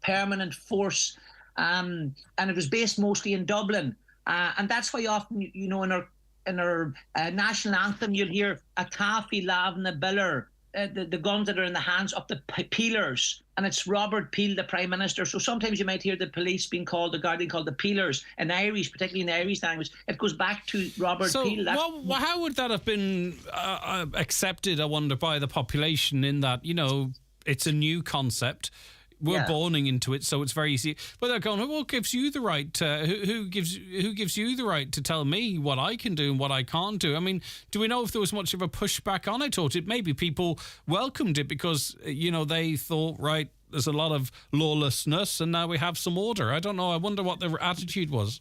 permanent force, and it was based mostly in Dublin. And that's why often, you know, in our national anthem, you'll hear a Taffy Lav na Biller, the guns that are in the hands of the peelers, and it's Robert Peel, the Prime Minister. So sometimes you might hear the police being called, the guard being called the peelers in Irish, particularly in the Irish language. It goes back to Robert Peel. So how would that have been accepted, I wonder, by the population, in that, you know, it's a new concept? We're borning into it, so it's very easy. But they're going, well, what gives you the right? Who gives you the right to tell me what I can do and what I can't do? I mean, do we know if there was much of a pushback on it, or maybe people welcomed it because, you know, they thought, right, there's a lot of lawlessness and now we have some order? I don't know. I wonder what their attitude was.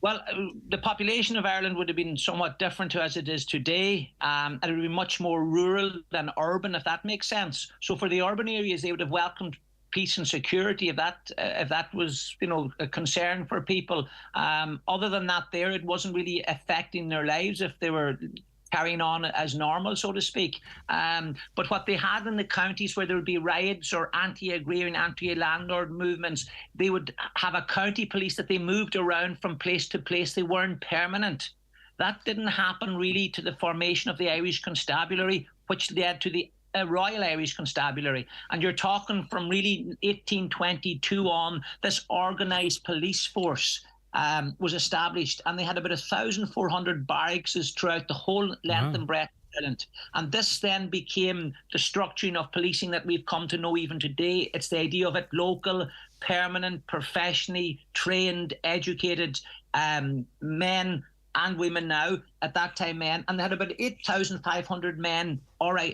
Well, the population of Ireland would have been somewhat different to as it is today, and it would be much more rural than urban, if that makes sense. So for the urban areas, they would have welcomed peace and security if that was, you know, a concern for people. Other than that, it wasn't really affecting their lives if they were carrying on as normal, so to speak. But what they had in the counties where there would be riots or anti-agrarian, anti-landlord movements, they would have a county police that they moved around from place to place. They weren't permanent. That didn't happen really to the formation of the Irish Constabulary, which led to the Royal Irish Constabulary. And you're talking from really 1822 on, this organised police force was established, and they had about 1,400 barracks throughout the whole length and breadth of Ireland. And this then became the structuring of policing that we've come to know even today. It's the idea of it local, permanent, professionally trained, educated men and women now, at that time men, and they had about 8,500 men, RIC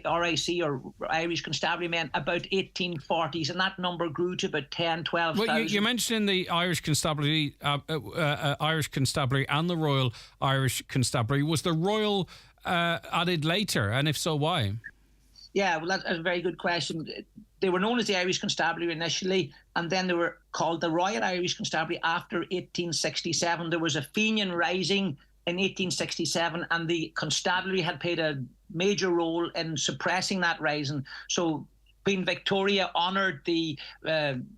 or Irish Constabulary men, about 1840s, and that number grew to about 10, 12,000. Well, you mentioned the Irish Constabulary, Irish Constabulary and the Royal Irish Constabulary. Was the Royal added later, and if so, why? Yeah, well, that's a very good question. They were known as the Irish Constabulary initially, and then they were called the Royal Irish Constabulary after 1867. There was a Fenian Rising in 1867, and the Constabulary had played a major role in suppressing that rising. So Queen Victoria honoured the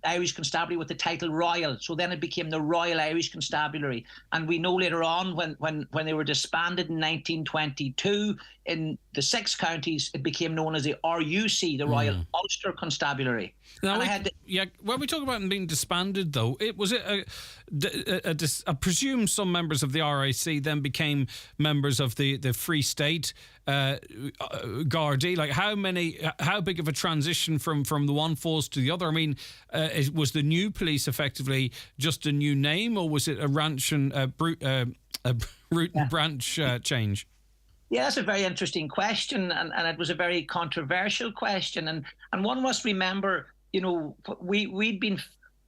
Irish Constabulary with the title Royal. So then it became the Royal Irish Constabulary. And we know later on when they were disbanded in 1922, in the 6 counties, it became known as the RUC, the Royal Ulster Constabulary. Now, when we talk about them being disbanded, though, I presume some members of the RIC then became members of the Free State Gardaí. Like, how big of a transition from the one force to the other? I mean, was the new police effectively just a new name, or was it a ranch and root and branch change? Yeah, that's a very interesting question, and it was a very controversial question. And one must remember, you know, we'd been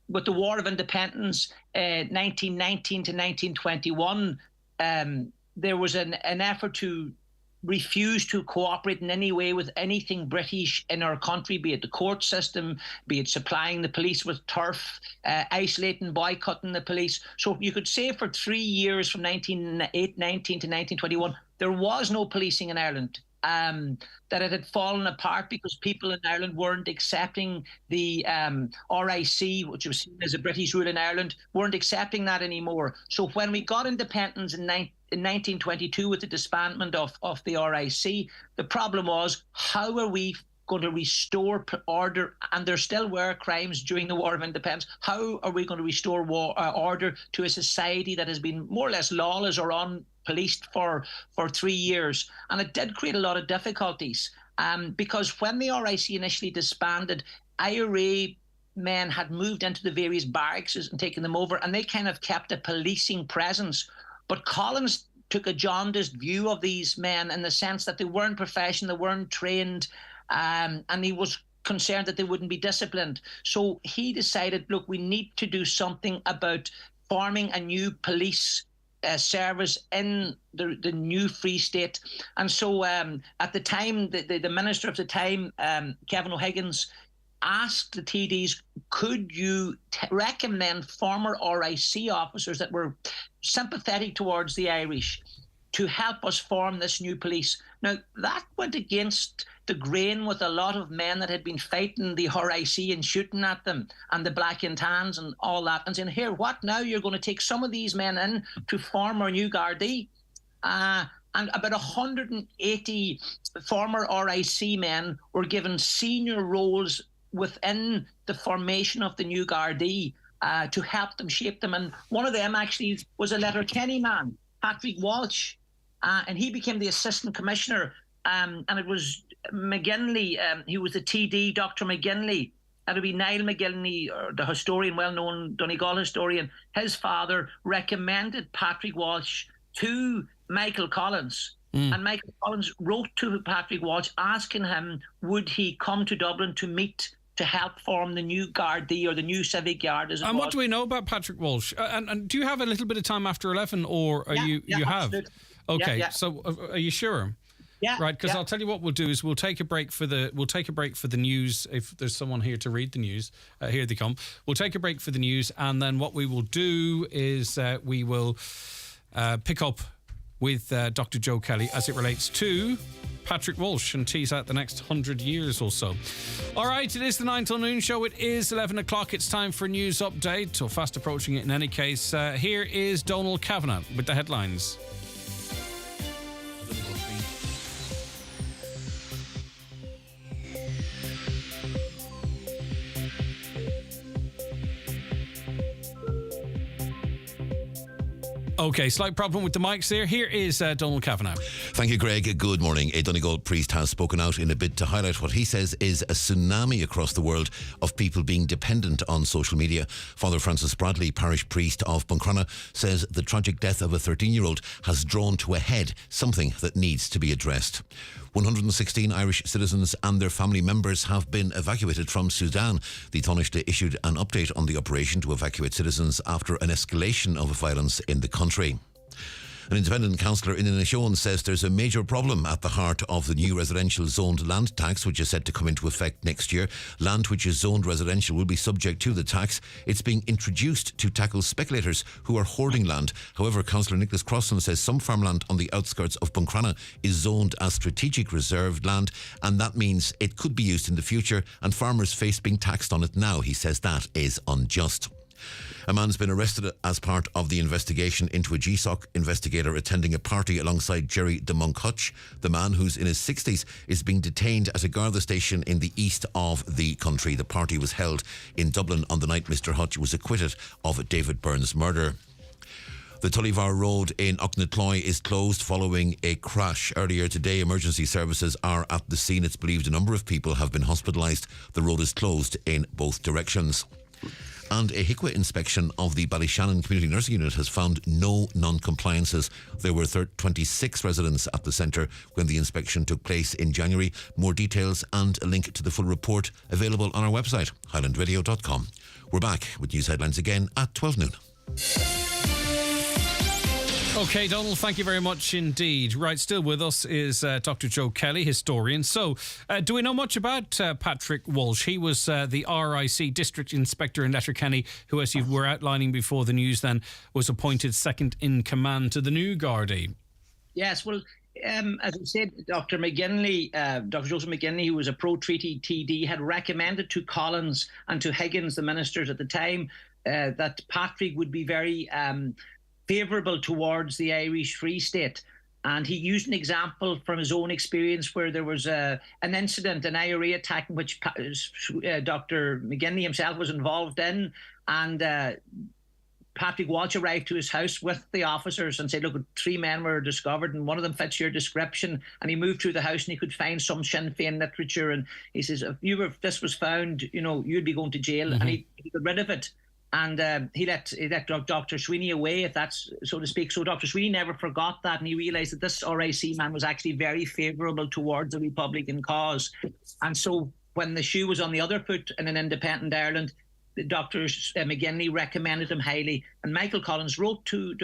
with the War of Independence, 1919 to 1921. There was an effort to refuse to cooperate in any way with anything British in our country, be it the court system, be it supplying the police with turf, isolating, boycotting the police. So you could say for 3 years from 1919 to 1921, there was no policing in Ireland. That it had fallen apart because people in Ireland weren't accepting the RIC, which was seen as a British rule in Ireland, weren't accepting that anymore. So when we got independence in 1922 with the disbandment of the RIC, the problem was, how are we going to restore order? And there still were crimes during the War of Independence. How are we going to restore order to a society that has been more or less lawless or unpoliced for 3 years? And it did create a lot of difficulties because when the RIC initially disbanded, IRA men had moved into the various barracks and taken them over, and they kind of kept a policing presence. But Collins took a jaundiced view of these men in the sense that they weren't professional, they weren't trained, and he was concerned that they wouldn't be disciplined. So he decided, look, we need to do something about forming a new police service in the new Free State. And so at the time, the minister of the time, Kevin O'Higgins, asked the TDs, could you recommend former RIC officers that were sympathetic towards the Irish to help us form this new police? Now, that went against the grain with a lot of men that had been fighting the RIC and shooting at them, and the Black and Tans and all that, and saying, here, what now? You're going to take some of these men in to form our new Gardaí? And about 180 former RIC men were given senior roles within the formation of the new Gardaí to help them shape them. And one of them actually was a Letterkenny man, Patrick Walsh, and he became the assistant commissioner. And it was McGinley, he was the TD, Dr. McGinley. That would be Niall McGinley, the historian, well-known Donegal historian. His father recommended Patrick Walsh to Michael Collins. And Michael Collins wrote to Patrick Walsh asking him, would he come to Dublin to meet to help form the new Gardaí, or the new Civic Yard, as it was. What do we know about Patrick Walsh? And do you have a little bit of time after 11, or are you have? Absolutely. Okay, so are you sure? Yeah. Right, because I'll tell you what we'll do is we'll take a break for the news. If there's someone here to read the news, here they come. We'll take a break for the news, and then what we will do is we will pick up with Dr. Joe Kelly as it relates to Patrick Walsh and tease out the next 100 years or so. All right, it is the 9 till noon show. It is 11 o'clock. It's time for a news update, or fast approaching it in any case. Here is Donal Kavanagh with the headlines. Okay, slight problem with the mics there. Here is Donald Kavanagh. Thank you, Greg. Good morning. A Donegal priest has spoken out in a bid to highlight what he says is a tsunami across the world of people being dependent on social media. Father Francis Bradley, parish priest of Buncrana, says the tragic death of a 13-year-old has drawn to a head something that needs to be addressed. 116 Irish citizens and their family members have been evacuated from Sudan. The Taoiseach issued an update on the operation to evacuate citizens after an escalation of violence in the country. An independent councillor in Inishowen says there's a major problem at the heart of the new residential zoned land tax, which is set to come into effect next year. Land which is zoned residential will be subject to the tax. It's being introduced to tackle speculators who are hoarding land. However, Councillor Nicholas Crossan says some farmland on the outskirts of Buncrana is zoned as strategic reserved land, and that means it could be used in the future, and farmers face being taxed on it now. He says that is unjust. A man's been arrested as part of the investigation into a GSOC investigator attending a party alongside Jerry de Monkhutch. The man, who's in his 60s, is being detained at a Garda station in the east of the country. The party was held in Dublin on the night Mr Hutch was acquitted of David Byrne's murder. The Tullyvar Road in Auchnacloy is closed following a crash. Earlier today, emergency services are at the scene. It's believed a number of people have been hospitalised. The road is closed in both directions. And a HICWA inspection of the Ballyshannon Community Nursing Unit has found no non-compliances. There were 26 residents at the centre when the inspection took place in January. More details and a link to the full report available on our website, highlandradio.com. We're back with news headlines again at 12 noon. Okay, Donald, thank you very much indeed. Right, still with us is Dr. Joe Kelly, historian. So, do we know much about Patrick Walsh? He was the RIC District Inspector in Letterkenny, who, as you were outlining before the news then, was appointed second in command to the new Gardaí. Yes, well, as I said, Dr. McGinley, Dr. Joseph McGinley, who was a pro-treaty TD, had recommended to Collins and to Higgins, the ministers at the time, that Patrick would be very favourable towards the Irish Free State. And he used an example from his own experience where there was an incident, an IRA attack, in which Dr. McGinley himself was involved in. And Patrick Walsh arrived to his house with the officers and said, look, 3 men were discovered and one of them fits your description. And he moved through the house and he could find some Sinn Féin literature. And he says, if this was found, you'd be going to jail. Mm-hmm. And he got rid of it. And he let Dr. Sweeney away, if that's so to speak. So Dr. Sweeney never forgot that, and he realised that this RIC man was actually very favourable towards the Republican cause. And so when the shoe was on the other foot in an independent Ireland, Dr. McGinley recommended him highly. And Michael Collins wrote to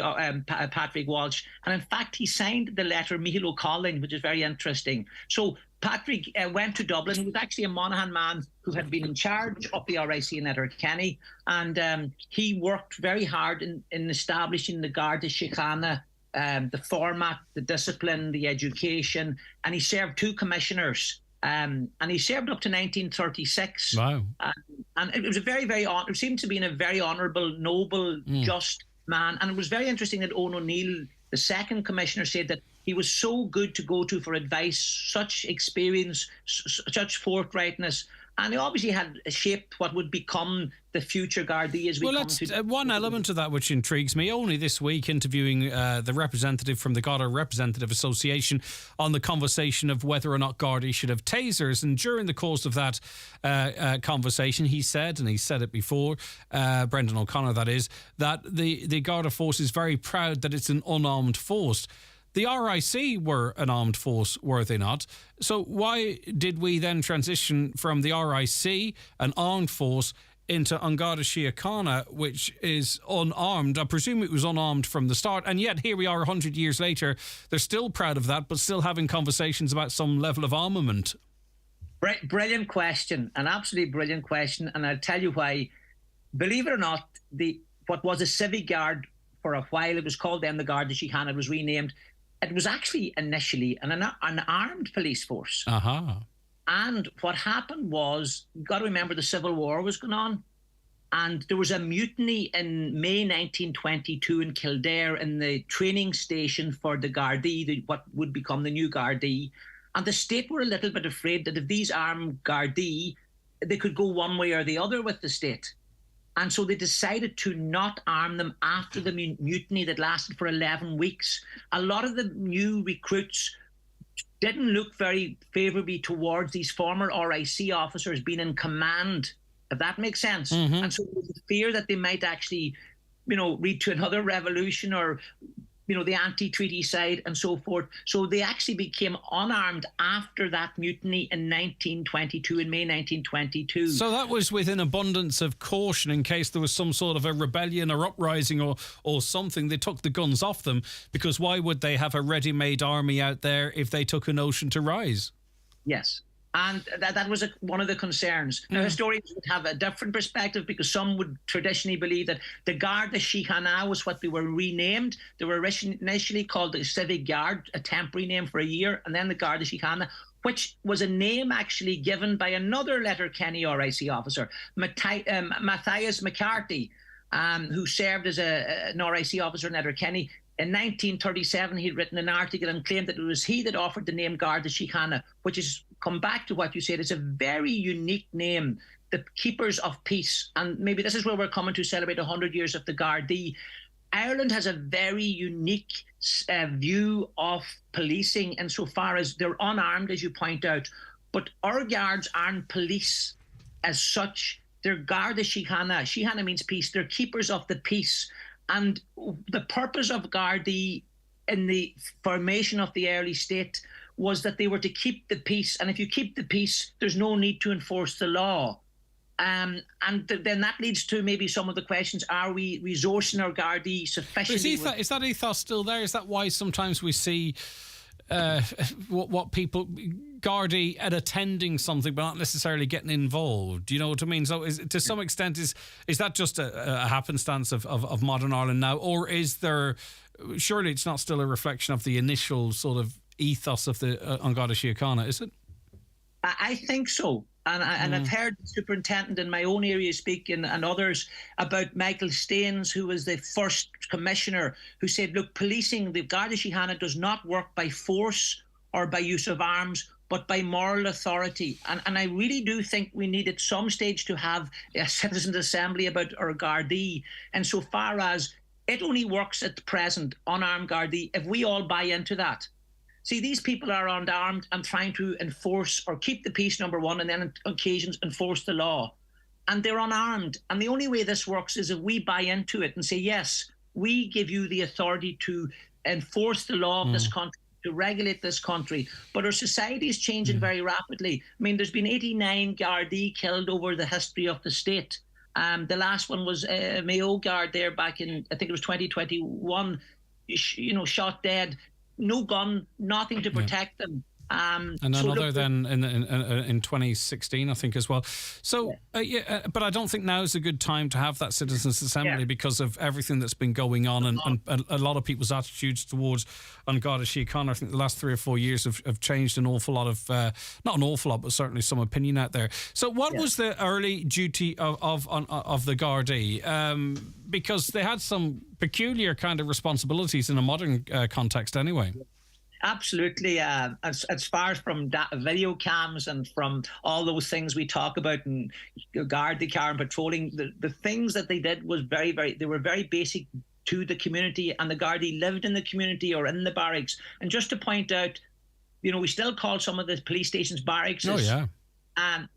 Patrick Walsh, and in fact he signed the letter Michael O'Collin, which is very interesting. So Patrick went to Dublin. He was actually a Monaghan man who had been in charge of the RIC in Letterkenny, and he worked very hard in establishing the Garda Síochána, the format, the discipline, the education, and he served 2 commissioners. And he served up to 1936. Wow. And it was a very, very, it seemed to be in a very honourable, noble, just man. And it was very interesting that Owen O'Neill, the second commissioner, said that he was so good to go to for advice, such experience, such forthrightness. And he obviously had shaped what would become the future Gardaí as we come to... one element of that which intrigues me, only this week interviewing the representative from the Garda Representative Association on the conversation of whether or not Gardaí should have tasers. And during the course of that conversation, he said, and he said it before, Brendan O'Connor that is, that the Garda force is very proud that it's an unarmed force. The RIC were an armed force, were they not? So why did we then transition from the RIC, an armed force, into An Garda Síochána, which is unarmed? I presume it was unarmed from the start, and yet here we are 100 years later. They're still proud of that, but still having conversations about some level of armament. Brilliant question, an absolutely brilliant question, and I'll tell you why. Believe it or not, what was a civic guard for a while, it was called then the Garda Síochána, it was renamed. It was actually initially an armed police force. Uh-huh. And what happened was, you've got to remember the Civil War was going on. And there was a mutiny in May 1922 in Kildare in the training station for the Gardaí, what would become the new Gardaí. And the state were a little bit afraid that if these armed Gardaí, they could go one way or the other with the state. And so they decided to not arm them after the mutiny that lasted for 11 weeks. A lot of the new recruits didn't look very favourably towards these former RIC officers being in command, if that makes sense. And so there was a fear that they might actually, lead to another revolution or, the anti-treaty side and so forth. So they actually became unarmed after that mutiny in 1922, in May 1922. So that was with an abundance of caution in case there was some sort of a rebellion or uprising or something. They took the guns off them, because why would they have a ready-made army out there if they took a notion to rise? Yes. And that was one of the concerns. Now, historians would have a different perspective, because some would traditionally believe that the Garda Síochána was what they were renamed. They were initially called the Civic Guard, a temporary name for a year, and then the Garda Síochána, which was a name actually given by another Letterkenny RIC officer, Matthias McCarthy, who served as an RIC officer in Letterkenny. In 1937, he'd written an article and claimed that it was he that offered the name Garda Síochána, which is, come back to what you said, it's a very unique name, the Keepers of Peace. And maybe this is where we're coming to celebrate 100 years of the Gardaí. Ireland has a very unique view of policing insofar as they're unarmed, as you point out. But our guards aren't police as such. They're Garda Síochána. Síochána means peace. They're keepers of the peace. And the purpose of Gardaí in the formation of the early state was that they were to keep the peace. And if you keep the peace, there's no need to enforce the law. And then that leads to maybe some of the questions: are we resourcing our Gardaí sufficiently? Is that ethos still there? Is that why sometimes we see what people Gardaí at attending something but not necessarily getting involved? Do you know what I mean? So to some extent is that just a happenstance of modern Ireland now, or is there, surely it's not still a reflection of the initial sort of ethos of the Garda Síochána, is it? I think so. And I've heard the superintendent in my own area speak, and others, about Michael Staines, who was the first commissioner, who said, look, policing, the Garda Síochána does not work by force or by use of arms, but by moral authority. And I really do think we need at some stage to have a citizens' assembly about our Gardaí, and so far as it only works at present, unarmed Gardaí, if we all buy into that. See, these people are unarmed and trying to enforce or keep the peace, number one, and then on occasions enforce the law. And they're unarmed. And the only way this works is if we buy into it and say, yes, we give you the authority to enforce the law of this country, to regulate this country. But our society is changing very rapidly. I mean, there's been 89 Gardaí killed over the history of the state. The last one was Mayo Guard there back in, I think it was 2021, shot dead. No gun, nothing to protect them. And another then in 2016, I think, as well. So, but I don't think now is a good time to have that citizens' assembly because of everything that's been going on and a lot of people's attitudes towards Garda Síochána. I think the last 3 or 4 years have changed an awful lot of, not an awful lot, but certainly some opinion out there. So what was the early duty of the Gardaí? Because they had some peculiar kind of responsibilities in a modern context anyway. Absolutely. As far as from video cams and from all those things we talk about and guard the car and patrolling, the things that they did was they were very basic to the community, and the Gardaí lived in the community or in the barracks. And just to point out, we still call some of the police stations barracks. Oh, yeah.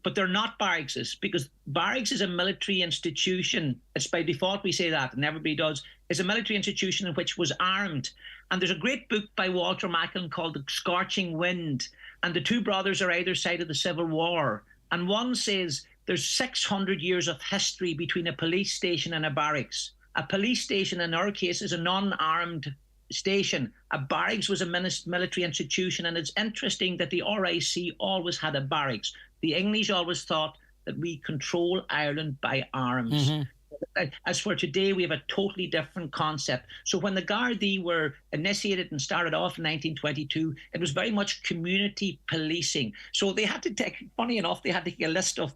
But they're not barracks, because barracks is a military institution. It's by default we say that, and everybody does. It's a military institution in which was armed. And there's a great book by Walter Macklin called The Scorching Wind. And the two brothers are either side of the Civil War. And one says there's 600 years of history between a police station and a barracks. A police station, in our case, is a non-armed station. A barracks was a military institution. And it's interesting that the RIC always had a barracks. The English always thought that we control Ireland by arms. The as for today, we have a totally different concept. So when the Gardaí were initiated and started off in 1922, it was very much community policing. So they had to take, funny enough, they had to take a list of,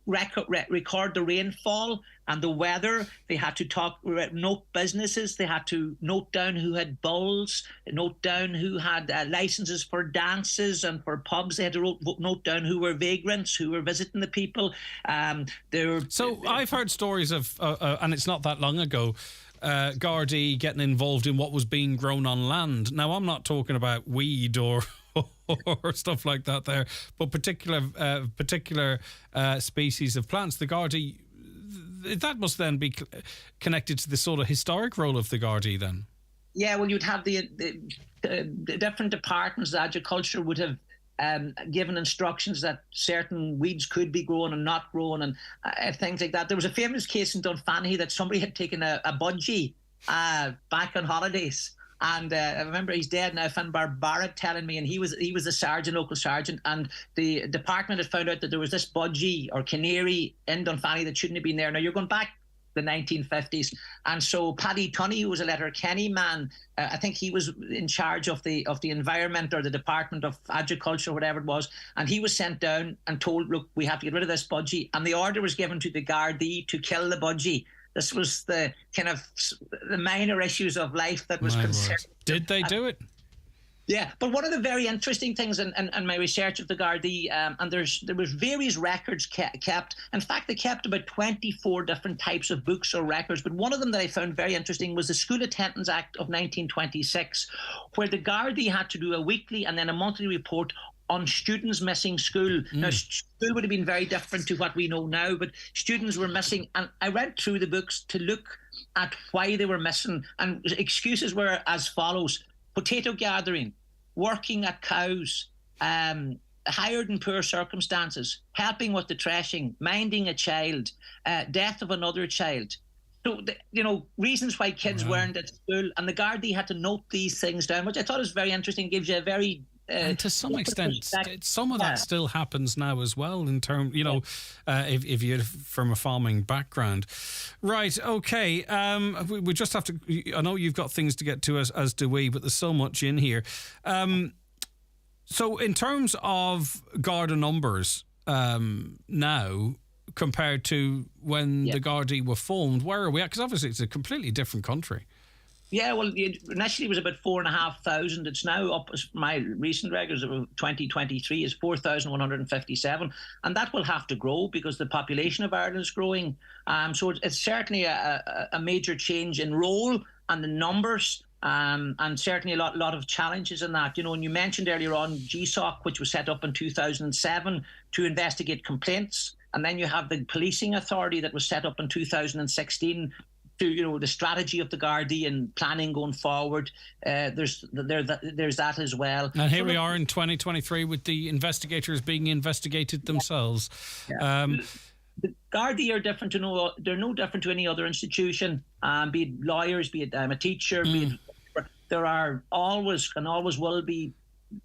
record the rainfall and the weather. They had to note businesses. They had to note down who had bulls, note down who had licenses for dances and for pubs. They had to note down who were vagrants, who were visiting the people. So I've heard stories of, and it's not that long ago, Gardaí getting involved in what was being grown on land. Now, I'm not talking about weed or stuff like that there, but particular species of plants. The Gardaí, that must then be connected to the sort of historic role of the Gardaí then. Yeah, well, you'd have the different departments. Agriculture would have given instructions that certain weeds could be grown and not grown, and things like that. There was a famous case in Dunfanny that somebody had taken a budgie back on holidays. And I remember he's dead now, Finbar Barrett telling me, and he was a sergeant, local sergeant, and the department had found out that there was this budgie or canary in Dunfanny that shouldn't have been there. Now, you're going back the 1950s, and so Paddy Tunney, who was a Letterkenny man, I think he was in charge of the environment or the Department of Agriculture, whatever it was, and he was sent down and told, look, we have to get rid of this budgie, and the order was given to the Gardaí to kill the budgie. This was the kind of the minor issues of life that was concerned. Did they do it? Yeah, but one of the very interesting things in my research of the Gardaí, and there was various records kept. In fact, they kept about 24 different types of books or records, but one of them that I found very interesting was the School Attendance Act of 1926, where the Gardaí had to do a weekly and then a monthly report on students missing school. Now, school would have been very different to what we know now, but students were missing. And I read through the books to look at why they were missing. And excuses were as follows: potato gathering, working at cows, hired in poor circumstances, helping with the threshing, minding a child, death of another child. So, reasons why kids weren't at school. And the Gardaí had to note these things down, which I thought was very interesting. Gives you a very... and to some extent, some of that still happens now as well. In terms, if you're from a farming background, right? Okay, we just have to. I know you've got things to get to, as do we, but there's so much in here. So, in terms of Garda numbers now compared to when the Gardaí were formed, where are we at? Because obviously it's a completely different country. Yeah, well, initially it was about 4,500. It's now up, as my recent records of 2023 is 4,157. And that will have to grow because the population of Ireland is growing. So it's certainly a major change in role and the numbers, and certainly a lot of challenges in that. And you mentioned earlier on GSOC, which was set up in 2007 to investigate complaints. And then you have the policing authority that was set up in 2016 to, the strategy of the Gardaí and planning going forward. There's that as well. And here we are in 2023 with the investigators being investigated themselves. Yeah. The Gardaí are different they're no different to any other institution, be it lawyers, be it a teacher, be it, there are always and always will be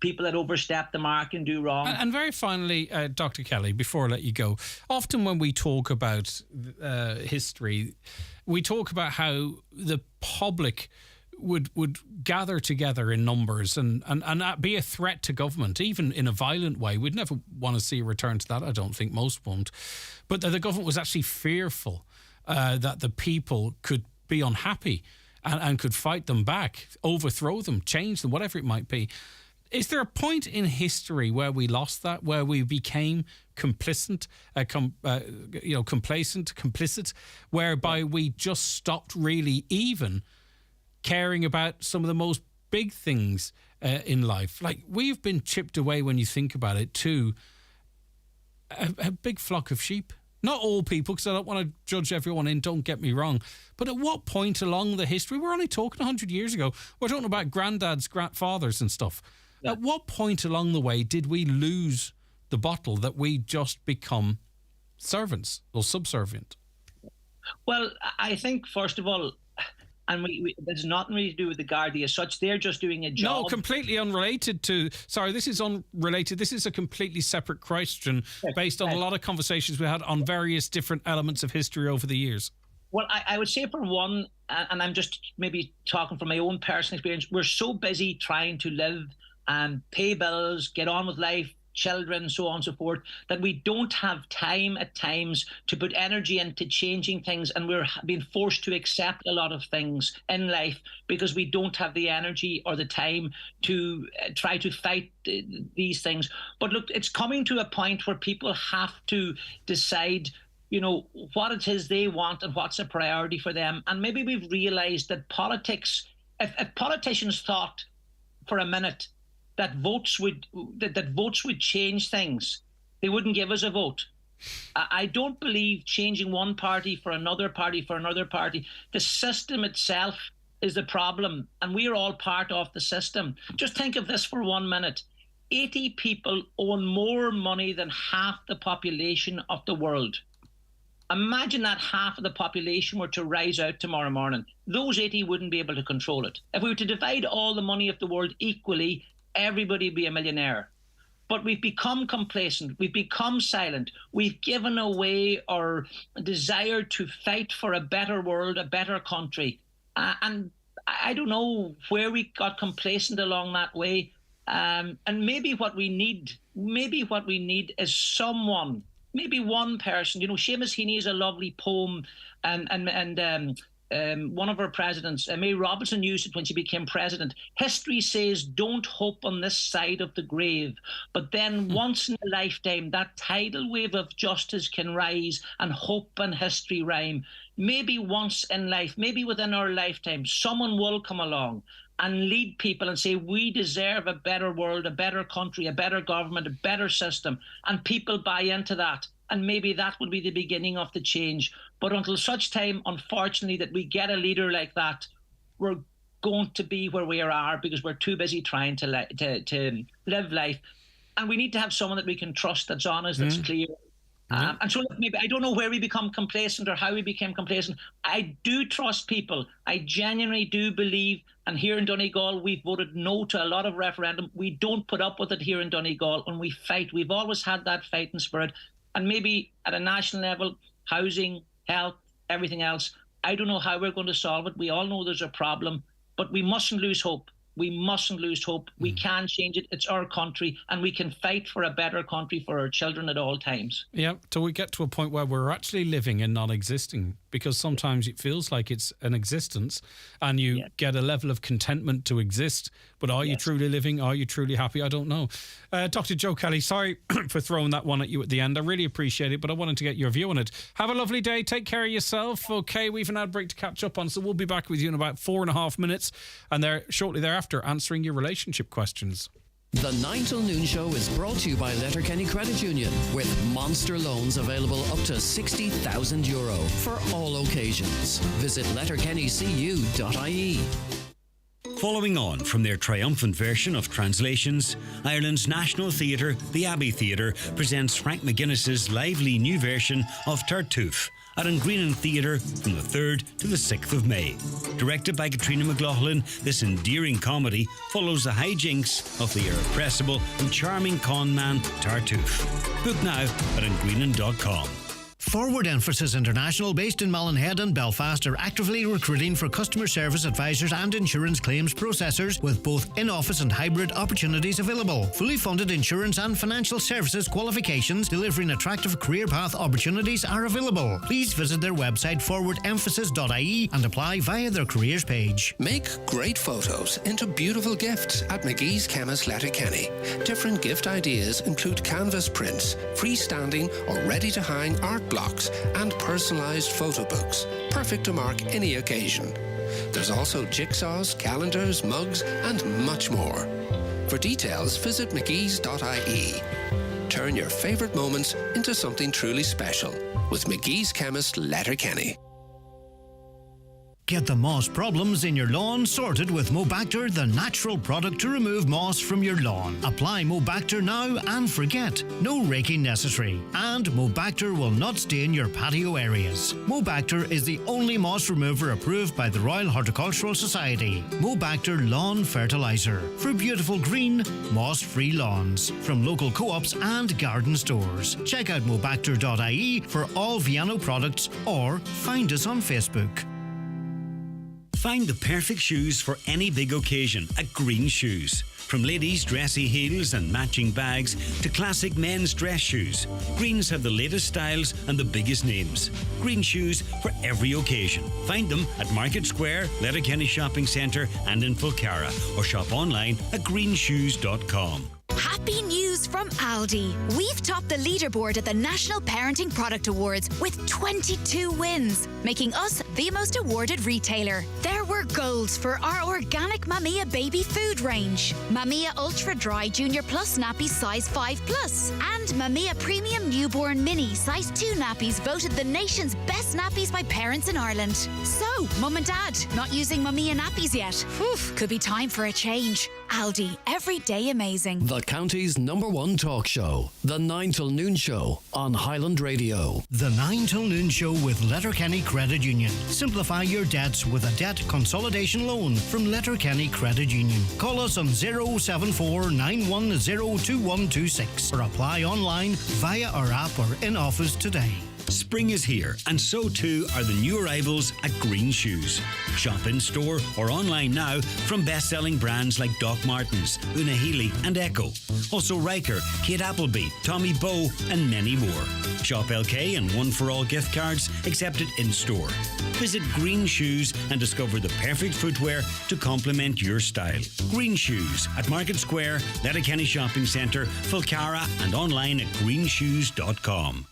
people that overstep the mark and do wrong. And very finally, Dr. Kelly, before I let you go, often when we talk about history, we talk about how the public would gather together in numbers and be a threat to government, even in a violent way. We'd never want to see a return to that, I don't think. Most won't. But the government was actually fearful that the people could be unhappy and could fight them back, overthrow them, change them, whatever it might be. Is there a point in history where we lost that, where we became complacent, whereby we just stopped really even caring about some of the most big things in life? Like, we've been chipped away, when you think about it, to a big flock of sheep. Not all people, because I don't want to judge everyone in, don't get me wrong. But at what point along the history, we're only talking 100 years ago, we're talking about granddads, grandfathers and stuff. Yeah. At what point along the way did we lose the bottle that we just become servants or subservient? Well, I think, first of all, and there's nothing really to do with the Gardaí as such. They're just doing a job. No, completely unrelated to... Sorry, this is unrelated. This is a completely separate question based on a lot of conversations we had on various different elements of history over the years. Well, I would say for one, and I'm just maybe talking from my own personal experience, we're so busy trying to live and pay bills, get on with life, children, so on and so forth, that we don't have time at times to put energy into changing things, and we're being forced to accept a lot of things in life because we don't have the energy or the time to try to fight these things. But look, it's coming to a point where people have to decide, you know, what it is they want and what's a priority for them. And maybe we've realised that politics, if politicians thought for a minute that votes would change things, they wouldn't give us a vote. I don't believe changing one party for another party for another party. The system itself is the problem, and we are all part of the system. Just think of this for 1 minute. 80 people own more money than half the population of the world. Imagine that half of the population were to rise out tomorrow morning. Those 80 wouldn't be able to control it. If we were to divide all the money of the world equally, everybody would be a millionaire. But we've become complacent. We've become silent. We've given away our desire to fight for a better world, a better country. And I don't know where we got complacent along that way. And maybe what we need is someone, maybe one person. You know, Seamus Heaney has a lovely poem, and one of our presidents, May Robinson, used it when she became president. History says, don't hope on this side of the grave. But then once in a lifetime, that tidal wave of justice can rise and hope and history rhyme. Maybe once in life, maybe within our lifetime, someone will come along and lead people and say, we deserve a better world, a better country, a better government, a better system. And people buy into that. And maybe that would be the beginning of the change. But until such time, unfortunately, that we get a leader like that, we're going to be where we are because we're too busy trying to live life. And we need to have someone that we can trust, that's honest, that's clear. And so maybe I don't know where we become complacent or how we became complacent. I do trust people. I genuinely do believe, and here in Donegal, we've voted no to a lot of referendum. We don't put up with it here in Donegal, and we fight. We've always had that fighting spirit. And maybe at a national level, housing, health, everything else, I don't know how we're going to solve it. We all know there's a problem, but we mustn't lose hope. We mustn't lose hope. We can change it. It's our country, and we can fight for a better country for our children at all times. Yeah, till we get to a point where we're actually living and not existing, because sometimes it feels like it's an existence and you get a level of contentment to exist, but are you truly living? Are you truly happy? I don't know. Dr. Joe Kelly, sorry for throwing that one at you at the end. I really appreciate it, but I wanted to get your view on it. Have a lovely day. Take care of yourself. Okay, we've an ad break to catch up on, so we'll be back with you in about 4.5 minutes, and shortly thereafter answering your relationship questions. The 9 till noon show is brought to you by Letterkenny Credit Union, with monster loans available up to €60,000 for all occasions. Visit letterkennycu.ie. Following on from their triumphant version of Translations, Ireland's National Theatre, the Abbey Theatre, presents Frank McGuinness's lively new version of Tartuffe at Greenan Theatre from the 3rd to the 6th of May. Directed by Katrina McLaughlin, this endearing comedy follows the hijinks of the irrepressible and charming con man Tartuffe. Book now at greenan.com. Forward Emphasis International, based in Mallinhead and Belfast, are actively recruiting for customer service advisors and insurance claims processors, with both in-office and hybrid opportunities available. Fully funded insurance and financial services qualifications delivering attractive career path opportunities are available. Please visit their website forwardemphasis.ie and apply via their careers page. Make great photos into beautiful gifts at McGee's Chemist Letterkenny. Different gift ideas include canvas prints, freestanding or ready-to-hang art blocks, and personalised photo books, perfect to mark any occasion. There's also jigsaws, calendars, mugs, and much more. For details, visit mcgees.ie. Turn your favourite moments into something truly special with McGee's Chemist Letterkenny. Get the moss problems in your lawn sorted with Mobacter, the natural product to remove moss from your lawn. Apply Mobacter now and forget. No raking necessary. And Mobacter will not stain your patio areas. Mobacter is the only moss remover approved by the Royal Horticultural Society. Mobacter Lawn Fertiliser for beautiful green, moss-free lawns from local co-ops and garden stores. Check out mobacter.ie for all Viano products or find us on Facebook. Find the perfect shoes for any big occasion at Green Shoes. From ladies' dressy heels and matching bags to classic men's dress shoes, Greens have the latest styles and the biggest names. Green Shoes for every occasion. Find them at Market Square, Letterkenny Shopping Centre and in Fulcara, or shop online at greenshoes.com. Happy news from Aldi. We've topped the leaderboard at the National Parenting Product Awards with 22 wins, making us the most awarded retailer. There were golds for our organic Mamiya baby food range, Mamiya Ultra Dry Junior Plus nappies size 5+, and Mamiya Premium Newborn Mini size 2 nappies voted the nation's best nappies by parents in Ireland. So, Mum and Dad, not using Mamiya nappies yet? Whew, could be time for a change. Aldi, every day amazing. The county's #1 talk show, The 9 till Noon Show on Highland Radio. The 9 till Noon Show with Letterkenny Credit Union. Simplify your debts with a debt consolidation loan from Letterkenny Credit Union. Call us on 074 910 2126 or apply online via our app or in office today. Spring is here, and so too are the new arrivals at Green Shoes. Shop in store or online now from best-selling brands like Doc Martens, Una Healy and Echo. Also Riker, Kate Appleby, Tommy Bow and many more. Shop LK and One for All gift cards accepted in store. Visit Green Shoes and discover the perfect footwear to complement your style. Green Shoes at Market Square, Letterkenny Shopping Centre, Fulcara and online at greenshoes.com.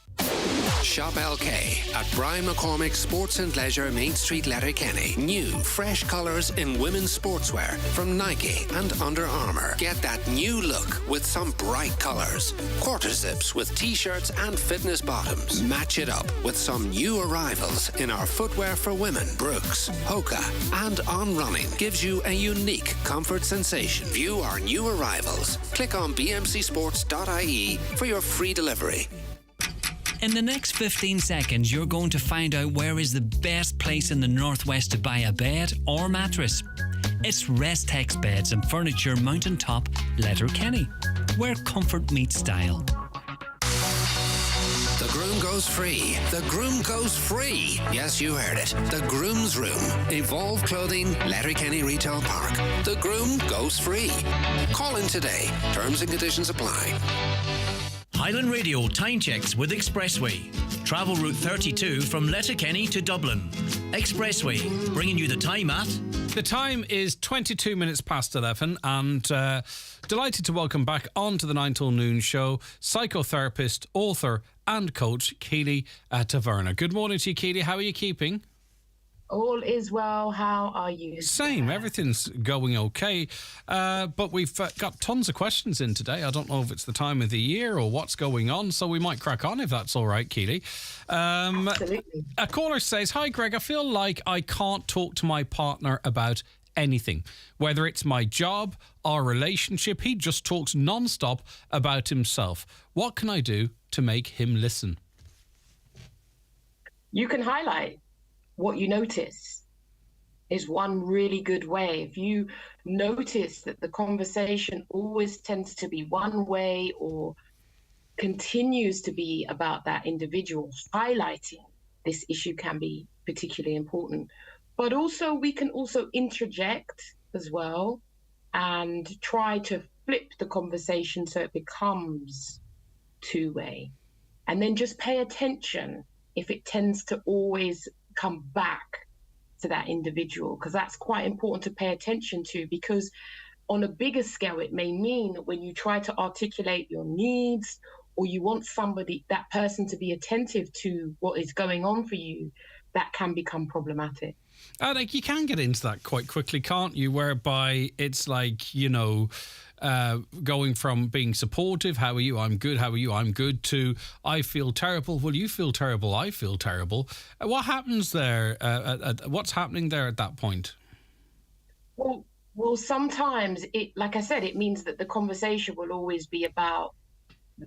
Shop LK at Brian McCormick Sports and Leisure, Main Street, Letterkenny. New, fresh colours in women's sportswear from Nike and Under Armour. Get that new look with some bright colours. Quarter zips with t-shirts and fitness bottoms. Match it up with some new arrivals in our footwear for women. Brooks, Hoka and On Running gives you a unique comfort sensation. View our new arrivals. Click on bmcsports.ie for your free delivery. In the next 15 seconds, you're going to find out where is the best place in the Northwest to buy a bed or mattress. It's Restex Beds and Furniture Mountaintop, Letterkenny, where comfort meets style. The groom goes free. The groom goes free. Yes, you heard it. The Groom's Room. Evolve Clothing, Letterkenny Retail Park. The groom goes free. Call in today. Terms and conditions apply. Highland Radio time checks with Expressway. Travel route 32 from Letterkenny to Dublin. Expressway, bringing you the time at... The time is 22 minutes past 11 and delighted to welcome back onto the 9 till Noon show psychotherapist, author and coach Keely Taverna. Good morning to you, Keely. How are you keeping? All is well. How are you? Same. Everything's going okay. But we've got tons of questions in today. I don't know if it's the time of the year or what's going on, so we might crack on if that's all right, Keely. Absolutely. A caller says, "Hi, Greg. I feel like I can't talk to my partner about anything, whether it's my job or relationship. He just talks non-stop about himself. What can I do to make him listen?" You can highlight what you notice is one really good way. If you notice that the conversation always tends to be one way or continues to be about that individual, highlighting this issue can be particularly important. But also we can also interject as well and try to flip the conversation so it becomes two-way. And then just pay attention if it tends to always come back to that individual, because that's quite important to pay attention to, because on a bigger scale it may mean when you try to articulate your needs or you want that person to be attentive to what is going on for you, that can become problematic. Like you can get into that quite quickly, can't you? Whereby it's like, going from being supportive, how are you? I'm good. How are you? I'm good, to I feel terrible. Well, you feel terrible. I feel terrible. What happens there? What's happening there at that point? Well, sometimes like I said, it means that the conversation will always be about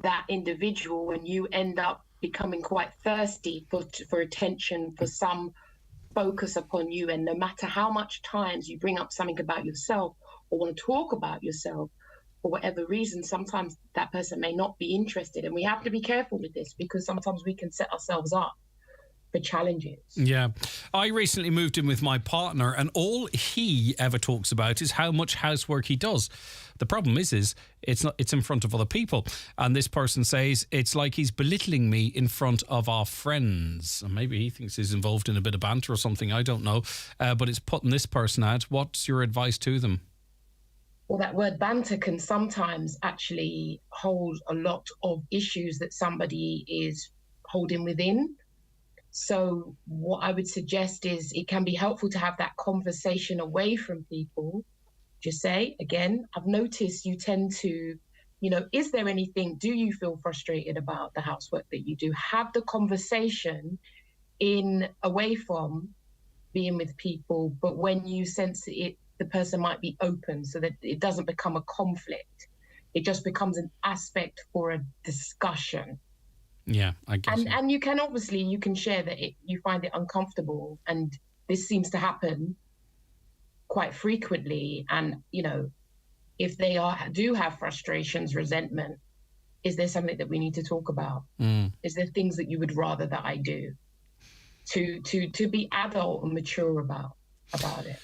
that individual, and you end up becoming quite thirsty for attention, for some focus upon you. And no matter how much times you bring up something about yourself or want to talk about yourself, for whatever reason, sometimes that person may not be interested. And we have to be careful with this, because sometimes we can set ourselves up for challenges. Yeah. I recently moved in with my partner, and all he ever talks about is how much housework he does. The problem is it's in front of other people. And this person says it's like he's belittling me in front of our friends. And maybe he thinks he's involved in a bit of banter or something. I don't know. But it's putting this person out. What's your advice to them? Well, that word banter can sometimes actually hold a lot of issues that somebody is holding within. So what I would suggest is it can be helpful to have that conversation away from people. Just say, again, I've noticed you tend to, is there anything, do you feel frustrated about the housework that you do? Have the conversation away from being with people, but when you sense it, the person might be open, so that it doesn't become a conflict. It just becomes an aspect for a discussion. Yeah, I guess. And you can share that you find it uncomfortable, and this seems to happen quite frequently. And if they do have frustrations, resentment, is there something that we need to talk about? Is there things that you would rather that I do to be adult and mature about it?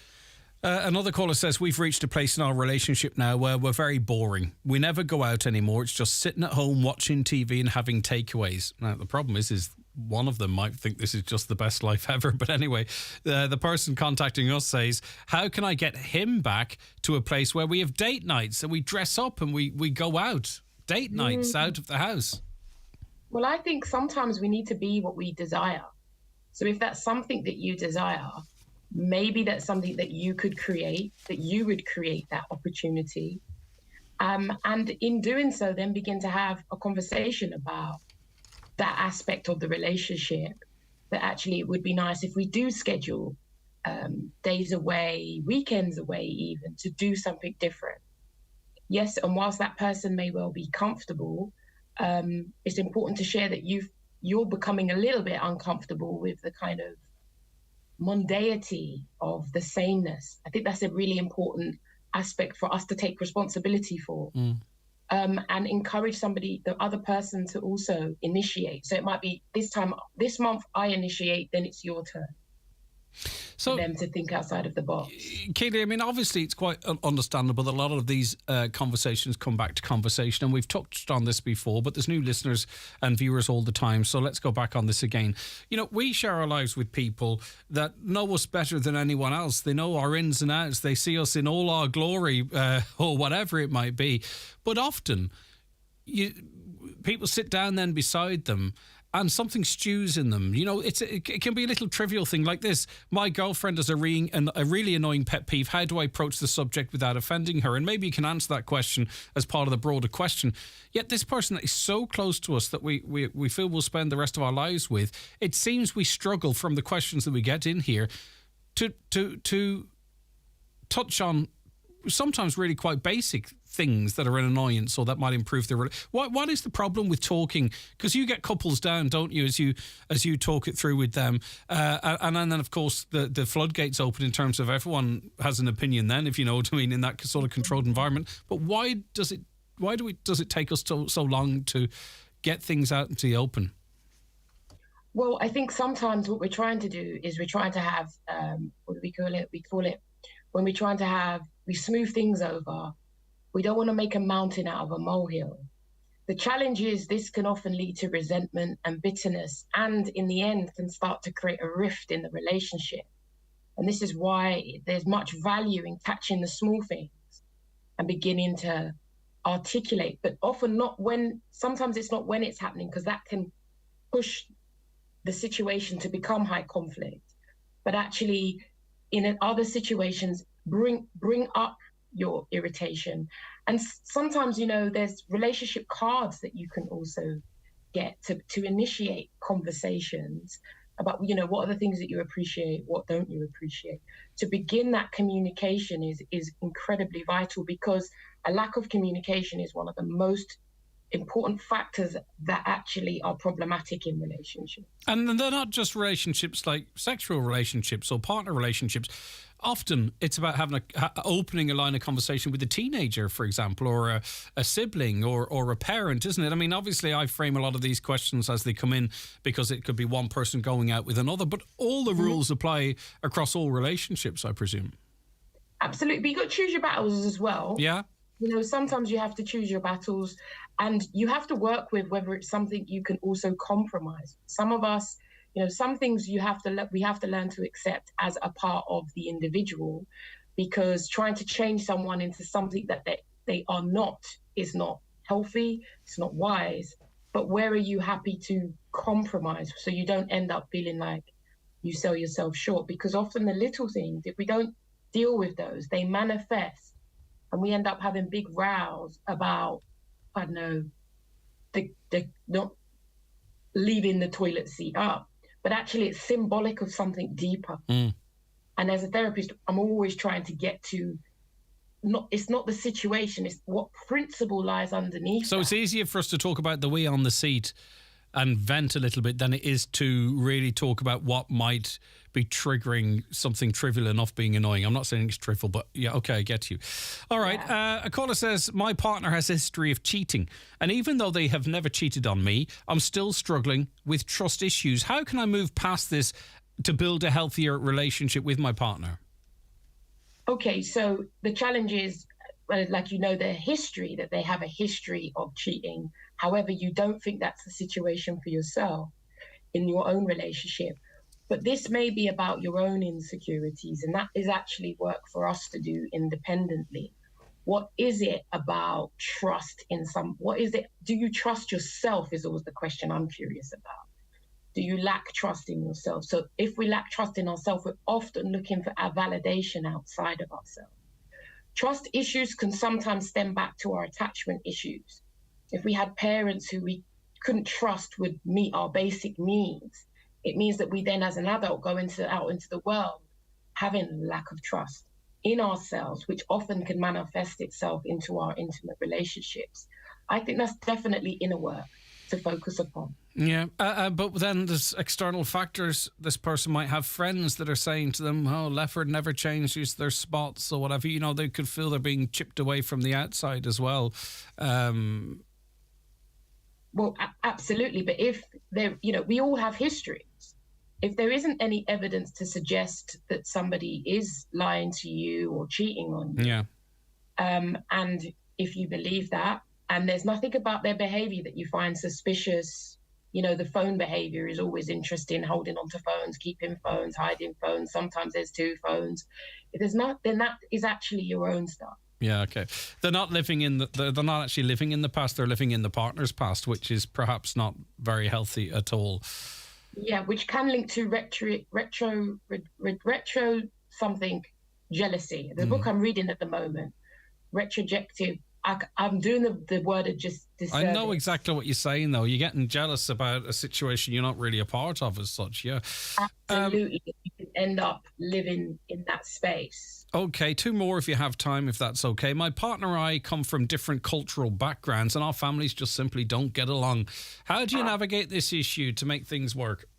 Another caller says, we've reached a place in our relationship now where we're very boring. We never go out anymore. It's just sitting at home watching TV and having takeaways. Now, the problem is one of them might think this is just the best life ever. But anyway, the person contacting us says, how can I get him back to a place where we have date nights and we dress up and we go out? Date nights out of the house. Well, I think sometimes we need to be what we desire. So if that's something that you desire, maybe that's something that you could create, that you would create that opportunity. And in doing so, then begin to have a conversation about that aspect of the relationship, that actually it would be nice if we do schedule days away, weekends away even, to do something different. Yes, and whilst that person may well be comfortable, it's important to share that you're becoming a little bit uncomfortable with the kind of mundanity of the sameness. I think that's a really important aspect for us to take responsibility for, and encourage the other person to also initiate. So it might be this month I initiate, then it's your turn. So for them to think outside of the box. Keely, I mean, obviously it's quite understandable that a lot of these conversations come back to conversation, and we've touched on this before, but there's new listeners and viewers all the time, so let's go back on this again. We share our lives with people that know us better than anyone else. They know our ins and outs. They see us in all our glory, or whatever it might be. But often, people sit down then beside them, and something stews in them. It can be a little trivial thing like this. My girlfriend has a really annoying pet peeve. How do I approach the subject without offending her? And maybe you can answer that question as part of the broader question. Yet this person that is so close to us that we feel we'll spend the rest of our lives with, it seems we struggle from the questions that we get in here to touch on sometimes really quite basic things that are an annoyance or that might improve the what is the problem with talking? Because you get couples down, don't you, as you talk it through with them, and then of course the floodgates open in terms of everyone has an opinion then, if you know what I mean, in that sort of controlled environment. But why does it take us so long to get things out into the open? Well, I think sometimes what we're trying to do is we're trying to have what do we call it when we're trying to we smooth things over. We don't want to make a mountain out of a molehill. The challenge is this can often lead to resentment and bitterness, and in the end can start to create a rift in the relationship. And this is why there's much value in catching the small things and beginning to articulate, but often sometimes it's not when it's happening, because that can push the situation to become high conflict, but actually in other situations bring up your irritation. And sometimes, there's relationship cards that you can also get to initiate conversations about, what are the things that you appreciate, what don't you appreciate. To begin that communication is incredibly vital, because a lack of communication is one of the most important factors that actually are problematic in relationships. And they're not just relationships like sexual relationships or partner relationships. Often it's about having opening a line of conversation with a teenager, for example, or a sibling or a parent, isn't it? I mean, obviously I frame a lot of these questions as they come in because it could be one person going out with another, but all the rules apply across all relationships, I presume. Absolutely. But you've got to choose your battles as well. Yeah. Sometimes you have to choose your battles, and you have to work with whether it's something you can also compromise. Some of us, some things we have to learn to accept as a part of the individual, because trying to change someone into something that they are not is not healthy, it's not wise. But where are you happy to compromise so you don't end up feeling like you sell yourself short? Because often the little things, if we don't deal with those, they manifest. And we end up having big rows about, I don't know, the not leaving the toilet seat up. But actually it's symbolic of something deeper. And as a therapist, I'm always trying to get to, it's not the situation, it's what principle lies underneath. So it's easier for us to talk about the we on the seat and vent a little bit than it is to really talk about what might be triggering something trivial enough being annoying. I'm not saying it's trivial, but yeah, okay, I get you. All right, a caller says, my partner has a history of cheating, and even though they have never cheated on me, I'm still struggling with trust issues. How can I move past this to build a healthier relationship with my partner? Okay, so the challenge is, their history, that they have a history of cheating. However, you don't think that's the situation for yourself in your own relationship. But this may be about your own insecurities, and that is actually work for us to do independently. What is it about trust what is it? Do you trust yourself is always the question I'm curious about. Do you lack trust in yourself? So if we lack trust in ourselves, we're often looking for our validation outside of ourselves. Trust issues can sometimes stem back to our attachment issues. If we had parents who we couldn't trust would meet our basic needs, it means that we then as an adult go out into the world having lack of trust in ourselves, which often can manifest itself into our intimate relationships. I think that's definitely inner work to focus upon. Yeah, but then there's external factors. This person might have friends that are saying to them, oh, Lefford never changes their spots or whatever. They could feel they're being chipped away from the outside as well. Well, absolutely. But if we all have histories. If there isn't any evidence to suggest that somebody is lying to you or cheating on you, and if you believe that, and there's nothing about their behavior that you find suspicious, the phone behavior is always interesting, holding onto phones, keeping phones, hiding phones. Sometimes there's two phones. If there's not, then that is actually your own stuff. Yeah, okay. They're not actually living in the past. They're living in the partner's past, which is perhaps not very healthy at all. Yeah, which can link to retro something jealousy. The book I'm reading at the moment, retrojective. I'm doing the word of just disservice. I know exactly what you're saying, though. You're getting jealous about a situation you're not really a part of as such, yeah. Absolutely. You can end up living in that space. Okay, two more if you have time, if that's okay. My partner and I come from different cultural backgrounds and our families just simply don't get along. How do you navigate this issue to make things work?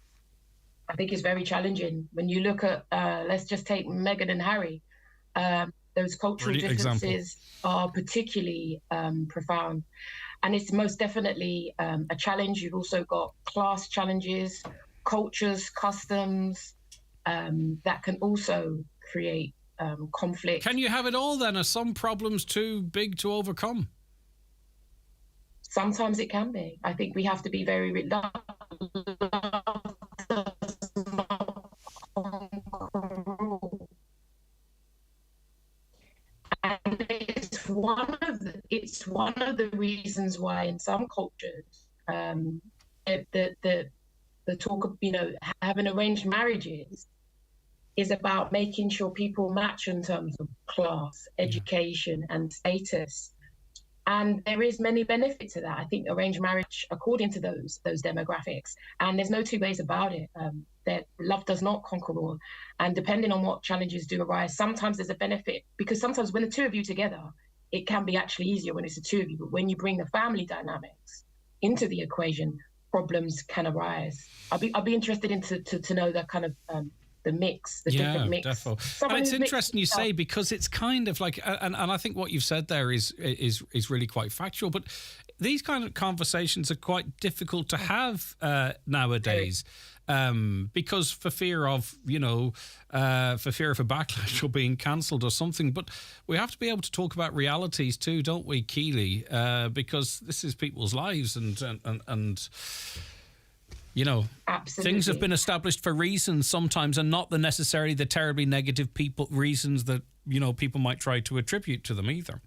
I think it's very challenging. When you look at, let's just take Meghan and Harry. Those cultural differences are particularly profound. And it's most definitely a challenge. You've also got class challenges, cultures, customs that can also create conflict. Can you have it all then? Are some problems too big to overcome? Sometimes it can be. I think we have to be very reluctant. And it's one of the reasons why in some cultures the the talk of, having arranged marriages is about making sure people match in terms of class, education, and status. And there is many benefits to that. I think arranged marriage, according to those demographics, and there's no two ways about it, that love does not conquer all. And depending on what challenges do arise, sometimes there's a benefit, because sometimes when the two of you together, it can be actually easier when it's the two of you. But when you bring the family dynamics into the equation, problems can arise. I'll be interested to know that kind of the mix, the different mix. Definitely. And it's interesting you say, because it's kind of like, and I think what you've said there is really quite factual, but these kind of conversations are quite difficult to have nowadays. Because for fear of a backlash or being cancelled or something. But we have to be able to talk about realities too, don't we, Keely? Because this is people's lives, and Absolutely. Things have been established for reasons sometimes, and not necessarily the terribly negative reasons that people might try to attribute to them either.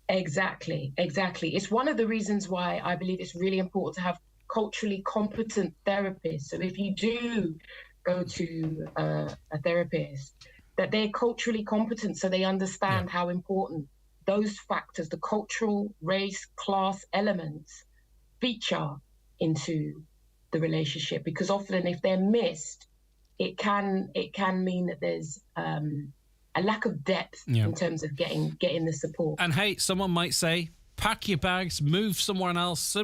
Exactly. It's one of the reasons why I believe it's really important to have culturally competent therapists. So if you do go to a therapist, that they're culturally competent, so they understand how important those factors, the cultural, race, class elements, feature into the relationship. Because often if they're missed, it can mean that there's a lack of depth in terms of getting the support. And hey, someone might say, pack your bags, move somewhere else,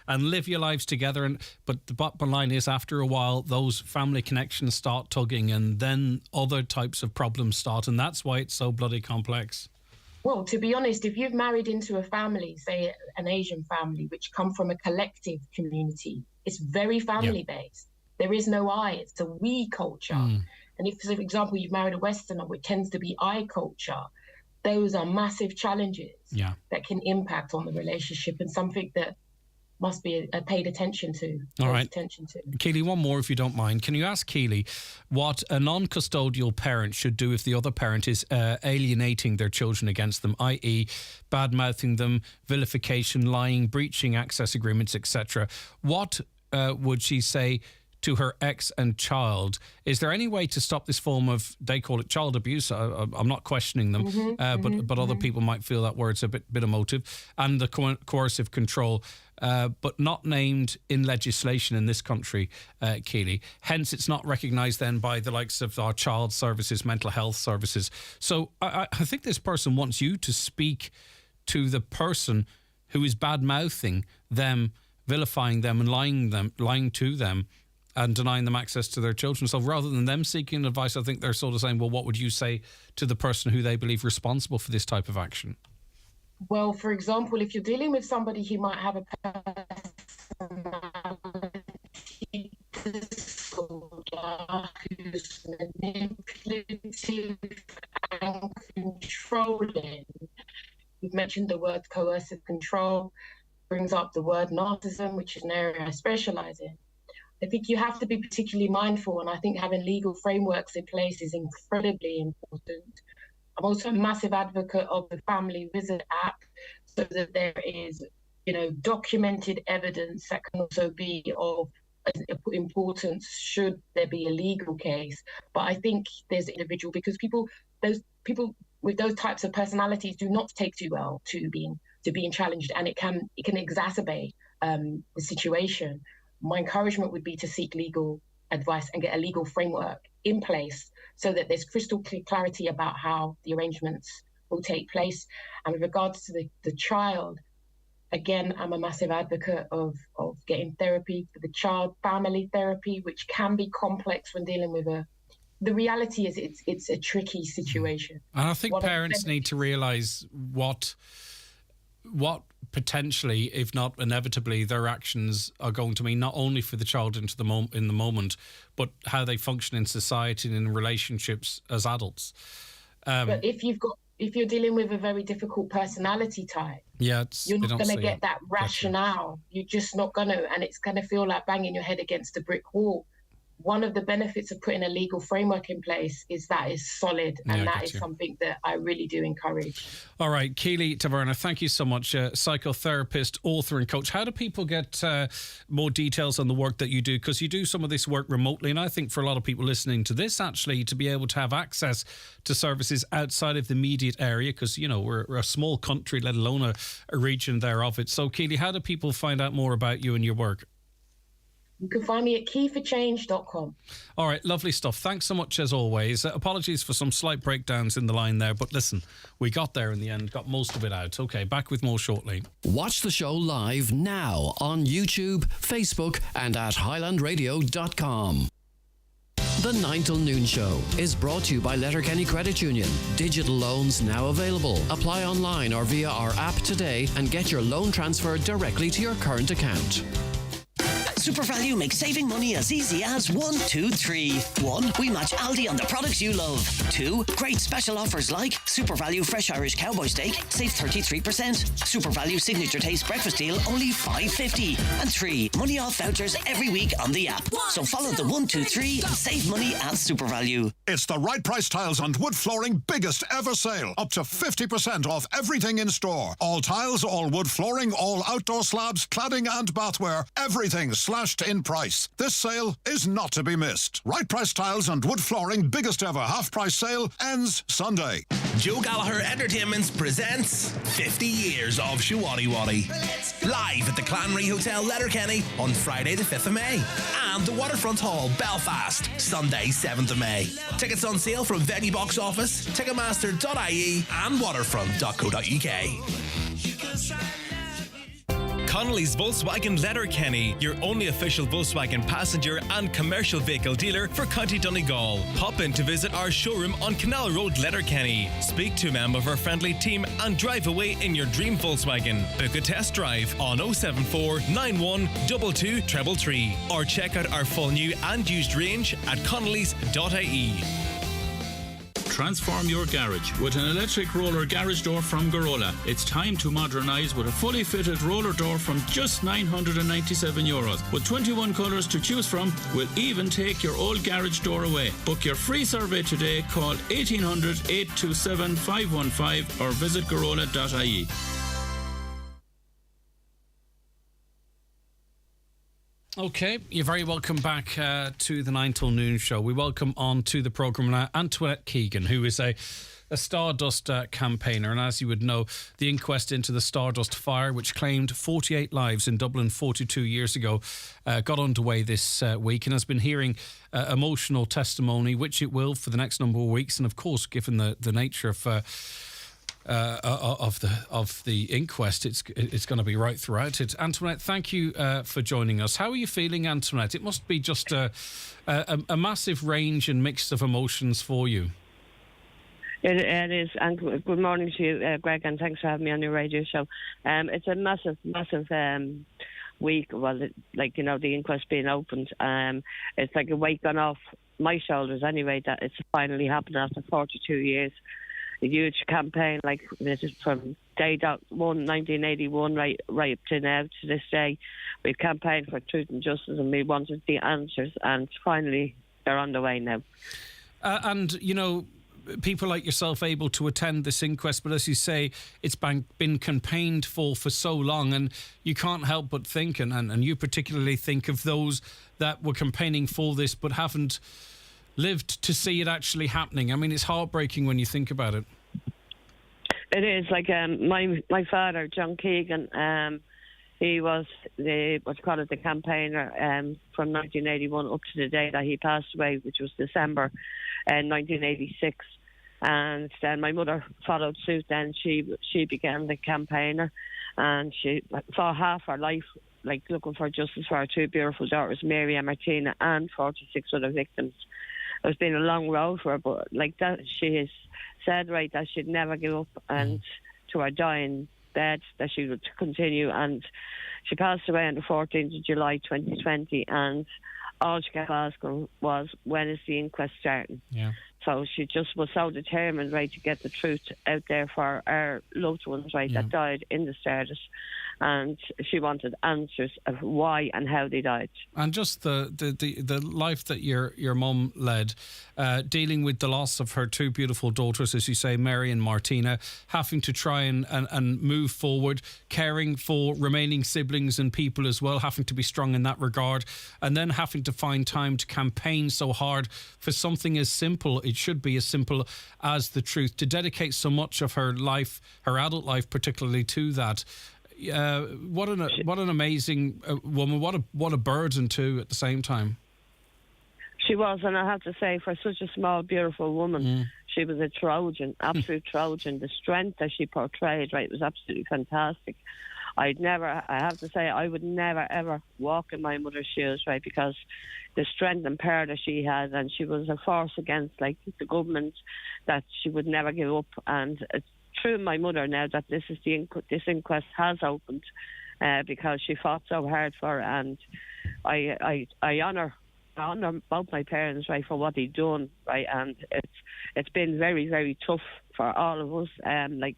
and live your lives together. But the bottom line is, after a while, those family connections start tugging, and then other types of problems start, and that's why it's so bloody complex. Well, to be honest, if you've married into a family, say an Asian family, which come from a collective community, it's very family-based. There is no I, it's a we culture. And if, for example, you've married a Westerner, which tends to be I culture, those are massive challenges that can impact on the relationship, and something that must be paid attention to. All right. Keely, one more if you don't mind. Can you ask Keely what a non-custodial parent should do if the other parent is alienating their children against them, i.e. bad-mouthing them, vilification, lying, breaching access agreements, etc.? What would she say to her ex and child? Is there any way to stop this form of, they call it child abuse, I'm not questioning them, but other people might feel that word's a bit emotive, and the coercive control, but not named in legislation in this country, Keely. Hence, it's not recognised then by the likes of our child services, mental health services. So I think this person wants you to speak to the person who is bad-mouthing them, vilifying them and lying to them, and denying them access to their children. So rather than them seeking advice, I think they're sort of saying, well, what would you say to the person who they believe responsible for this type of action? Well, for example, if you're dealing with somebody who might have a personality disorder, who's manipulative and controlling, you've mentioned the word coercive control, brings up the word narcissism, which is an area I specialise in. I think you have to be particularly mindful, and I think having legal frameworks in place is incredibly important. I'm also a massive advocate of the Family Wizard app, so that there is, documented evidence that can also be of importance should there be a legal case. But I think there's individual, because those people with those types of personalities do not take too well to being challenged, and it can exacerbate the situation. My encouragement would be to seek legal advice and get a legal framework in place so that there's crystal clear clarity about how the arrangements will take place. And with regards to the child, again, I'm a massive advocate of getting therapy for the child, family therapy, which can be complex when dealing with the reality is it's a tricky situation. And I think parents need to realise what potentially, if not inevitably, their actions are going to mean, not only for the child in the moment, but how they function in society and in relationships as adults. But if you're dealing with a very difficult personality type, you're not going to get that rationale. You're just not going to, and it's going to feel like banging your head against a brick wall. one of the benefits of putting a legal framework in place is that it's solid, and that is something that I really do encourage. All right, Keely Taverna, thank you so much. Psychotherapist, author and coach. How do people get more details on the work that you do? Because you do some of this work remotely, and I think for a lot of people listening to this, actually, to be able to have access to services outside of the immediate area, because, you know, we're a small country, let alone a region thereof it. So, Keely, how do people find out more about you and your work? You can find me at keyforchange.com. All right, lovely stuff. Thanks so much as always. Apologies for some slight breakdowns in the line there, but listen, we got there in the end, got most of it out. Okay, back with more shortly. Watch the show live now on YouTube, Facebook and at highlandradio.com. The 9 till noon show is brought to you by Letterkenny Credit Union. Digital loans now available. Apply online or via our app today and get your loan transferred directly to your current account. SuperValue makes saving money as easy as 1, 2, 3. 1. We match Aldi on the products you love. 2. Great special offers like SuperValue Fresh Irish Cowboy Steak, save 33%. SuperValue Signature Taste Breakfast Deal, only $5.50. And 3. Money off vouchers every week on the app. So follow the 1, 2, 3 and save money at SuperValue. It's the Right Price Tiles and Wood Flooring biggest ever sale. Up to 50% off everything in store. All tiles, all wood flooring, all outdoor slabs, cladding and bathware. Everything slashed in price. This sale is not to be missed. Right Price Tiles and Wood Flooring biggest ever half-price sale ends Sunday. Joe Gallagher Entertainments presents 50 years of Shawaddy Waddy. Live at the Clanry Hotel, Letterkenny on Friday the 5th of May. And the Waterfront Hall, Belfast, Sunday 7th of May. Tickets on sale from Venue Box Office, Ticketmaster.ie and waterfront.co.uk. Connolly's Volkswagen Letterkenny, your only official Volkswagen passenger and commercial vehicle dealer for County Donegal. Pop in to visit our showroom on Canal Road, Letterkenny. Speak to a member of our friendly team and drive away in your dream Volkswagen. Book a test drive on 074 91 22 333 or check out our full new and used range at connellys.ie. Transform your garage with an electric roller garage door from Garola. It's time to modernise with a fully fitted roller door from just €997. With 21 colours to choose from, we'll even take your old garage door away. Book your free survey today. Call 1800 827 515 or visit garola.ie. Okay, you're very welcome back to the 9 till noon show. We welcome on to the programme now Antoinette Keegan, who is a Stardust campaigner. And as you would know, the inquest into the Stardust fire, which claimed 48 lives in Dublin 42 years ago, got underway this week and has been hearing emotional testimony, which it will for the next number of weeks. And of course, given the nature of the inquest, it's going to be right throughout it. Antoinette, thank you for joining us. How are you feeling, Antoinette? It must be just a massive range and mix of emotions for you. It is, and good morning to you, Greg, and thanks for having me on your radio show. It's a massive week. Well, the inquest being opened, it's like a weight gone off my shoulders anyway, that it's finally happened after 42 years. A huge campaign, like this is from day one, 1981, right up to now, to this day. We've campaigned for truth and justice, and we wanted the answers, and finally they're on the way now. And, you know, people like yourself able to attend this inquest, but as you say, it's been campaigned for so long, and you can't help but think, and you particularly think of those that were campaigning for this but haven't lived to see it actually happening. I mean, it's heartbreaking when you think about it. It is. Like my father, John Keegan, he was the campaigner from 1981 up to the day that he passed away, which was December 1986. And then my mother followed suit. Then she became the campaigner, and she for half her life, like, looking for justice for her two beautiful daughters, Mary and Martina, and 46 other victims. It's been a long road for her, but like that, she has said that she'd never give up, and to her dying bed that she would continue. And she passed away on the 14th of July 2020, and all she kept asking was, when is the inquest starting? Yeah. So she just was so determined, to get the truth out there for our loved ones, that died in the Stardust. and she wanted answers of why and how they died. And just the life that your mum led, dealing with the loss of her two beautiful daughters, as you say, Mary and Martina, having to try and move forward, caring for remaining siblings and people as well, having to be strong in that regard, and then having to find time to campaign so hard for something as simple, it should be as simple as the truth, to dedicate so much of her life, her adult life particularly, to that. What an amazing woman! What a burden too at the same time. She was, and I have to say, for such a small, beautiful woman, she was a Trojan, absolute Trojan. The strength that she portrayed, right, was absolutely fantastic. I have to say, I would never ever walk in my mother's shoes, right, because the strength and power that she had, and she was a force against, like, the government, that she would never give up. And it's through my mother now that this inquest has opened, because she fought so hard for it, and I honour both my parents, right, for what they've done, right, and it's been very, very tough for all of us, like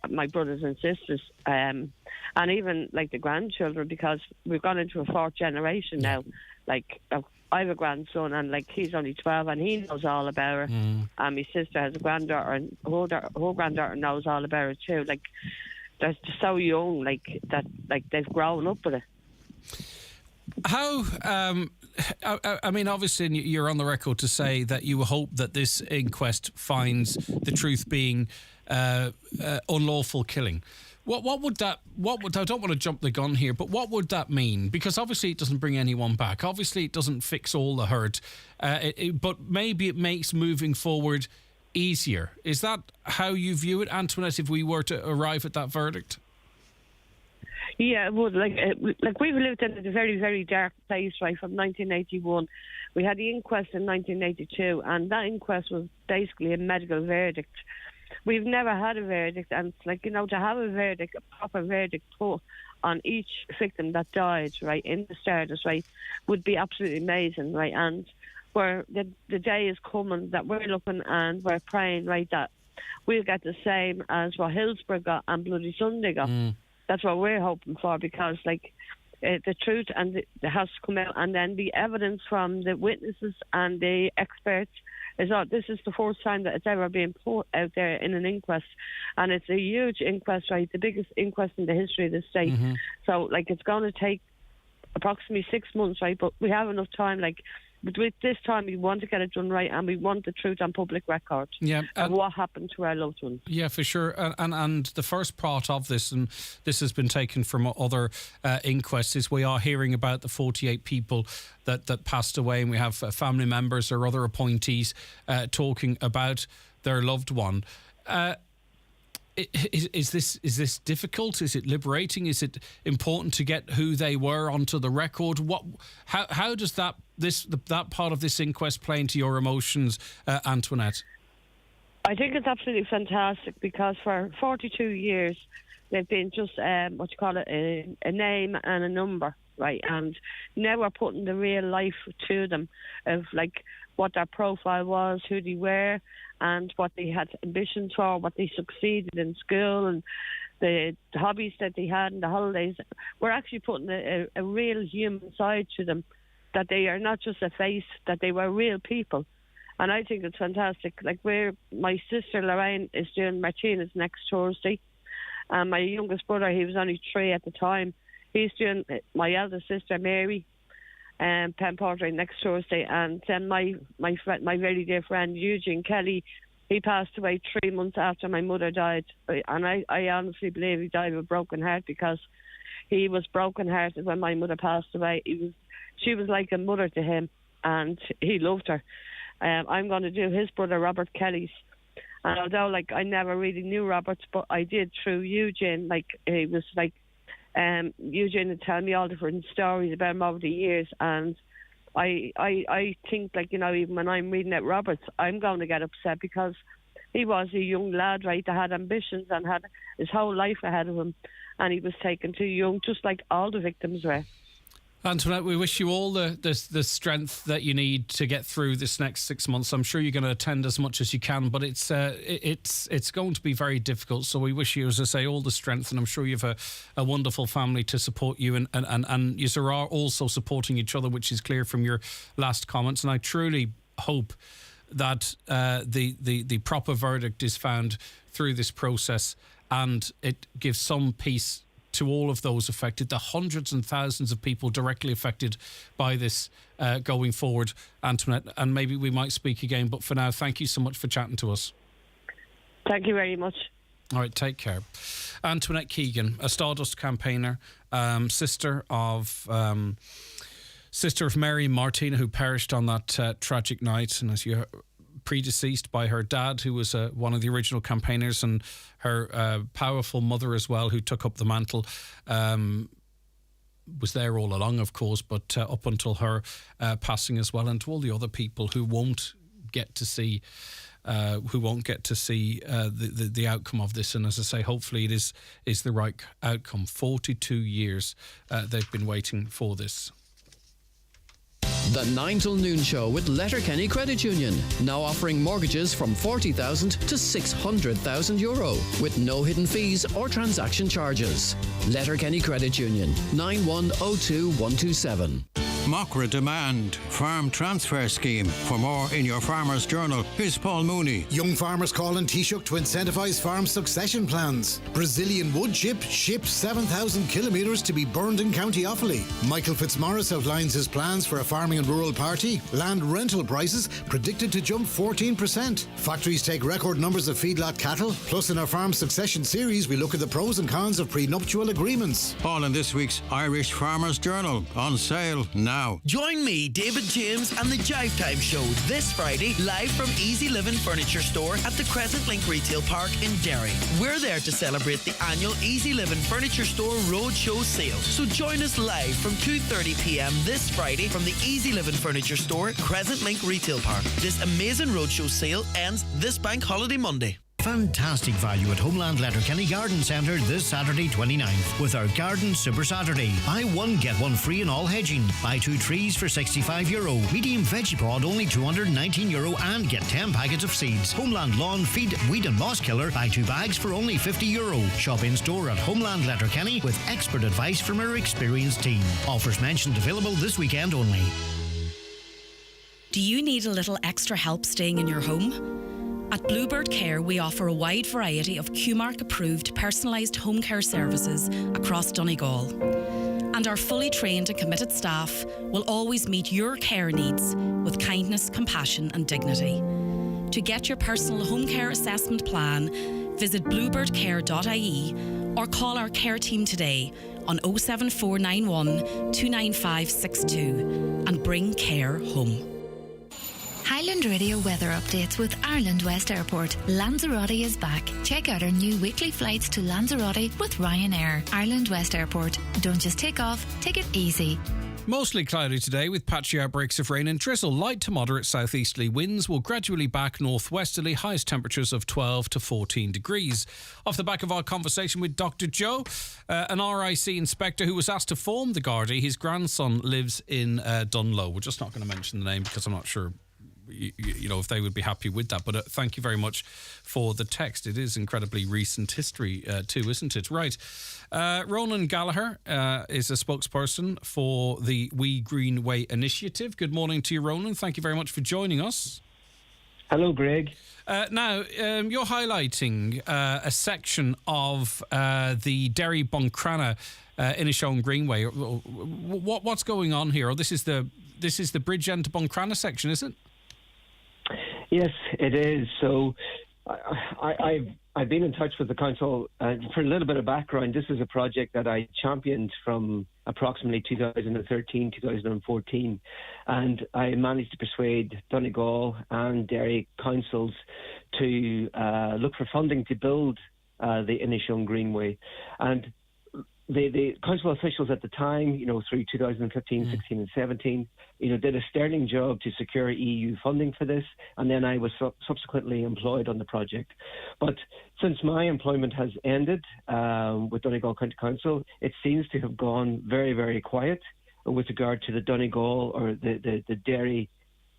my brothers and sisters, and even like the grandchildren, because we've gone into a fourth generation now. Like, I have a grandson, and like he's only 12, and he knows all about her. And my sister has a granddaughter, and her granddaughter knows all about her too. Like, they're so young, like that, like they've grown up with it. How? I mean, obviously, you're on the record to say that you hope that this inquest finds the truth being unlawful killing. What would I don't want to jump the gun here, but what would that mean? Because obviously it doesn't bring anyone back. Obviously it doesn't fix all the hurt, but maybe it makes moving forward easier. Is that how you view it, Antoinette, if we were to arrive at that verdict? Yeah, it would. Like we've lived in a very, very dark place, right, from 1981. We had the inquest in 1982, and that inquest was basically a medical verdict. We've never had a verdict, and it's like, to have a verdict, a proper verdict put on each victim that died, right, in the Stardust, right, would be absolutely amazing, right, and where the day is coming that we're looking and we're praying, right, that we'll get the same as what Hillsborough got and Bloody Sunday got. That's what we're hoping for, because, like, the truth and it has to come out, and then the evidence from the witnesses and the experts is that this is the first time that it's ever been put out there in an inquest, and it's a huge inquest, right, the biggest inquest in the history of the state. So, like, it's going to take approximately 6 months, right, but we have enough time, like, but with this time we want to get it done right, and we want the truth on public record of what happened to our loved ones. Yeah, for sure. And the first part of this, and this has been taken from other inquests, is we are hearing about the 48 people that passed away, and we have family members or other appointees talking about their loved one. Is this difficult? Is it liberating? Is it important to get who they were onto the record? How does that part of this inquest play into your emotions, Antoinette? I think it's absolutely fantastic, because for 42 years they've been just a name and a number, right? And now we're putting the real life to them of, like, what their profile was, who they were, and what they had ambitions for, what they succeeded in school, and the hobbies that they had and the holidays. We're actually putting a real human side to them, that they are not just a face, that they were real people. And I think it's fantastic. Like, my sister Lorraine is doing Martinez next Thursday, and my youngest brother, he was only 3 at the time, he's doing my eldest sister Mary Penn Portrait next Thursday, and then my very dear friend Eugene Kelly, he passed away 3 months after my mother died, and I honestly believe he died of a broken heart, because he was broken hearted when my mother passed away. She was like a mother to him, and he loved her. I'm going to do his brother Robert Kelly's, and although, like, I never really knew Robert, but I did through Eugene. Like, he was like, Eugene would tell me all different stories about him over the years, and I think, like, even when I'm reading at Roberts, I'm going to get upset, because he was a young lad, right, that had ambitions and had his whole life ahead of him, and he was taken too young, just like all the victims were. Antoinette, we wish you all the strength that you need to get through this next 6 months. I'm sure you're going to attend as much as you can, but it's going to be very difficult. So we wish you, as I say, all the strength, and I'm sure you've a wonderful family to support you, and you are also supporting each other, which is clear from your last comments. And I truly hope that the proper verdict is found through this process, and it gives some peace to all of those affected, the hundreds and thousands of people directly affected by this going forward, Antoinette, and maybe we might speak again. But for now, thank you so much for chatting to us. Thank you very much. All right, take care. Antoinette Keegan, a Stardust campaigner, sister of Mary Martina, who perished on that tragic night, and as you predeceased by her dad, who was one of the original campaigners, and her powerful mother as well, who took up the mantle, was there all along, of course, but up until her passing as well, and to all the other people who won't get to see the outcome of this. And as I say, hopefully it is the right outcome. 42 years they've been waiting for this. The 9 till noon show with Letterkenny Credit Union, now offering mortgages from €40,000 to €600,000 with no hidden fees or transaction charges. Letterkenny Credit Union, 9102127. Macra Demand Farm Transfer Scheme. For more in your Farmer's Journal, here's Paul Mooney. Young farmers calling Taoiseach to incentivise farm succession plans. Brazilian wood chip ships 7,000 kilometres to be burned in County Offaly. Michael Fitzmaurice outlines his plans for a farming and rural party. Land rental prices predicted to jump 14%. Factories take record numbers of feedlot cattle. Plus, in our farm succession series, we look at the pros and cons of prenuptial agreements. All in this week's Irish Farmer's Journal, on sale now. Join me, David James, and the Jive Time Show this Friday, live from Easy Living Furniture Store at the Crescent Link Retail Park in Derry. We're there to celebrate the annual Easy Living Furniture Store Roadshow sale. So join us live from 2:30pm this Friday from the Easy Living Furniture Store, Crescent Link Retail Park. This amazing roadshow sale ends this Bank Holiday Monday. Fantastic value at Homeland Letterkenny Garden Centre this Saturday 29th with our Garden Super Saturday. Buy one, get one free in all hedging. Buy 2 trees for €65. Medium veggie pod only €219 and get 10 packets of seeds. Homeland Lawn Feed Weed and Moss Killer. Buy 2 bags for only €50. Shop in store at Homeland Letterkenny with expert advice from our experienced team. Offers mentioned available this weekend only. Do you need a little extra help staying in your home? At Bluebird Care, we offer a wide variety of QMark-approved personalised home care services across Donegal. And our fully trained and committed staff will always meet your care needs with kindness, compassion and dignity. To get your personal home care assessment plan, visit bluebirdcare.ie or call our care team today on 07491 29562 and bring care home. Highland Radio weather updates with Ireland West Airport. Lanzarote is back. Check out our new weekly flights to Lanzarote with Ryanair. Ireland West Airport. Don't just take off, take it easy. Mostly cloudy today with patchy outbreaks of rain and drizzle. Light to moderate southeasterly winds will gradually back northwesterly. Highest temperatures of 12 to 14 degrees. Off the back of our conversation with Dr. Joe, an RIC inspector who was asked to form the Gardaí. His grandson lives in Dunlow. We're just not going to mention the name because I'm not sure if they would be happy with that, but thank you very much for the text. It is incredibly recent history too, isn't it? Right. Ronan Gallagher is a spokesperson for the We Greenway initiative. Good morning to you, Ronan. Thank you very much for joining us. Hello, Greg. Now, you're highlighting a section of the Derry Buncrana Inishowen Greenway. What's going on here? This is the Bridge End to Buncrana section, is it? Yes, it is. So I've been in touch with the council for a little bit of background. This is a project that I championed from approximately 2013, 2014, and I managed to persuade Donegal and Derry councils to look for funding to build the Inishowen Greenway. And the council officials at the time, through 2015, 16 and 17, did a sterling job to secure EU funding for this, and then I was subsequently employed on the project. But since my employment has ended with Donegal County Council, it seems to have gone very, very quiet. with regard to the Donegal or the Derry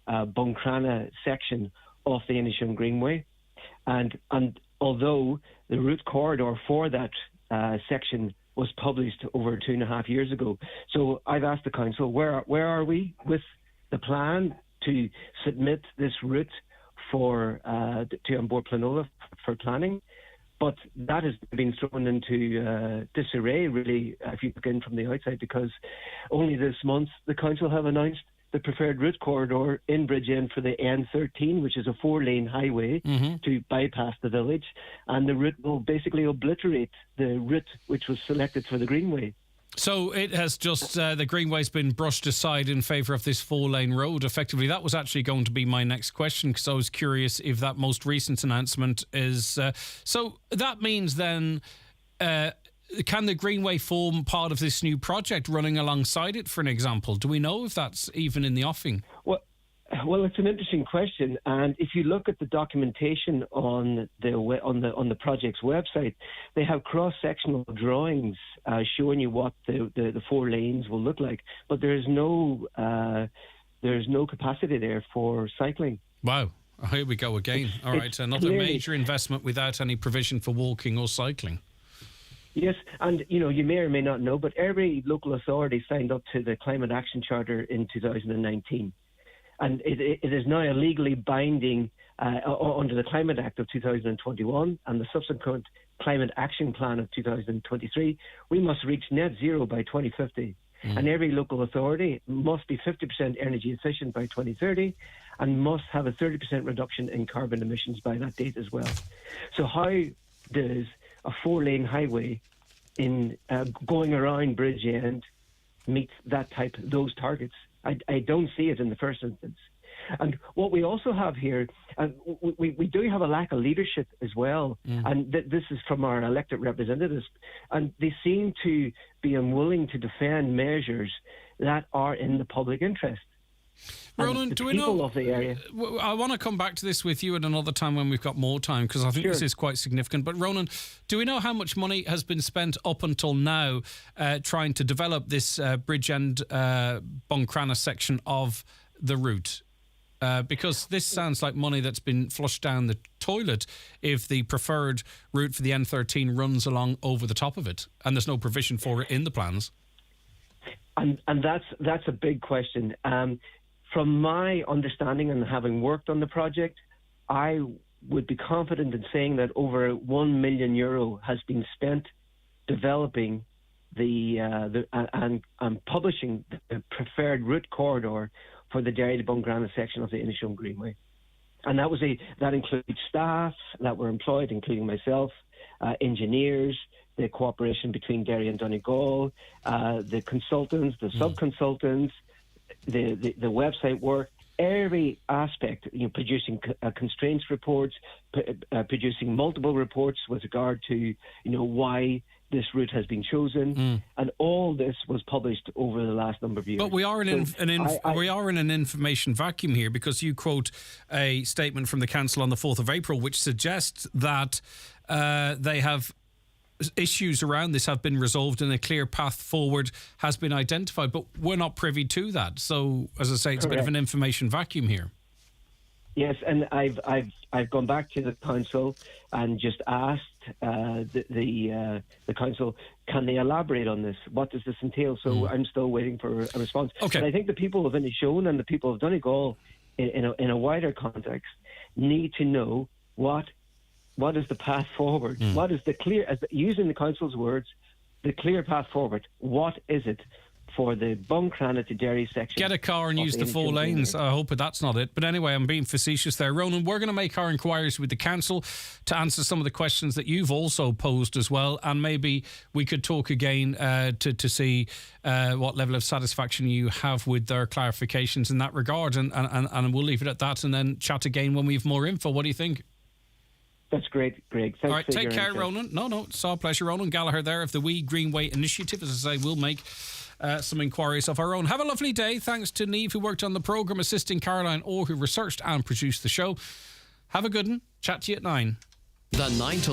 Buncrana section of the Inishowen Greenway. And although the route corridor for that section was published over 2.5 years ago, so I've asked the council, where are we with the plan to submit this route for to An Bord Pleanála for planning? But that has been thrown into disarray, really, if you look in from the outside, because only this month the council have announced the preferred route corridor in Bridgend for the N13, which is a 4-lane highway to bypass the village, and the route will basically obliterate the route which was selected for the Greenway. So it has just, the Greenway's been brushed aside in favour of this 4-lane road, effectively. That was actually going to be my next question, because I was curious if that most recent announcement is... so that means then... can the Greenway form part of this new project running alongside it, for an example? Do we know if that's even in the offing? Well, it's an interesting question, and if you look at the documentation on the project's website, they have cross-sectional drawings showing you what the 4 lanes will look like, but there's no capacity there for cycling. Wow. Here we go again. All right, another major investment without any provision for walking or cycling. Yes, and you may or may not know, but every local authority signed up to the Climate Action Charter in 2019. And it is now a legally binding under the Climate Act of 2021 and the subsequent Climate Action Plan of 2023. We must reach net zero by 2050. And every local authority must be 50% energy efficient by 2030 and must have a 30% reduction in carbon emissions by that date as well. So how does a 4-lane highway in going around Bridgend meet those targets? I don't see it in the first instance. And what we also have here, we do have a lack of leadership as well. And this is from our elected representatives. And they seem to be unwilling to defend measures that are in the public interest. Ronan, do we know? Of the area. I want to come back to this with you at another time when we've got more time, because I think this is quite significant. But Ronan, do we know how much money has been spent up until now trying to develop this Bridgend Buncrana section of the route? Because this sounds like money that's been flushed down the toilet if the preferred route for the N13 runs along over the top of it, and there's no provision for it in the plans. And that's a big question. From my understanding and having worked on the project, I would be confident in saying that over €1 million has been spent developing and publishing the preferred route corridor for the Derry to Buncrana section of the Inishowen Greenway. And that includes staff that were employed, including myself, engineers, the cooperation between Derry and Donegal, the consultants, the sub-consultants, the website work, every aspect, producing constraints reports, producing multiple reports with regard to, why this route has been chosen, and all this was published over the last number of years. But we are in an information vacuum here, because you quote a statement from the council on the 4th of April which suggests that they have issues around this have been resolved and a clear path forward has been identified, but we're not privy to that. So, as I say, it's a bit of an information vacuum here. Yes, and I've gone back to the council and just asked the council, can they elaborate on this? What does this entail? So I'm still waiting for a response. Okay. But I think the people of Inishowen and the people of Donegal, in a wider context, need to know what is the path forward? What is the clear, using the council's words, the clear path forward? What is it for the Buncrana to Derry section? Get a car and use the 4 lanes. I hope that's not it. But anyway, I'm being facetious there. Ronan, we're going to make our inquiries with the council to answer some of the questions that you've also posed as well. And maybe we could talk again to see what level of satisfaction you have with their clarifications in that regard. And we'll leave it at that and then chat again when we have more info. What do you think? That's great, Greg. Thanks. All right, take care, Ronan. No, it's our pleasure. Ronan Gallagher there of the We Greenway Initiative. As I say, we'll make some inquiries of our own. Have a lovely day. Thanks to Niamh, who worked on the programme, assisting Caroline Orr, who researched and produced the show. Have a good one. Chat to you at 9. The 9 till